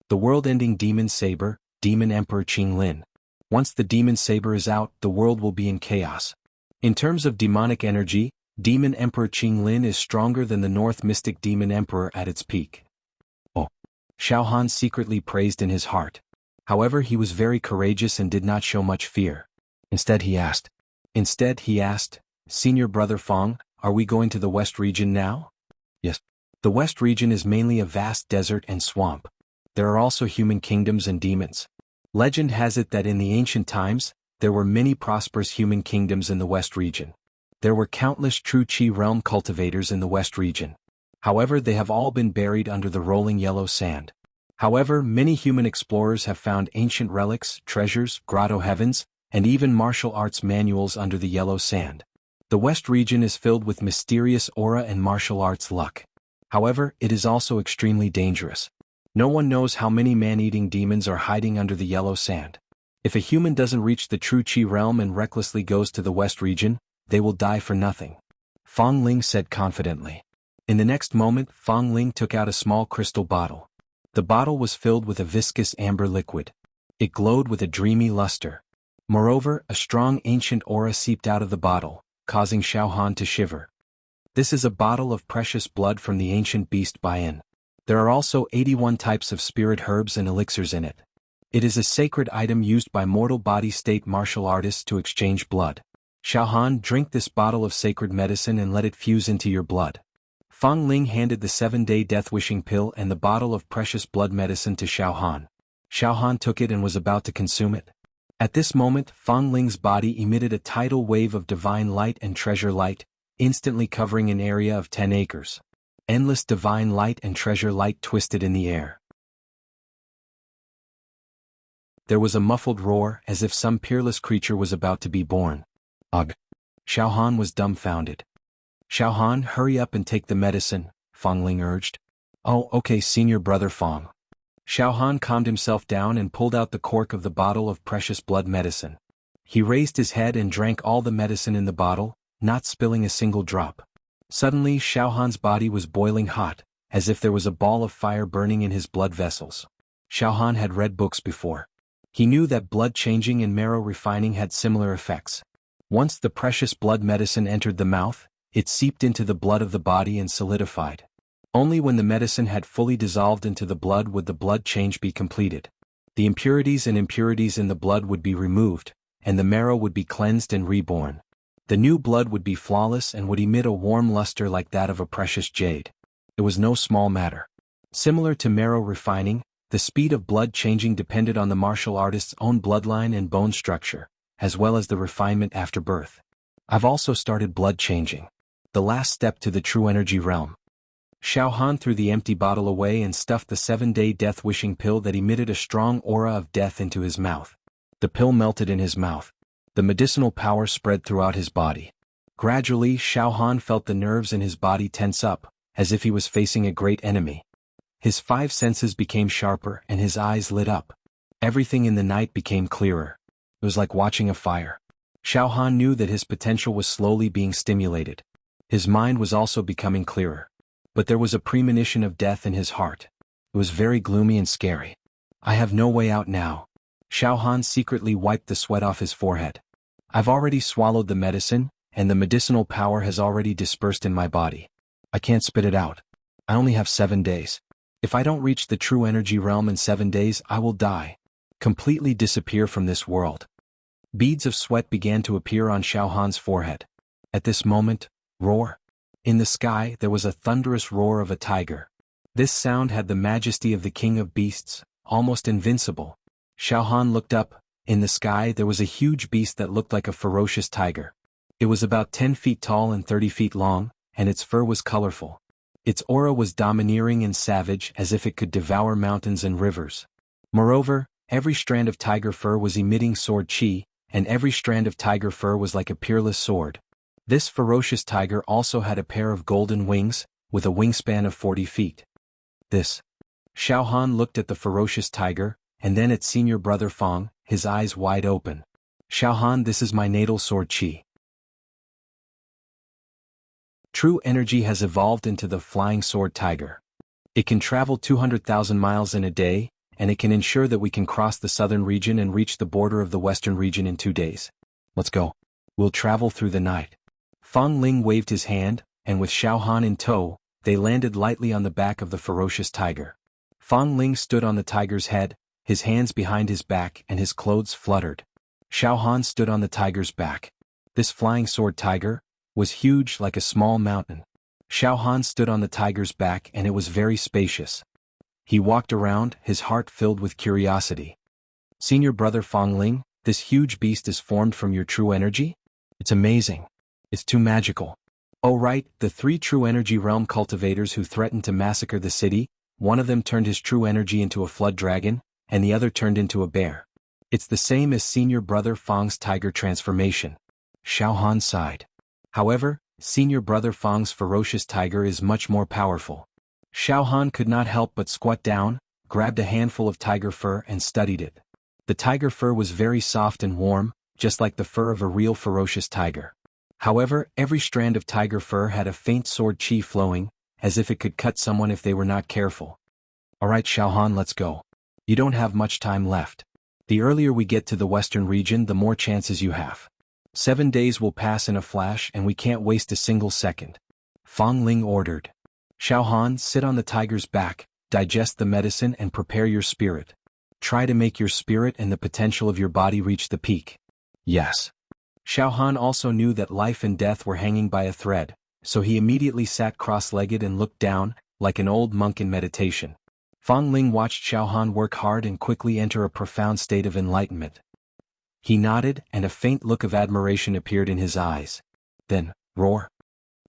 The world-ending demon saber, Demon Emperor Qing Lin. Once the demon saber is out, the world will be in chaos. In terms of demonic energy, Demon Emperor Qing Lin is stronger than the North Mystic Demon Emperor at its peak. Oh! Xiaohan secretly praised in his heart. However, he was very courageous and did not show much fear. Instead he asked, Senior brother Fong, are we going to the West region now? Yes. The West region is mainly a vast desert and swamp. There are also human kingdoms and demons. Legend has it that in the ancient times, there were many prosperous human kingdoms in the West region. There were countless true Qi realm cultivators in the West region. However, they have all been buried under the rolling yellow sand. However, many human explorers have found ancient relics, treasures, grotto heavens, and even martial arts manuals under the yellow sand. The West region is filled with mysterious aura and martial arts luck. However, it is also extremely dangerous. No one knows how many man-eating demons are hiding under the yellow sand. If a human doesn't reach the true Qi realm and recklessly goes to the West region, they will die for nothing. Fong Ling said confidently. In the next moment, Fong Ling took out a small crystal bottle. The bottle was filled with a viscous amber liquid. It glowed with a dreamy luster. Moreover, a strong ancient aura seeped out of the bottle, causing Xiao Han to shiver. This is a bottle of precious blood from the ancient beast Bayan. There are also 81 types of spirit herbs and elixirs in it. It is a sacred item used by mortal body state martial artists to exchange blood. Xiao Han, drink this bottle of sacred medicine and let it fuse into your blood. Fang Ling handed the 7-day death-wishing pill and the bottle of precious blood medicine to Xiao Han. Xiao Han took it and was about to consume it. At this moment, Fang Ling's body emitted a tidal wave of divine light and treasure light, instantly covering an area of 10 acres. Endless divine light and treasure light twisted in the air. There was a muffled roar as if some peerless creature was about to be born. Ugh! Xiao Han was dumbfounded. Xiao Han, hurry up and take the medicine, Fang Ling urged. Oh, okay, senior brother Fang. Xiao Han calmed himself down and pulled out the cork of the bottle of precious blood medicine. He raised his head and drank all the medicine in the bottle, not spilling a single drop. Suddenly Xiao Han's body was boiling hot, as if there was a ball of fire burning in his blood vessels. Xiao Han had read books before. He knew that blood changing and marrow refining had similar effects. Once the precious blood medicine entered the mouth, it seeped into the blood of the body and solidified. Only when the medicine had fully dissolved into the blood would the blood change be completed. The impurities in the blood would be removed, and the marrow would be cleansed and reborn. The new blood would be flawless and would emit a warm luster like that of a precious jade. It was no small matter. Similar to marrow refining, the speed of blood changing depended on the martial artist's own bloodline and bone structure, as well as the refinement after birth. I've also started blood changing. The last step to the true energy realm. Xiao Han threw the empty bottle away and stuffed the 7-day death-wishing pill that emitted a strong aura of death into his mouth. The pill melted in his mouth. The medicinal power spread throughout his body. Gradually, Xiao Han felt the nerves in his body tense up, as if he was facing a great enemy. His 5 senses became sharper and his eyes lit up. Everything in the night became clearer. It was like watching a fire. Xiao Han knew that his potential was slowly being stimulated. His mind was also becoming clearer. But there was a premonition of death in his heart. It was very gloomy and scary. I have no way out now. Xiao Han secretly wiped the sweat off his forehead. I've already swallowed the medicine, and the medicinal power has already dispersed in my body. I can't spit it out. I only have 7 days. If I don't reach the true energy realm in 7 days, I will die. Completely disappear from this world. Beads of sweat began to appear on Xiao Han's forehead. At this moment, roar. In the sky there was a thunderous roar of a tiger. This sound had the majesty of the king of beasts, almost invincible. Xiao Han looked up. In the sky there was a huge beast that looked like a ferocious tiger. It was about 10 feet tall and 30 feet long, and its fur was colorful. Its aura was domineering and savage as if it could devour mountains and rivers. Moreover, every strand of tiger fur was emitting sword chi, and every strand of tiger fur was like a peerless sword. This ferocious tiger also had a pair of golden wings, with a wingspan of 40 feet. This. Xiao Han looked at the ferocious tiger, and then at senior brother Fang, his eyes wide open. Xiao Han, this is my natal sword chi. True energy has evolved into the flying sword tiger. It can travel 200,000 miles in a day, and it can ensure that we can cross the southern region and reach the border of the western region in 2 days. Let's go. We'll travel through the night. Fang Ling waved his hand, and with Xiao Han in tow, they landed lightly on the back of the ferocious tiger. Fang Ling stood on the tiger's head, his hands behind his back and his clothes fluttered. Xiao Han stood on the tiger's back. This flying sword tiger was huge like a small mountain. Xiao Han stood on the tiger's back and it was very spacious. He walked around, his heart filled with curiosity. Senior brother Fang Ling, this huge beast is formed from your true energy? It's amazing. It's too magical. Oh right, the 3 true energy realm cultivators who threatened to massacre the city, one of them turned his true energy into a flood dragon, and the other turned into a bear. It's the same as senior brother Fang's tiger transformation. Xiao Han sighed. However, senior brother Fang's ferocious tiger is much more powerful. Xiao Han could not help but squat down, grabbed a handful of tiger fur and studied it. The tiger fur was very soft and warm, just like the fur of a real ferocious tiger. However, every strand of tiger fur had a faint sword chi flowing, as if it could cut someone if they were not careful. Alright Xiao Han, let's go. You don't have much time left. The earlier we get to the western region, the more chances you have. 7 days will pass in a flash and we can't waste a single second. Fang Ling ordered. Xiao Han, sit on the tiger's back, digest the medicine and prepare your spirit. Try to make your spirit and the potential of your body reach the peak. Yes. Xiao Han also knew that life and death were hanging by a thread, so he immediately sat cross-legged and looked down, like an old monk in meditation. Fang Ling watched Xiao Han work hard and quickly enter a profound state of enlightenment. He nodded, and a faint look of admiration appeared in his eyes. Then, roar.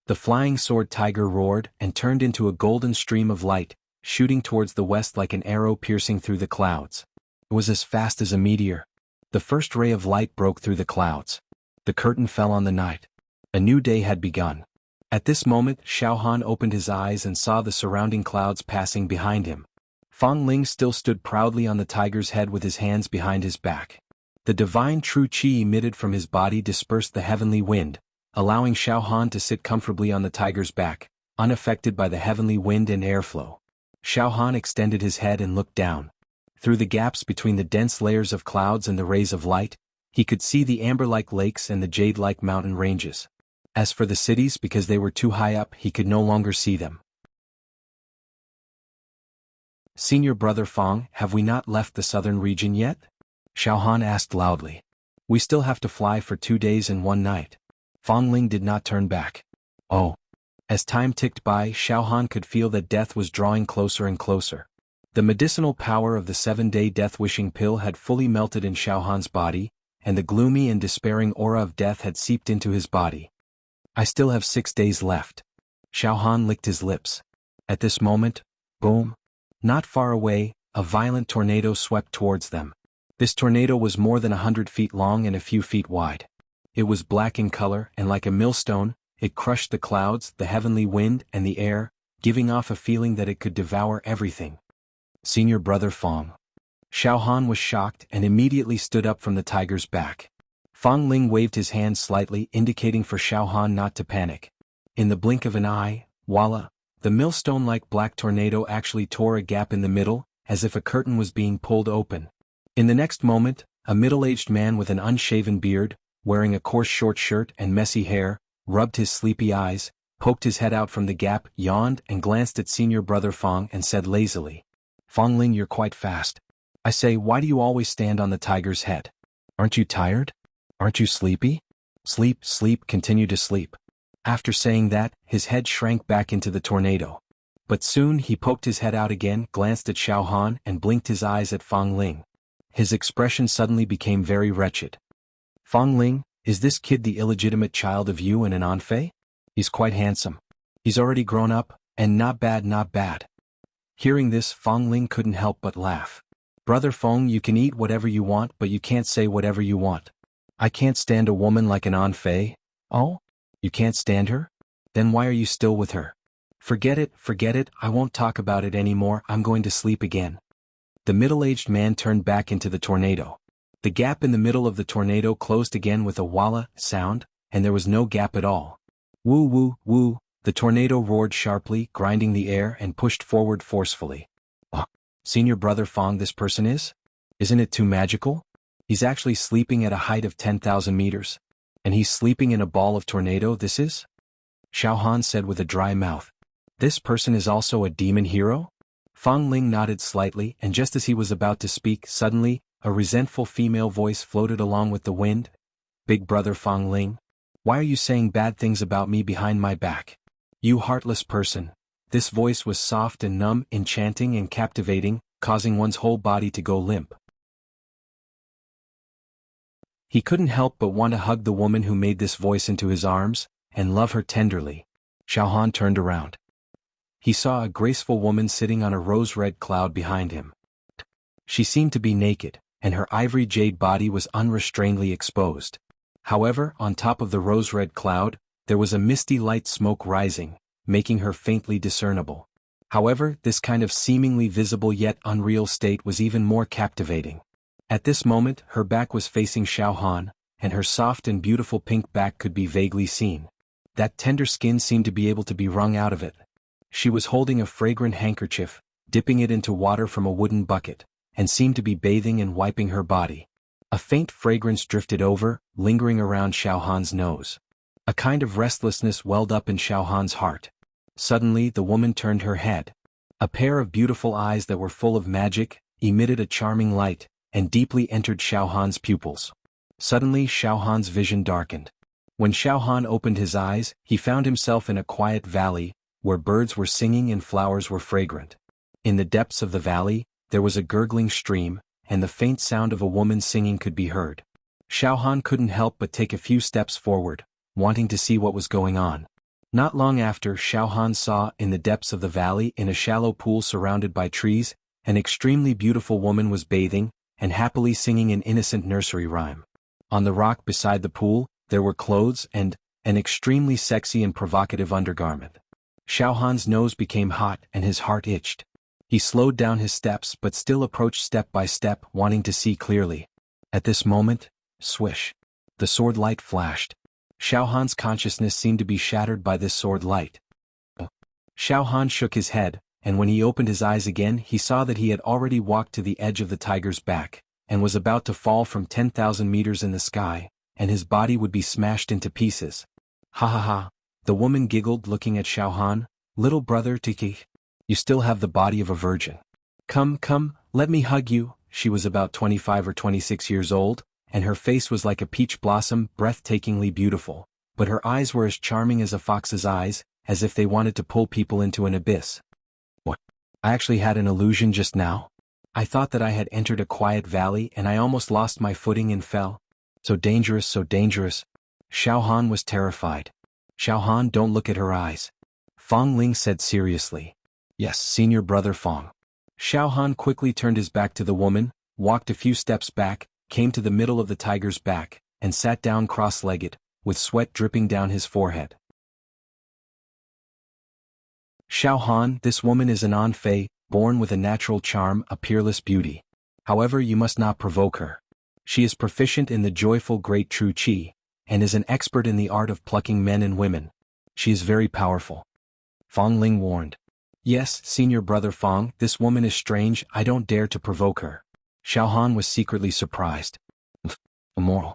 The flying sword tiger roared and turned into a golden stream of light, shooting towards the west like an arrow piercing through the clouds. It was as fast as a meteor. The first ray of light broke through the clouds. The curtain fell on the night. A new day had begun. At this moment, Xiao Han opened his eyes and saw the surrounding clouds passing behind him. Fang Ling still stood proudly on the tiger's head with his hands behind his back. The divine true qi emitted from his body dispersed the heavenly wind, allowing Xiao Han to sit comfortably on the tiger's back, unaffected by the heavenly wind and airflow. Xiao Han extended his head and looked down. Through the gaps between the dense layers of clouds and the rays of light, he could see the amber-like lakes and the jade-like mountain ranges. As for the cities, because they were too high up, he could no longer see them. Senior Brother Fang, have we not left the southern region yet? Xiao Han asked loudly. We still have to fly for 2 days and 1 night. Fang Ling did not turn back. Oh. As time ticked by, Xiao Han could feel that death was drawing closer and closer. The medicinal power of the 7-day death-wishing pill had fully melted in Xiao Han's body, and the gloomy and despairing aura of death had seeped into his body. I still have 6 days left. Xiao Han licked his lips. At this moment, boom. Not far away, a violent tornado swept towards them. This tornado was more than 100 feet long and a few feet wide. It was black in color, and like a millstone, it crushed the clouds, the heavenly wind, and the air, giving off a feeling that it could devour everything. Senior Brother Fang. Xiao Han was shocked and immediately stood up from the tiger's back. Fang Ling waved his hand slightly, indicating for Xiao Han not to panic. In the blink of an eye, voila, the millstone-like black tornado actually tore a gap in the middle, as if a curtain was being pulled open. In the next moment, a middle-aged man with an unshaven beard, wearing a coarse short shirt and messy hair, rubbed his sleepy eyes, poked his head out from the gap, yawned and glanced at Senior Brother Fang and said lazily, Fang Ling, you're quite fast. I say, why do you always stand on the tiger's head? Aren't you tired? Aren't you sleepy? Sleep, sleep, continue to sleep. After saying that, his head shrank back into the tornado. But soon he poked his head out again, glanced at Xiao Han and blinked his eyes at Fang Ling. His expression suddenly became very wretched. Fang Ling, is this kid the illegitimate child of you and an Anfei? He's quite handsome. He's already grown up, and not bad, not bad. Hearing this, Fang Ling couldn't help but laugh. Brother Feng, you can eat whatever you want, but you can't say whatever you want. I can't stand a woman like an Anfei. Oh? You can't stand her? Then why are you still with her? Forget it, I won't talk about it anymore, I'm going to sleep again. The middle-aged man turned back into the tornado. The gap in the middle of the tornado closed again with a walla sound, and there was no gap at all. Woo woo woo, the tornado roared sharply, grinding the air and pushed forward forcefully. Oh, Senior Brother Fang, this person is? Isn't it too magical? He's actually sleeping at a height of 10,000 meters. And he's sleeping in a ball of tornado, this is? Xiao Han said with a dry mouth. This person is also a demon hero? Fang Ling nodded slightly, and just as he was about to speak, suddenly, a resentful female voice floated along with the wind. Big Brother Fang Ling, why are you saying bad things about me behind my back? You heartless person. This voice was soft and numb, enchanting and captivating, causing one's whole body to go limp. He couldn't help but want to hug the woman who made this voice into his arms, and love her tenderly. Xiao Han turned around. He saw a graceful woman sitting on a rose-red cloud behind him. She seemed to be naked, and her ivory jade body was unrestrainedly exposed. However, on top of the rose-red cloud, there was a misty light smoke rising, making her faintly discernible. However, this kind of seemingly visible yet unreal state was even more captivating. At this moment, her back was facing Xiao Han, and her soft and beautiful pink back could be vaguely seen. That tender skin seemed to be able to be wrung out of it. She was holding a fragrant handkerchief, dipping it into water from a wooden bucket, and seemed to be bathing and wiping her body. A faint fragrance drifted over, lingering around Xiao Han's nose. A kind of restlessness welled up in Xiao Han's heart. Suddenly the woman turned her head. A pair of beautiful eyes that were full of magic, emitted a charming light, and deeply entered Xiao Han's pupils. Suddenly Xiao Han's vision darkened. When Xiao Han opened his eyes, he found himself in a quiet valley, where birds were singing and flowers were fragrant. In the depths of the valley, there was a gurgling stream, and the faint sound of a woman singing could be heard. Xiao Han couldn't help but take a few steps forward, wanting to see what was going on. Not long after, Xiao Han saw, in the depths of the valley in a shallow pool surrounded by trees, an extremely beautiful woman was bathing, and happily singing an innocent nursery rhyme. On the rock beside the pool, there were clothes and an extremely sexy and provocative undergarment. Xiao Han's nose became hot and his heart itched. He slowed down his steps but still approached step by step, wanting to see clearly. At this moment, swish, the sword light flashed. Xiao Han's consciousness seemed to be shattered by this sword light. Xiao Han shook his head, and when he opened his eyes again he saw that he had already walked to the edge of the tiger's back, and was about to fall from 10,000 meters in the sky, and his body would be smashed into pieces. Ha ha ha, the woman giggled, looking at Xiao Han. Little brother Tiki, you still have the body of a virgin. Come, let me hug you. She was about 25 or 26 years old, and her face was like a peach blossom, breathtakingly beautiful, but her eyes were as charming as a fox's eyes, as if they wanted to pull people into an abyss. What? I actually had an illusion just now? I thought that I had entered a quiet valley and I almost lost my footing and fell. So dangerous, so dangerous. Xiao Han was terrified. Xiao Han, don't look at her eyes. Fong Ling said seriously. Yes, senior brother Fong. Xiao Han quickly turned his back to the woman, walked a few steps back, came to the middle of the tiger's back, and sat down cross-legged, with sweat dripping down his forehead. Xiao Han, this woman is an An-Fei, born with a natural charm, a peerless beauty. However, you must not provoke her. She is proficient in the joyful great true Qi, and is an expert in the art of plucking men and women. She is very powerful. Fong Ling warned. Yes, senior brother Fong, this woman is strange, I don't dare to provoke her. Xiao Han was secretly surprised. Immoral.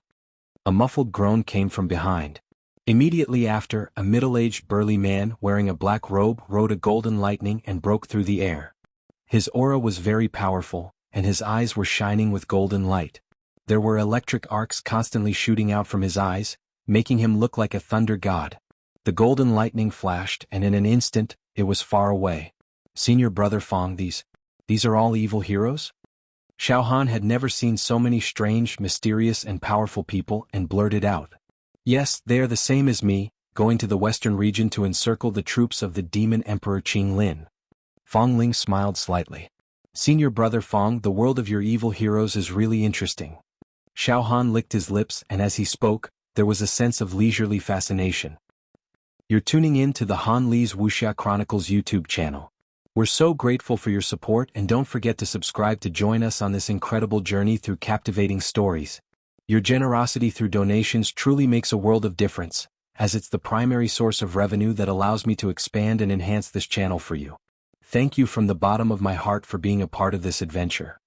A muffled groan came from behind. Immediately after, a middle-aged burly man wearing a black robe rode a golden lightning and broke through the air. His aura was very powerful, and his eyes were shining with golden light. There were electric arcs constantly shooting out from his eyes, making him look like a thunder god. The golden lightning flashed, and in an instant, it was far away. Senior brother Fong, these are all evil heroes? Xiao Han had never seen so many strange, mysterious and powerful people, and blurted out. Yes, they are the same as me, going to the western region to encircle the troops of the demon emperor Qing Lin. Fong Ling smiled slightly. Senior brother Fong, the world of your evil heroes is really interesting. Xiao Han licked his lips, and as he spoke, there was a sense of leisurely fascination. You're tuning in to the Han Li's Wuxia Chronicles YouTube channel. We're so grateful for your support, and don't forget to subscribe to join us on this incredible journey through captivating stories. Your generosity through donations truly makes a world of difference, as it's the primary source of revenue that allows me to expand and enhance this channel for you. Thank you from the bottom of my heart for being a part of this adventure.